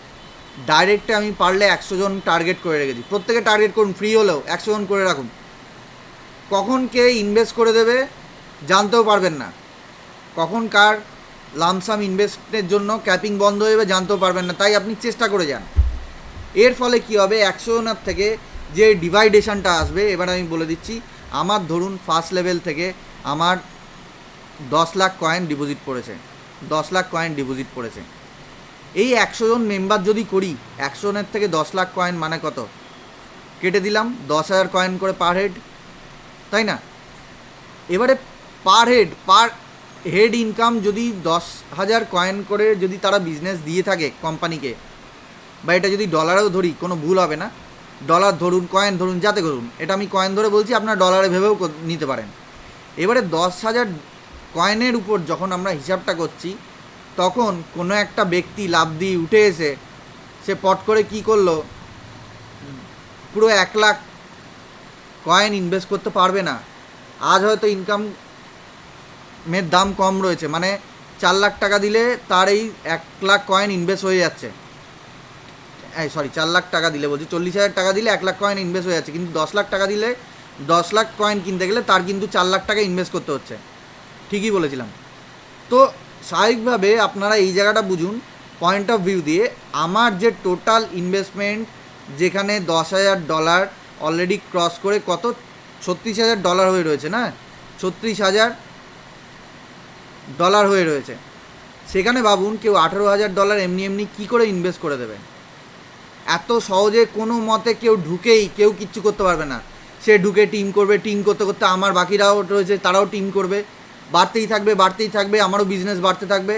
ডাইরেক্টে আমি পারলে 100 জন টার্গেট করে রেখেছি। প্রত্যেকে টার্গেট করুন, ফ্রি হলেও 100 জন করে রাখুন। কখন কে ইনভেস্ট করে দেবে জানতেও পারবেন না, কখন কার লামসাম ইনভেস্টের জন্য ক্যাপিং বন্ধ হয়ে যাবে জানতেও পারবেন না। তাই আপনি চেষ্টা করে যান। এর ফলে কি হবে, 100 জনের থেকে যে ডিভাইডেশনটা আসবে, এবার আমি বলে দিচ্ছি। আমার ধরুন ফার্স্ট লেভেল থেকে আমার 10 লাখ কয়েন ডিপোজিট পড়েছে, 10 লাখ কয়েন ডিপোজিট পড়েছে। এই 100 জন মেম্বার যদি করি, 100 জনের থেকে 10 লাখ কয়েন মানে কত, কেটে দিলাম 10,000 কয়েন করে পার হেড, তাই না? এবারে পার হেড ইনকাম যদি 10,000 কয়েন করে যদি তারা বিজনেস দিয়ে থাকে কোম্পানিকে, বা এটা যদি ডলারেও ধরি কোনো ভুল হবে না, ডলার ধরুন কয়েন ধরুন যাতে করুন, এটা আমি কয়েন ধরে বলছি, আপনার ডলারে ভেবেও নিতে পারেন। এবারে 10,000 কয়েনের উপর যখন আমরা হিসাবটা করছি, তখন কোনো একটা ব্যক্তি লাফ দিয়ে উঠে এসে সে পট করে কি করলো, পুরো 1 লাখ কয়েন ইনভেস্ট করতে পারবে না। আজ হয়তো ইনকামের দাম কম রয়েছে, মানে 4 লাখ টাকা দিলে তার এই 1 লাখ কয়েন ইনভেস্ট হয়ে যাচ্ছে, 4 লাখ টাকা দিলে বলছি, 40,000 টাকা দিলে 1 লাখ কয়েন ইনভেস্ট হয়ে যাচ্ছে, কিন্তু 10 লাখ টাকা দিলে 10 লাখ কয়েন কিনতে গেলে তার কিন্তু 4 লাখ টাকা ইনভেস্ট করতে হচ্ছে। ঠিকই বলেছিলাম। তো স্বাভাবিকভাবে আপনারা এই জায়গাটা বুঝুন পয়েন্ট অফ ভিউ দিয়ে, আমার যে টোটাল ইনভেস্টমেন্ট, যেখানে $10,000 অলরেডি ক্রস করে কত $36,000 হয়ে রয়েছে না, $36,000 হয়ে রয়েছে, সেখানে ভাবুন কেউ $18,000 এমনি এমনি কী করে ইনভেস্ট করে দেবে? এত সহজে কোনো মতে কেউ ঢুকেই কেউ কিচ্ছু করতে পারবে না। সে ঢুকে টিম করবে, টিম করতে করতে আমার বাকিরাও রয়েছে তারাও টিম করবে, বাড়তেই থাকবে, আমারও বিজনেস বাড়তে থাকবে।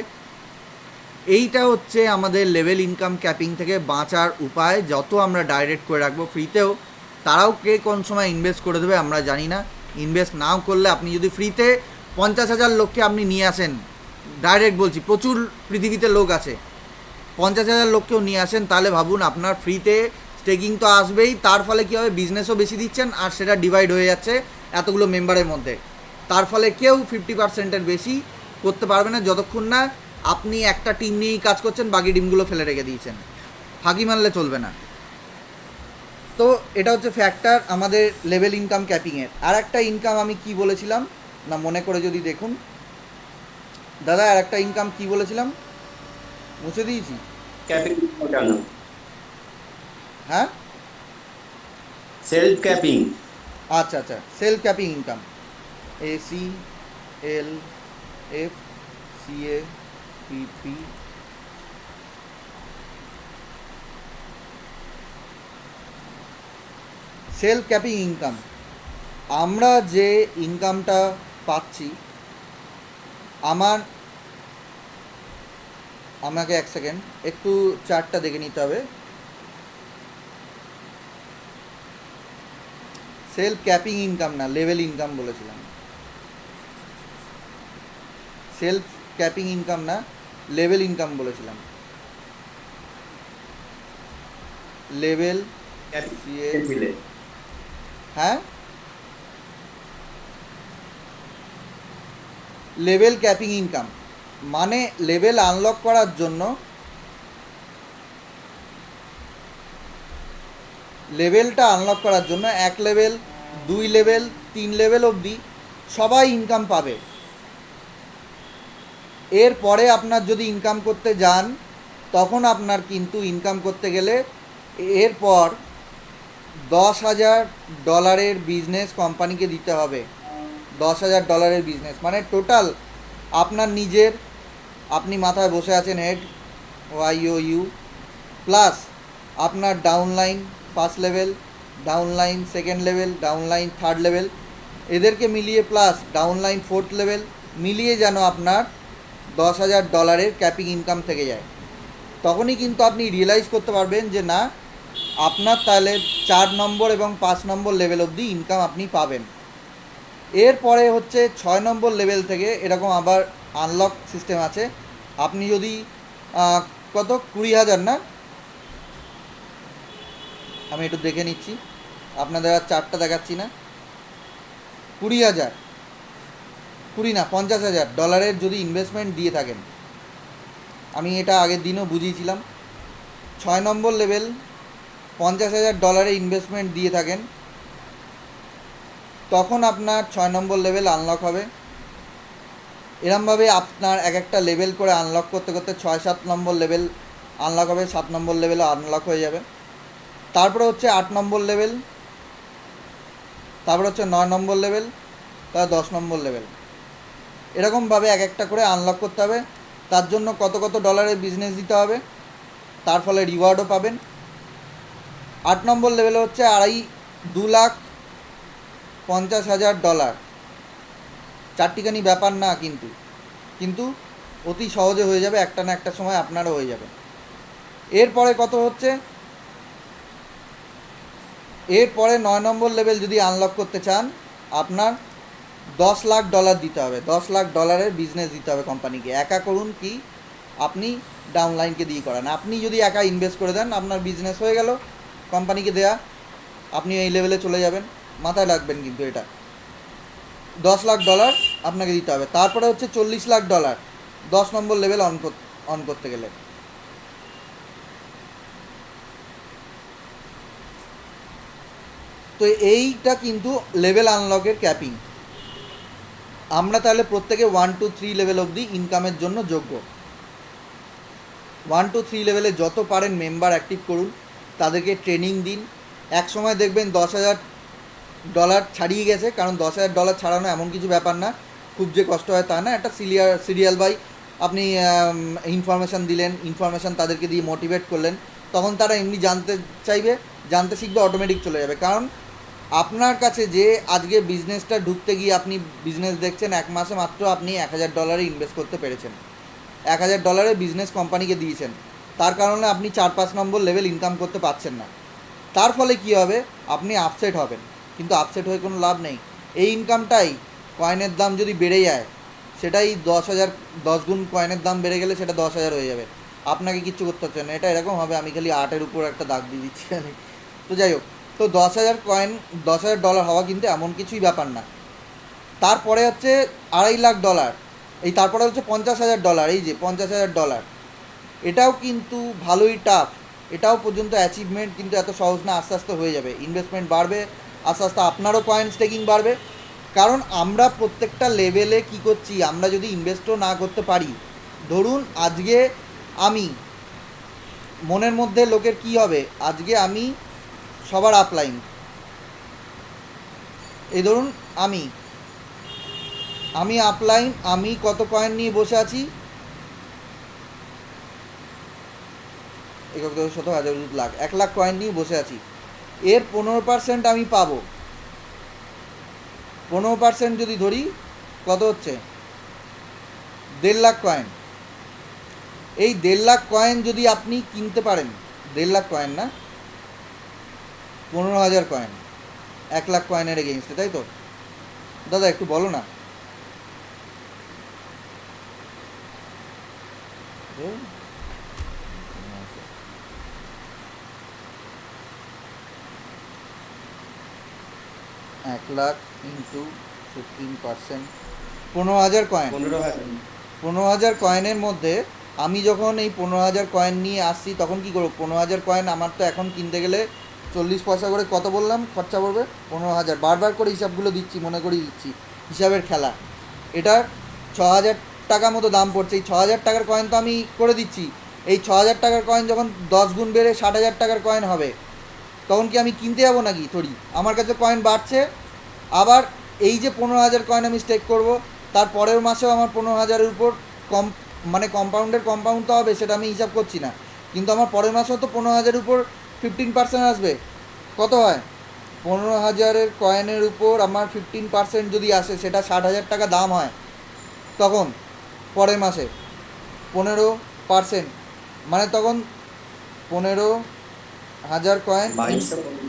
এইটা হচ্ছে আমাদের লেভেল ইনকাম ক্যাপিং থেকে বাঁচার উপায়। যত আমরা ডাইরেক্ট করে রাখবো ফ্রিতেও, তারাও কে কোন সময় ইনভেস্ট করে দেবে আমরা জানি না। ইনভেস্ট নাও করলে আপনি যদি ফ্রিতে 50,000 লোককে আপনি নিয়ে আসেন, ডাইরেক্ট বলছি, প্রচুর পৃথিবীতে লোক আছে, 50,000 লোককেও নিয়ে আসেন, তাহলে ভাবুন আপনার ফ্রিতে স্টেকিং তো আসবেই, তার ফলে কী হবে, বিজনেসও বেশি দিচ্ছেন আর সেটা ডিভাইড হয়ে যাচ্ছে এতগুলো মেম্বারের মধ্যে। তার ফলে কেউ 50%-এর বেশি করতে পারবে না যতক্ষণ না আপনি একটা টিম নিয়েই কাজ করছেন, বাকি টিমগুলো ফেলে রেখে দিয়েছেন। ফাঁকি মারলে চলবে না। তো এটা হচ্ছে ফ্যাক্টর আমাদের লেভেল ইনকাম ক্যাপিংয়ের। আর একটা ইনকাম আমি কি বলেছিলাম না, মনে করে যদি দেখুন দাদা, আর একটা ইনকাম কি বলেছিলাম, মুছে দিয়েছি। ক্যাপিং ওঠানো, হ্যাঁ, সেলফ ক্যাপিং। আচ্ছা, self capping income, SELFCAPP, self capping income. আমরা যে ইনকামটা পাচ্ছি, আমাকে এক সেকেন্ড একটু চার্টটা দেখে নিতে হবে। সেলফ ক্যাপিং ইনকাম না, লেভেল ইনকাম বলেছিলাম। সেলফ ক্যাপিং ইনকাম না, লেভেল ইনকাম বলেছিলাম। লেভেল, হ্যাঁ, লেভেল ক্যাপিং ইনকাম মানে লেভেল আনলক করার জন্য, লেভেলটা আনলক করার জন্য 1 লেভেল, 2 লেভেল, 3 লেভেল অবধি সবাই ইনকাম পাবে। এরপরে আপনার যদি ইনকাম করতে যান, তখন আপনার কিন্তু ইনকাম করতে গেলে এরপর $10,000 বিজনেস কোম্পানিকে দিতে হবে। $10,000 বিজনেস মানে টোটাল আপনার নিজের, আপনি মাথায় বসে আছেন হেড YOU, প্লাস আপনার downline first level, downline second level, downline third level, এদেরকে মিলিয়ে প্লাস ডাউনলাইন ফোর্থ লেভেল মিলিয়ে যেন আপনার $10,000 ক্যাপিং ইনকাম থেকে যায়। তখনই কিন্তু আপনি রিয়েলাইজ করতে পারবেন যে না, আপনার তাহলে 4 নম্বর এবং 5 নম্বর লেভেল অবধি ইনকাম আপনি পাবেন। এরপরে হচ্ছে 6 নম্বর লেভেল থেকে এরকম আবার আনলক সিস্টেম আছে। আপনি যদি কত 20,000 না, আমি একটু দেখে নিচ্ছি, আপনাদের আর চারটা দেখাচ্ছি না, 20,000, 20 না $50,000 যদি ইনভেস্টমেন্ট দিয়ে থাকেন, আমি এটা আগের দিনও বুঝিয়েছিলাম, 6 নম্বর লেভেল $50,000 ইনভেস্টমেন্ট দিয়ে থাকেন, তখন আপনার 6 নম্বর লেভেল আনলক হবে। এরমভাবে আপনার এক একটা লেভেল করে আনলক করতে করতে 6-7 নম্বর লেভেল আনলক হবে, 7 নম্বর লেভেলও আনলক হয়ে যাবে। তারপরে হচ্ছে 8 নম্বর লেভেল, তারপরে হচ্ছে 9 নম্বর লেভেল, তারপর 10 নম্বর লেভেল, এরকমভাবে এক একটা করে আনলক করতে হবে। তার জন্য কত $ডলারের বিজনেস দিতে হবে, তার ফলে রিওয়ার্ডও পাবেন। 8 নম্বর লেভেলে হচ্ছে 2,50,000 ডলার। চারটিখানি ব্যাপার না, কিন্তু কিন্তু অতি সহজে হয়ে যাবে, একটা না একটা সময় আপনারও হয়ে যাবে। এরপরে কত হচ্ছে, এরপরে 9 নম্বর লেভেল যদি আনলক করতে চান, আপনার 10 লাখ ডলার দিতে হবে। 10 লাখ ডলারের বিজনেস দিতে হবে কোম্পানিকে। একা করুন কি আপনি ডাউনলাইনকে দিয়ে করান, আপনি যদি একা ইনভেস্ট করে দেন আপনার বিজনেস হয়ে গেল, কোম্পানিকে দেয়া, আপনি এই লেভেলে চলে যাবেন। মাথায় রাখবেন কিন্তু এটা 10 লাখ ডলার আপনাকে দিতে হবে। তারপরে হচ্ছে 40 lakh dollar 10 number level on করতে গেলে। তো এইটা কিন্তু লেভেল আনলকের ক্যাপিং। আমরা তাহলে প্রত্যেকে 1 to 3 লেভেল অবধি ইনকামের জন্য যোগ্য। 1 to 3 লেভেলে যত পারেন মেম্বার অ্যাক্টিভ করুন, তাদেরকে ট্রেনিং দিন। এক সময় দেখবেন 10,000 ডলার ছাড়িয়ে গেছে, কারণ 10,000 ডলার ছাড়ানো এমন কিছু ব্যাপার না, খুব যে কষ্ট হয় তা না। একটা সিরিয়াল বাই আপনি ইনফরমেশান দিলেন, ইনফরমেশান তাদেরকে দিয়ে মোটিভেট করলেন, তখন তারা এমনি জানতে শিখবে, অটোমেটিক চলে যাবে। কারণ আপনার কাছে যে আজকে বিজনেসটা ঢুকতে গিয়ে আপনি বিজনেস দেখছেন, 1 মাসে মাত্র আপনি 1,000 ডলারে ইনভেস্ট করতে পেরেছেন, 1,000 ডলারে বিজনেস কোম্পানিকে দিয়েছেন, তার কারণে আপনি 4-5 নম্বর লেভেল ইনকাম করতে পারছেন না। তার ফলে কী হবে, আপনি আপসেট হবেন, কিন্তু আপসেট হয়ে কোনো লাভ নেই। এই ইনকামটাই কয়েনের দাম যদি বেড়ে যায়, সেটাই 10,000, 10 গুণ কয়েনের দাম বেড়ে গেলে সেটা 10,000 হয়ে যাবে, আপনাকে কিচ্ছু করতে হচ্ছে না। এটা এরকম হবে, আমি খালি 8-এর উপর একটা দাগ দিয়ে দিচ্ছি আমি। তো যাই হোক, তো 10,000 কয়েন, 10,000 ডলার হওয়া কিন্তু এমন কিছুই ব্যাপার না। তারপরে হচ্ছে 2.5 লাখ ডলার, এই তারপরে হচ্ছে 50,000 ডলার। এই যে 50,000 ডলার, এটাও কিন্তু ভালোই টাফ, এটাও পর্যন্ত অ্যাচিভমেন্ট কিন্তু এত সহজ না, আস্তে আস্তে হয়ে যাবে। ইনভেস্টমেন্ট বাড়বে, আস্তে আস্তে আপনারও কয়েন স্টেকিং বাড়বে। কারণ আমরা প্রত্যেকটা লেভেলে কি করছি, আমরা যদি ইনভেস্টও না করতে পারি, ধরুন আজকে আমি, মনের মধ্যে লোকের কি হবে, আজকে আমি সবার আপলাইন, এই ধরুন আমি আপলাইন, আমি কত কয়েন নিয়ে বসে আছি, 1,10,000 লাখ, 1 লাখ কয়েন নিয়ে বসে আছি। এর 15% আমি পাবো। 15% যদি ধরি, কত হচ্ছে, 1.5 লাখ কয়েন। এই 1.5 লাখ কয়েন যদি আপনি কিনতে পারেন, 1.5 লাখ কয়েন না, 15,000 কয়েন, 1 লাখ কয়েনের এগেইনস্টে, তাই তো দাদা? একটু বলো না। 1 লাখ ইন্টু 15%, 15,000 কয়েন। 15,000 কয়েনের মধ্যে আমি যখন এই 15,000 কয়েন নিয়ে আসছি, তখন কী করবো, 15,000 কয়েন আমার তো এখন কিনতে গেলে 40 পয়সা করে, কত বললাম খরচা পড়বে, 15,000। বারবার করে হিসাবগুলো দিচ্ছি, মনে করিয়ে দিচ্ছি, হিসাবের খেলা। এটার 6,000 টাকা মতো দাম পড়ছে। এই 6,000 টাকার কয়েন তো আমি করে দিচ্ছি, এই 6,000 টাকার কয়েন যখন 10 গুণ বেড়ে 60,000 টাকার কয়েন হবে, তখন কি আমি কিনতে যাবো নাকি থরি? আমার কাছে কয়েন বাড়ছে, আবার এই যে 15,000 কয়েন আমি স্টেক করব, তার পরের মাসেও আমার 15,000-এর উপর কম্পাউন্ড তো হবে, সেটা আমি হিসাব করছি না, কিন্তু আমার পরের মাসেও তো 15,000-এর উপর 15% আসবে। কত হয়, 15,000-এর কয়েনের উপর আমার 15% যদি আসে, সেটা 60,000 টাকা দাম হয়, তখন পরের মাসে 15%, মানে তখন 15,000 কয়েন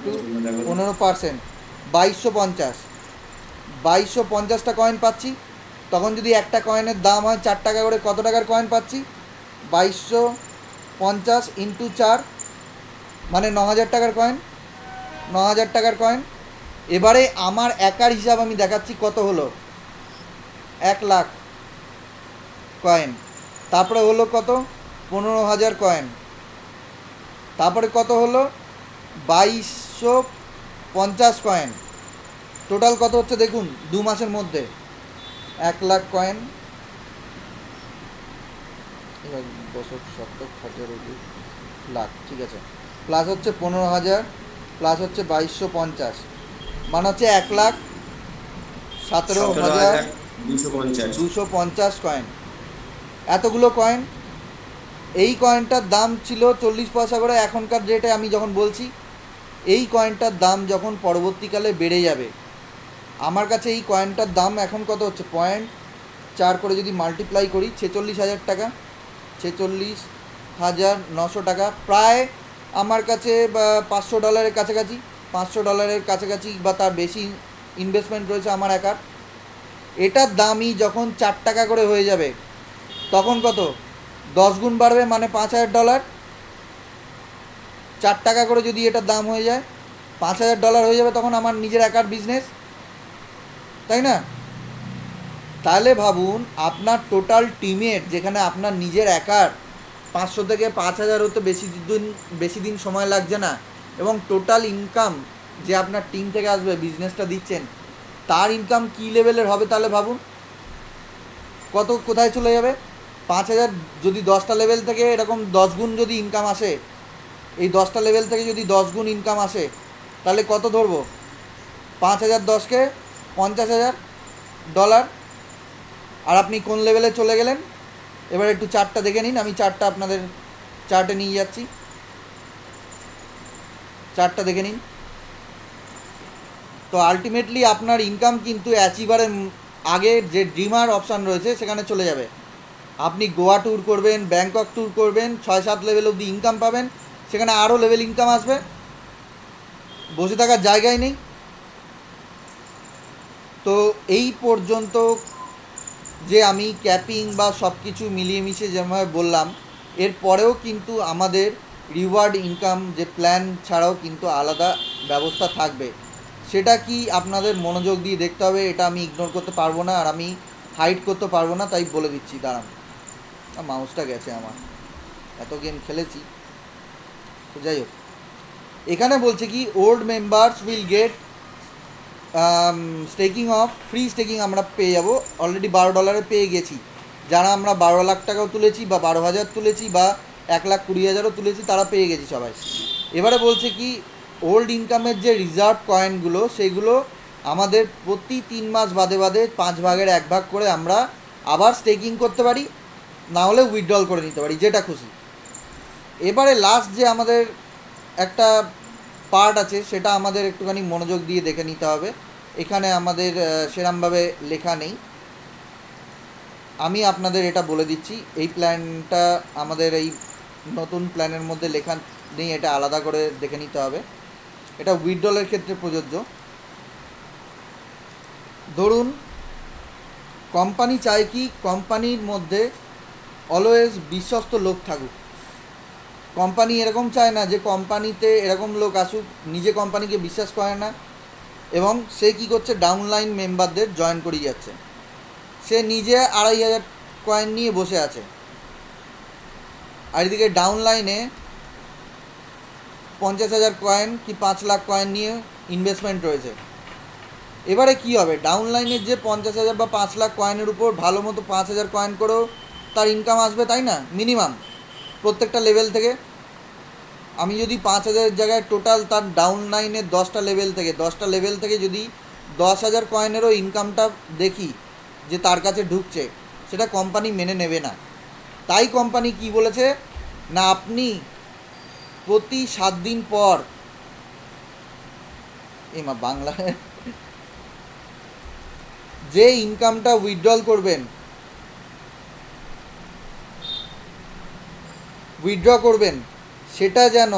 টু 15%, 2,250, 2,250টা কয়েন পাচ্ছি। তখন যদি একটা কয়েনের দাম হয় 4 টাকা করে, কত টাকার কয়েন পাচ্ছি, 2,250 ইন্টু 4, মানে 9,000 টাকার কয়েন, 9,000 টাকার কয়েন। এবারে আমার একার হিসাব আমি দেখাচ্ছি কত হলো, 1 লাখ কয়েন, তারপরে হলো কত, 15,000 কয়েন, তারপরে কত হলো, 2,250 কয়েন। টোটাল কত হচ্ছে দেখুন 2 মাসের মধ্যে, 1 লাখ কয়েন, এবার দশক শতক হাজার লাখ, ঠিক আছে, প্লাস হচ্ছে 15,000, প্লাস হচ্ছে 2,250, মানে হচ্ছে 1,17,250 কয়েন। এতগুলো কয়েন এই কয়েনটার দাম ছিল 40 পয়সা করে, এখনকার রেটে আমি যখন বলছি, এই কয়েনটার দাম যখন পরবর্তীকালে বেড়ে যাবে, আমার কাছে এই কয়েনটার দাম এখন কত হচ্ছে, 0.4 করে যদি মাল্টিপ্লাই করি, 46,000 টাকা, 46,900 টাকা, প্রায় আমার কাছে $500 কাছাকাছি, $500 কাছাকাছি বা তার বেশি ইনভেস্টমেন্ট রয়েছে আমার একার। এটার দামই যখন 4 টাকা করে হয়ে যাবে, তখন কত, 10 গুণ বাড়বে, মানে $5,000। 4 টাকা করে যদি এটার দাম হয়ে যায়, $5,000 হয়ে যাবে, তখন আমার নিজের একার বিজনেস, তাই না? তাহলে ভাবুন, আপনার টোটাল টিমের, যেখানে আপনার নিজের একার 500 থেকে 5,000 হতে বেশি দিন সময় লাগছে না, এবং টোটাল ইনকাম যে আপনার টিম থেকে আসবে, বিজনেসটা দিচ্ছেন, তার ইনকাম কী লেভেলের হবে তাহলে ভাবুন, কোথায় চলে যাবে। 5,000 যদি 10টা লেভেল থেকে এরকম 10 গুণ যদি ইনকাম আসে, এই 10টা লেভেল থেকে যদি 10 গুণ ইনকাম আসে, তাহলে কত ধরবো, 5,000 10কে $50,000। আর আপনি কোন লেভেলে চলে গেলেন, এবার একটু চার্টটা দেখে নিন, আমি চার্টটা আপনাদের চার্টে নিয়ে যাচ্ছি, চার্টটা দেখে নিন। তো আলটিমেটলি আপনার ইনকাম কিন্তু অ্যাচিভারের আগে যে ড্রিমার অপশান রয়েছে সেখানে চলে যাবে। আপনি গোয়া ট্যুর করবেন, ব্যাংকক ট্যুর করবেন, 6-7 লেভেল অবধি ইনকাম পাবেন, সেখানে আরও লেভেল ইনকাম আসবে, বসে থাকার জায়গায় নেই। তো এই পর্যন্ত যে আমি ক্যাপিং বা সব কিছু মিলিয়ে মিশিয়ে যেভাবে বললাম, এরপরেও কিন্তু আমাদের রিওয়ার্ড ইনকাম যে প্ল্যান ছাড়াও কিন্তু আলাদা ব্যবস্থা থাকবে। সেটা কি আপনাদের মনোযোগ দিয়ে দেখতে হবে, এটা আমি ইগনোর করতে পারবো না, আর আমি হাইড করতে পারবো না, তাই বলে দিচ্ছি। দাঁড়ান, মাউসটা গেছে আমার, এত গেম খেলেছি। তো যাই হোক, এখানে বলছে কি, old members will get staking of, free staking আমরা পেয়ে যাবো, অলরেডি $12 পেয়ে গেছি। যারা আমরা 12 লাখ টাকাও তুলেছি, বা 12,000 তুলেছি, বা 1,20,000-ও তুলেছি, তারা পেয়ে গেছি সবাই। এবারে বলছে কি, ওল্ড ইনকামের যে রিজার্ভ কয়েনগুলো, সেগুলো আমাদের প্রতি 3 মাস বাদে বাদে 5 ভাগের 1 ভাগ করে আমরা আবার স্টেকিং করতে পারি, না হলে উইথড্রল করে নিতে পারি, যেটা খুশি। এবারে লাস্ট যে আমাদের একটা পার্ট আছে, সেটা আমাদের একটুখানি মনোযোগ দিয়ে দেখে নিতে হবে। এখানে আমাদের সেরমভাবে লেখা নেই, আমি আপনাদের এটা বলে দিচ্ছি। এই প্ল্যানটা আমাদের এই নতুন প্ল্যানের মধ্যে লেখা নেই, এটা আলাদা করে দেখে নিতে হবে। এটা উইথড্রলের ক্ষেত্রে প্রযোজ্য। ধরুন, কোম্পানি চায় কি, কোম্পানির মধ্যে অলওয়েজ বিশ্বস্ত লোক থাকুক। কোম্পানি এরকম চায় না যে কোম্পানিতে এরকম লোক আসুক, নিজে কোম্পানিকে বিশ্বাস করে না, এবং সে কী করছে, ডাউনলাইন মেম্বারদের জয়েন করিয়ে যাচ্ছে। সে নিজে 2,500 কয়েন নিয়ে বসে আছে, আর এদিকে ডাউনলাইনে 50,000 কয়েন কি 5 লাখ কয়েন নিয়ে ইনভেস্টমেন্ট রয়েছে। এবারে কি হবে, ডাউনলাইনের যে 50,000 বা 5 লাখ কয়েনের উপর ভালো মতো 5,000 কয়েন করেও তার ইনকাম আসবে, তাই না, মিনিমাম প্রত্যেকটা লেভেল থেকে। আমি যদি 5,000-এর জায়গায় টোটাল তার ডাউনলাইনের 10টা লেভেল থেকে যদি 10,000 কয়েনেরও ইনকামটা দেখি যে তার কাছে ঢুকছে, সেটা কোম্পানি মেনে নেবে না। তাই কোম্পানি কি বলেছে না, আপনি প্রতি 7 দিন পর, বাংলায় যে ইনকামটা উইথড্রল করবেন সেটা যেন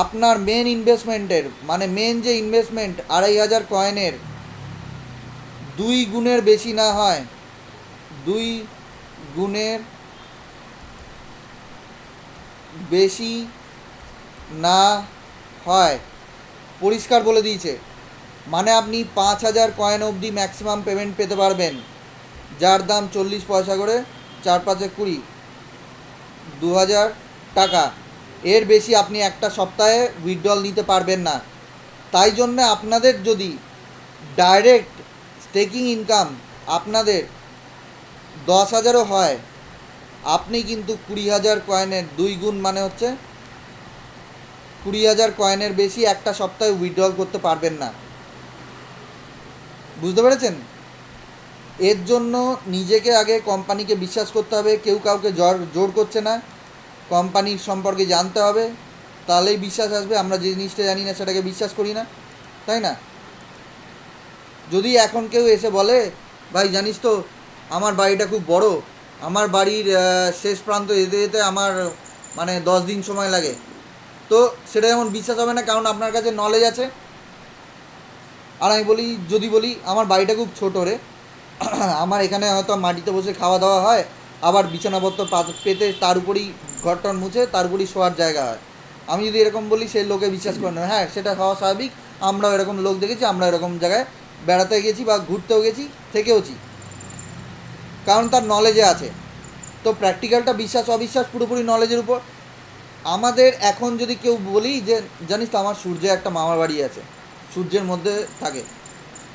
আপনার মেন ইনভেস্টমেন্টের, মানে মেন যে ইনভেস্টমেন্ট 2,500 কয়েনের 2 গুণের বেশি না হয়, 2 গুণের বেশি না হয়, পরিষ্কার বলে দিয়েছে। মানে আপনি 5,000 কয়েন অবধি ম্যাক্সিমাম পেমেন্ট পেতে পারবেন, যার দাম 40 পয়সা করে, 4-5 20, 2,000 টাকা। এর বেশি আপনি একটা সপ্তাহে উইথড্রল নিতে পারবেন না। তাই জন্য আপনাদের যদি ডাইরেক্ট স্টেকিং ইনকাম আপনাদের 10,000-ও হয়, আপনি কিন্তু 20,000 কয়েনের 2 গুণ, মানে হচ্ছে 20,000 কয়েনের বেশি একটা সপ্তাহে উইথড্রল করতে পারবেন না। বুঝতে পেরেছেন? এর জন্য নিজেকে আগে কোম্পানিকে বিশ্বাস করতে হবে, কেউ কাউকে জোর করছে না। কোম্পানির সম্পর্কে জানতে হবে, তাহলেই বিশ্বাস আসবে। আমরা যে জিনিসটা জানি না সেটাকে বিশ্বাস করি না, তাই না? যদি এখন কেউ এসে বলে, ভাই জানিস তো আমার বাড়িটা খুব বড়, আমার বাড়ির শেষ প্রান্ত যেতে যেতে আমার মানে 10 দিন সময় লাগে, তো সেটা যেমন বিশ্বাস হবে না, কারণ আপনার কাছে নলেজ আছে। আর আমি বলি, যদি বলি আমার বাড়িটা খুব ছোটো রে, আমার এখানে হয়তো মাটিতে বসে খাওয়া দাওয়া হয়, আবার বিছানাপত্র পেতে তার উপরেই ঘরটর মুছে তার উপরেই শোয়ার জায়গা হয়, আমি যদি এরকম বলি সেই লোকে বিশ্বাস করে না। হ্যাঁ, সেটা হওয়া স্বাভাবিক, আমরাও এরকম লোক দেখেছি, আমরা এরকম জায়গায় বেড়াতে গেছি বা ঘুরতেও গেছি, থেকেওছি, কারণ তার নলেজে আছে। তো প্র্যাকটিক্যালটা বিশ্বাস অবিশ্বাস পুরোপুরি নলেজের উপর। আমাদের এখন যদি কেউ বলি যে জানিস তো আমার সূর্যে একটা মামার বাড়ি আছে, সূর্যের মধ্যে থাকে,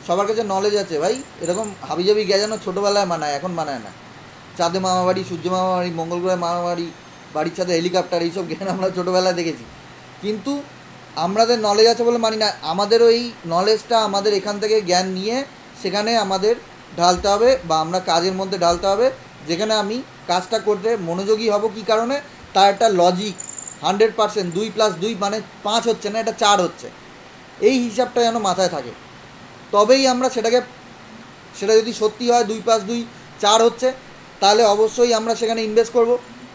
সবার কাছে নলেজ আছে ভাই, এরকম হাবিজাবি গেজানো ছোটোবেলায় মানায়, এখন মানায় না। চাঁদে মামাবাড়ি, সূর্য মামাবাড়ি, মঙ্গল গ্রহে মামাবাড়ি, বাড়ির ছাদে হেলিকপ্টার, এইসব জ্ঞান আমরা ছোটোবেলায় দেখেছি, কিন্তু আমাদের নলেজ আছে বলে মানি না। আমাদেরও এই নলেজটা আমাদের এখান থেকে জ্ঞান নিয়ে সেখানে আমাদের ঢালতে হবে, বা আমরা কাজের মধ্যে ঢালতে হবে, যেখানে আমি কাজটা করতে মনোযোগী হব। কী কারণে? তার একটা লজিক 100%, 2+2 মানে 5 হচ্ছে না, এটা 4 হচ্ছে, এই হিসাবটা যেন মাথায় থাকে, তবেই আমরা সেটা যদি সত্যি হয় 2+2 4 হচ্ছে, তাহলে অবশ্যই আমরা সেখানে ইনভেস্ট করব।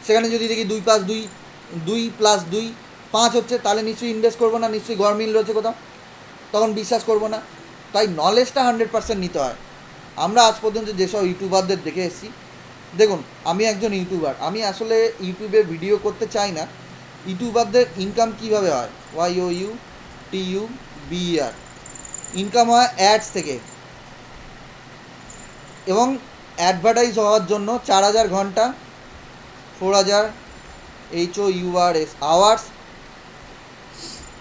সেখানে যদি দেখি 2+2 5 হচ্ছে, তাহলে নিশ্চয়ই ইনভেস্ট করবো না, নিশ্চয়ই গরমিল রয়েছে কোথাও, তখন বিশ্বাস করবো না। তাই নলেজটা 100% নিতে হয়। আমরা আজ পর্যন্ত যেসব ইউটিউবারদের দেখে এসেছি, দেখুন আমি একজন ইউটিউবার, আমি আসলে ইউটিউবে ভিডিও করতে চাই না। ইউটিউবারদের ইনকাম কীভাবে হয়? YOUTUBER, ইনকাম হয় অ্যাডস থেকে, এবং অ্যাডভার্টাইজ হওয়ার জন্য 4000 ঘন্টা, 4000 HOURS আওয়ার্স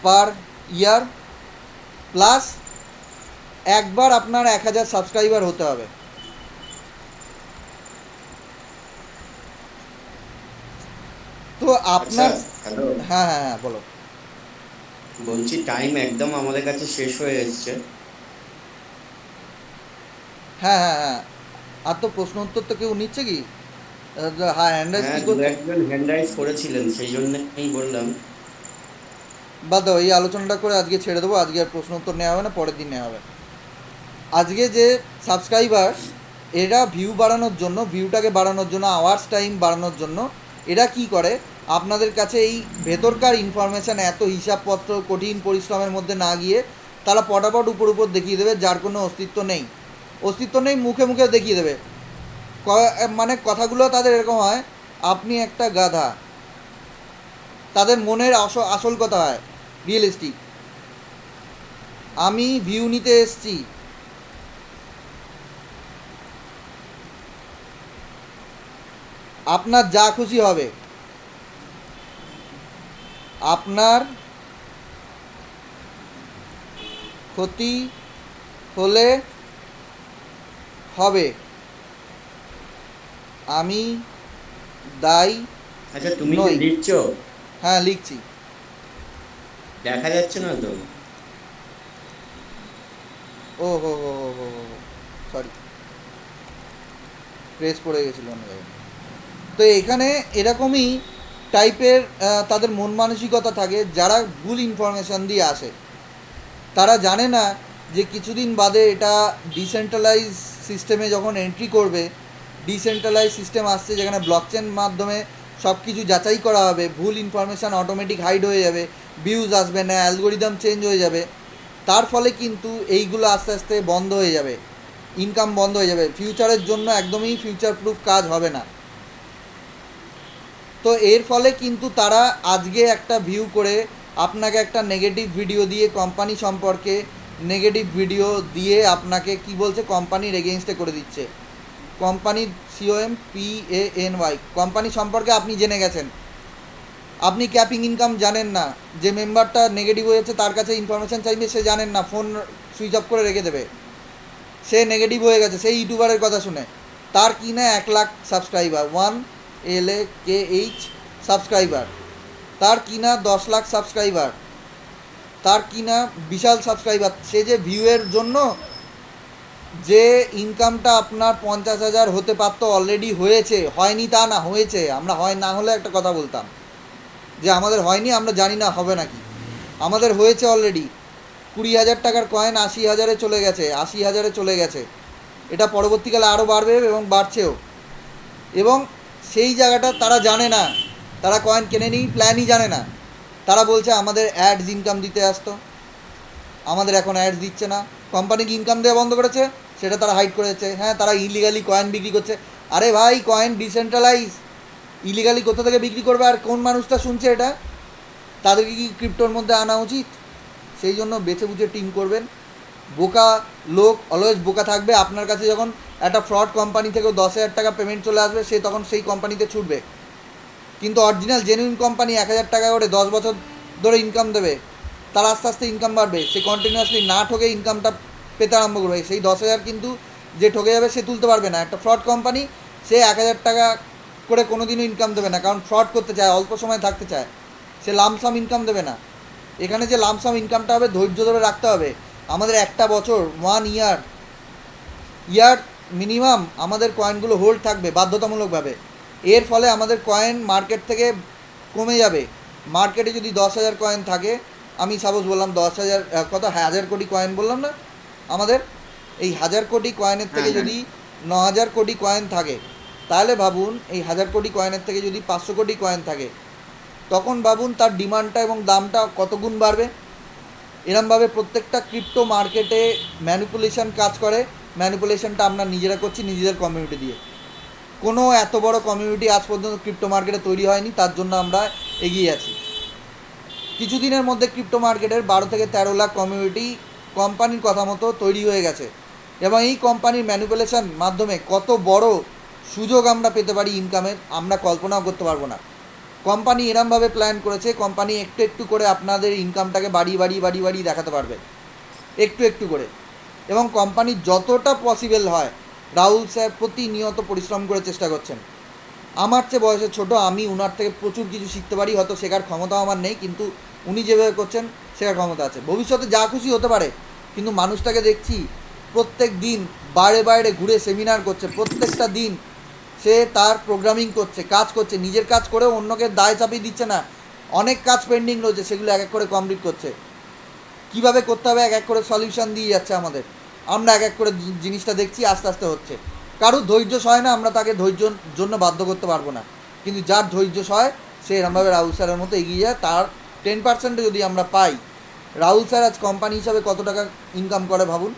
পার ইয়ার, প্লাস একবার আপনার 1000 সাবস্ক্রাইবার হতে হবে। তো আচ্ছা, আপনার, হ্যালো, হ্যাঁ হ্যাঁ হ্যাঁ বলো। বলছি টাইম একদম আমাদের কাছে শেষ হয়ে এসছে। হ্যাঁ হ্যাঁ হ্যাঁ, আর তো প্রশ্ন উত্তর তো কেউ নিচ্ছে কি? হ্যাঁ, হ্যান্ডরাইজ হ্যাঁ, কী দু করছে? একজন হ্যান্ড রাইজ করেছিলেন, সেই জন্যই বললাম। বাদ দাও, এই আলোচনাটা করে আজকে ছেড়ে দেবো, আজকে আর প্রশ্ন উত্তর নেওয়া হবে না, পরের দিন নেওয়া হবে। আজকে যে সাবস্ক্রাইবার, এরা ভিউ বাড়ানোর জন্য, ভিউটাকে বাড়ানোর জন্য, আওয়ার্স টাইম বাড়ানোর জন্য এরা কি করে, আপনাদের কাছে এই ভেতরকার ইনফরমেশান, এত হিসাবপত্র কঠিন পরিশ্রমের মধ্যে না গিয়ে তারা পটাপট উপর উপর দেখিয়ে দেবে, যার কোনো অস্তিত্ব নেই, মুখে মুখে দেখিয়ে দেবে। মানে কথাগুলো তাদের এরকম হয়, আপনি একটা গাধা, তাদের মনের আসল কথা হয় রিয়েলিস্টিক। আমি ভিউ নিতে এসছি, আপনার যা খুশি হবে, আপনার ক্ষতি হলে হবে, আমি দায়ী আচ্ছা, তুমি যে নই। লিখছো, হ্যাঁ লিখছি। দেখা যাচ্ছে না তো? ও হো হো হো হো হো, সরি, প্রেস পড়ে গেছিলো অন্য জায়গায়। তো এখানে এরকমই টাইপের তাদের মন মানসিকতা থাকে, যারা ভুল ইনফরমেশান দিয়ে আসে। তারা জানে না যে কিছুদিন বাদে এটা ডিসেন্ট্রালাইজ সিস্টেমে যখন এন্ট্রি করবে, ডিসেন্ট্রালাইজ সিস্টেম আসছে যেখানে ব্লকচেন মাধ্যমে সব কিছু যাচাই করা হবে, ভুল ইনফরমেশান অটোমেটিক হাইড হয়ে যাবে, ভিউজ আসবে না, অ্যালগোরিদম চেঞ্জ হয়ে যাবে, তার ফলে কিন্তু এইগুলো আস্তে আস্তে বন্ধ হয়ে যাবে, ইনকাম বন্ধ হয়ে যাবে, ফিউচারের জন্য একদমই ফিউচার প্রুফ কাজ হবে না। তো এর ফলে কিন্তু তারা আজকে একটা ভিউ করে আপনাকে একটা নেগেটিভ ভিডিও দিয়ে কোম্পানি সম্পর্কে নেগেটিভ ভিডিও দিয়ে আপনাকে কি বলছে, কোম্পানির এগেনস্টে করে দিচ্ছে। কোম্পানির COMPANY কোম্পানি সম্পর্কে আপনি জেনে গেছেন, আপনি ক্যাপিং ইনকাম জানেন না, যে মেম্বারটা নেগেটিভ হয়েছে তার কাছে ইনফরমেশান চাইবে, সে জানেন না, ফোন সুইচ অফ করে রেখে দেবে, সে নেগেটিভ হয়ে গেছে সেই ইউটিউবারের কথা শুনে। তার কি না 1,00,000 সাবস্ক্রাইবার, 1LAKH সাবস্ক্রাইবার, তার কি না 10 লাখ সাবস্ক্রাইবার, তার কি না বিশাল সাবস্ক্রাইবার, সে যে ভিউয়ের জন্য যে ইনকামটা আপনার 50,000 হতে পারতো অলরেডি হয়েছে, হয়নি তা না, হয়েছে, আমরা হয় না হলে একটা কথা বলতাম, যে আমাদের হয়নি, আমরা জানি না হবে নাকি। আমাদের হয়েছে অলরেডি। 20,000 টাকার কয়েন 80,000-এ চলে গেছে, 80,000-এ চলে গেছে। এটা পরবর্তীকালে আরও বাড়বে এবং বাড়ছেও। এবং সেই জায়গাটা তারা জানে না, তারা কয়েন কেনে নিই, প্ল্যানই জানে না। তারা বলছে আমাদের অ্যাডস ইনকাম দিতে আসতো, আমাদের এখন অ্যাডস দিচ্ছে না। কোম্পানি কি ইনকাম দেওয়া বন্ধ করেছে? সেটা তারা হাইড করেছে। হ্যাঁ, তারা ইলিগালি কয়েন বিক্রি করছে। আরে ভাই, কয়েন ডিসেন্ট্রালাইজ, ইলিগালি কোথা থেকে বিক্রি করবে? আর কোন মানুষটা শুনছে এটা? তাদেরকে কি ক্রিপ্টোর মধ্যে আনা উচিত? সেই জন্য বেছে বুঝে টিম করবেন। বোকা লোক অলওয়েজ বোকা থাকবে। আপনার কাছে যখন একটা ফ্রড কোম্পানি থেকেও 10,000 টাকা পেমেন্ট চলে আসবে, সে তখন সেই কোম্পানিতে ছুটবে। কিন্তু অরিজিনাল জেনুইন কোম্পানি 1,000 টাকা করে 10 বছর ধরে ইনকাম দেবে, তার আস্তে আস্তে ইনকাম বাড়বে, সে কন্টিনিউয়াসলি না ঠকে ইনকামটা পেতে আরম্ভ করবে। সেই 10,000 কিন্তু যে ঠকে যাবে সে তুলতে পারবে না। একটা ফ্রড কোম্পানি সে 1,000 টাকা করে কোনো দিনও ইনকাম দেবে না, কারণ ফ্রড করতে চায়, অল্প সময় থাকতে চায়, সে লামসাম ইনকাম দেবে না। এখানে যে লামসাম ইনকামটা হবে ধৈর্য ধরে রাখতে হবে। আমাদের একটা বছর, 1 ইয়ার মিনিমাম আমাদের কয়েনগুলো হোল্ড থাকবে বাধ্যতামূলকভাবে। এর ফলে আমাদের কয়েন মার্কেট থেকে কমে যাবে। মার্কেটে যদি 10,000 কয়েন থাকে, আমি সাপোজ বললাম 10,000, কত 1,000 কোটি কয়েন বললাম না আমাদের, এই 1,000 কোটি কয়েনের থেকে হ্যাঁ, হ্যাঁ। যদি 9,000 কোটি কয়েন থাকে, তাহলে ভাবুন এই 1,000 কোটি কয়েনের থেকে যদি 500 কোটি কয়েন থাকে, তখন ভাবুন তার ডিমান্ডটা এবং দামটা কত গুণ বাড়বে। এরমভাবে প্রত্যেকটা ক্রিপ্টো মার্কেটে ম্যানিপুলেশন কাজ করে। ম্যানিপুলেশনটা আমরা নিজেরা করছি নিজেদের কমিউনিটি দিয়ে। কোনো এত বড় কমিউনিটি আজ পর্যন্ত ক্রিপ্টো মার্কেটে তৈরি হয়নি, তার জন্য আমরা এগিয়ে আছি। কিছুদিনের মধ্যে ক্রিপ্টো মার্কেটের 12 থেকে 13 লাখ কমিউনিটি কোম্পানির কথা মতো তৈরি হয়ে গেছে। এবং এই কোম্পানির ম্যানিপুলেশন মাধ্যমে কত বড় সুযোগ আমরা পেতে পারি ইনকামের, আমরা কল্পনাও করতে পারবো না। কোম্পানি এরমভাবে প্ল্যান করেছে, কোম্পানি একটু একটু করে আপনাদের ইনকামটাকে বাড়িয়ে দেখাতে পারবে, একটু একটু করে। এবং কোম্পানির যতটা পসিবল হয়, রাহুল স্যার প্রতিনিয়ত পরিশ্রম করে চেষ্টা করছেন। আমার চেয়ে বয়সে ছোট, আমি উনার থেকে প্রচুর কিছু শিখতে পারি, হয়তো শেখার ক্ষমতা আমার নেই, কিন্তু উনি যেভাবে করছেন শেখার ক্ষমতা আছে। ভবিষ্যতে যা খুশি হতে পারে, কিন্তু মানুষটাকে দেখছি প্রত্যেক দিন বাইরে বাইরে ঘুরে সেমিনার করছে, প্রত্যেকটা দিন সে তার প্রোগ্রামিং করছে, কাজ করছে, নিজের কাজ করেও অন্যকে দায় চাপিয়ে দিচ্ছে না। অনেক কাজ পেন্ডিং রয়েছে, সেগুলো এক এক করে কমপ্লিট করছে। কীভাবে করতে হবে এক এক করে সলিউশন দিয়ে যাচ্ছে আমাদের। আমরা এক এক করে জিনিসটা দেখছি, আস্তে আস্তে হচ্ছে। কারুর ধৈর্য সয় না, আমরা তাকে ধৈর্যর জন্য বাধ্য করতে পারবো না। কিন্তু যার ধৈর্য সয় সে এরমভাবে রাহুল স্যারের মতো এগিয়ে যায়। তার 10% যদি আমরা পাই, রাহুল স্যার আজ কোম্পানি হিসাবে কত টাকা ইনকাম করে ভাবুন,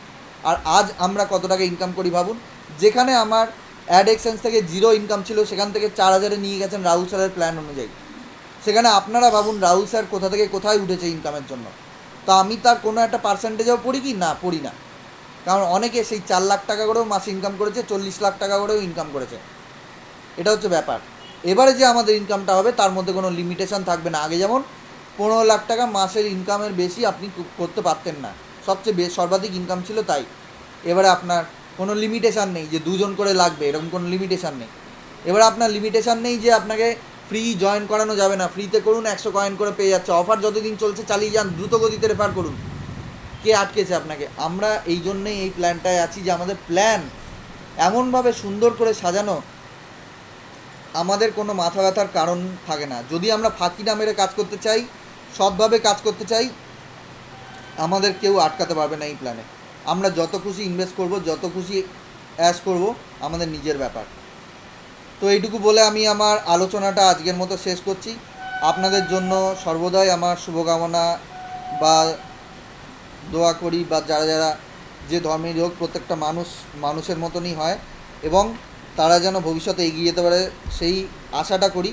আর আজ আমরা কত টাকা ইনকাম করি ভাবুন। যেখানে আমার অ্যাড এক্সচেঞ্জ থেকে 0 ইনকাম ছিল, সেখান থেকে 4,000-এ নিয়ে গেছেন রাহুল স্যারের প্ল্যান অনুযায়ী। সেখানে আপনারা ভাবুন রাহুল স্যার কোথা থেকে কোথায় উঠেছে ইনকামের জন্য। তো আমি তার কোনো একটা পার্সেন্টেজেও পড়ি কি না? পড়ি না। কারণ অনেকে সেই 4 লাখ টাকা করেও মাসে ইনকাম করেছে, 40 লাখ টাকা করেও ইনকাম করেছে। এটা হচ্ছে ব্যাপার। এবারে যে আমাদের ইনকামটা হবে তার মধ্যে কোনো লিমিটেশন থাকবে না। আগে যেমন 15 লাখ টাকা মাসের ইনকামের বেশি আপনি করতে পারতেন না, সবচেয়ে সর্বাধিক ইনকাম ছিল তাই। এবারে আপনার কোনো লিমিটেশান নেই যে 2 জন করে লাগবে, এরকম কোনো লিমিটেশান নেই। এবারে আপনার লিমিটেশান নেই যে আপনাকে ফ্রি জয়েন করানো যাবে না, ফ্রিতে করুন, 100 কয়েন করে পেয়ে যাচ্ছে, অফার যতদিন চলছে চালিয়ে যান, দ্রুত গতিতে রেফার করুন। কে আটকেছে আপনাকে? আমরা এই জন্যেই এই প্ল্যানটায় আছি যে আমাদের প্ল্যান এমনভাবে সুন্দর করে সাজানো, আমাদের কোনো মাথা ব্যথার কারণ থাকে না। যদি আমরা ফাঁকি না মেরে কাজ করতে চাই, সৎভাবে কাজ করতে চাই, আমাদের কেউ আটকাতে পারবে না এই প্ল্যানে। আমরা যত খুশি ইনভেস্ট করব, যত খুশি অ্যাশ করব, আমাদের নিজের ব্যাপার। তো এইটুকু বলে আমি আমার আলোচনাটা আজকের মতো শেষ করছি। আপনাদের জন্য সর্বদাই আমার শুভকামনা বা দোয়া করি, বা যারা যারা যে ধর্মেরই হোক, প্রত্যেকটা মানুষের মতনই হয়, এবং তারা যেন ভবিষ্যতে এগিয়ে যেতে পারে সেই আশাটা করি,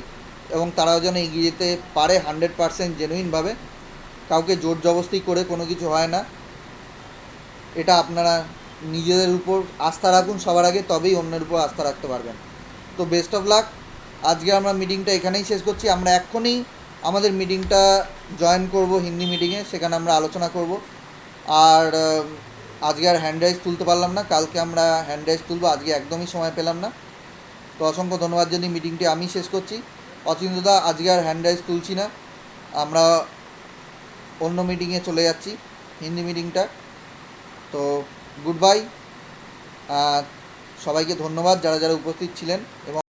এবং তারাও যেন এগিয়ে যেতে পারে 100% জেনুইনভাবে। কাউকে জোর জবরদস্তি করে কোনো কিছু হয় না। এটা আপনারা নিজেদের উপর আস্থা রাখুন সবার আগে, তবেই অন্যের উপর আস্থা রাখতে পারবেন। তো বেস্ট অফ লাক। আজকে আমরা মিটিংটা এখানেই শেষ করছি। আমরা এক্ষুনি আমাদের মিটিংটা জয়েন করব হিন্দি মিটিংয়ে, সেখানে আমরা আলোচনা করব। আর আজকে আর হ্যান্ড রাইজ তুলতে পারলাম না, কালকে আমরা হ্যান্ড রাইজ তুলব, আজকে একদমই সময় পেলাম না। তো অসংখ্য ধন্যবাদ। যদি মিটিংটি আমি শেষ করছি। অচিন্তদা, আজকে আর হ্যান্ড রাইজ তুলছি না, আমরা অন্য মিটিংয়ে চলে যাচ্ছি, হিন্দি মিটিংটা। তো গুড বাই। সবাইকে ধন্যবাদ যারা যারা উপস্থিত ছিলেন এবং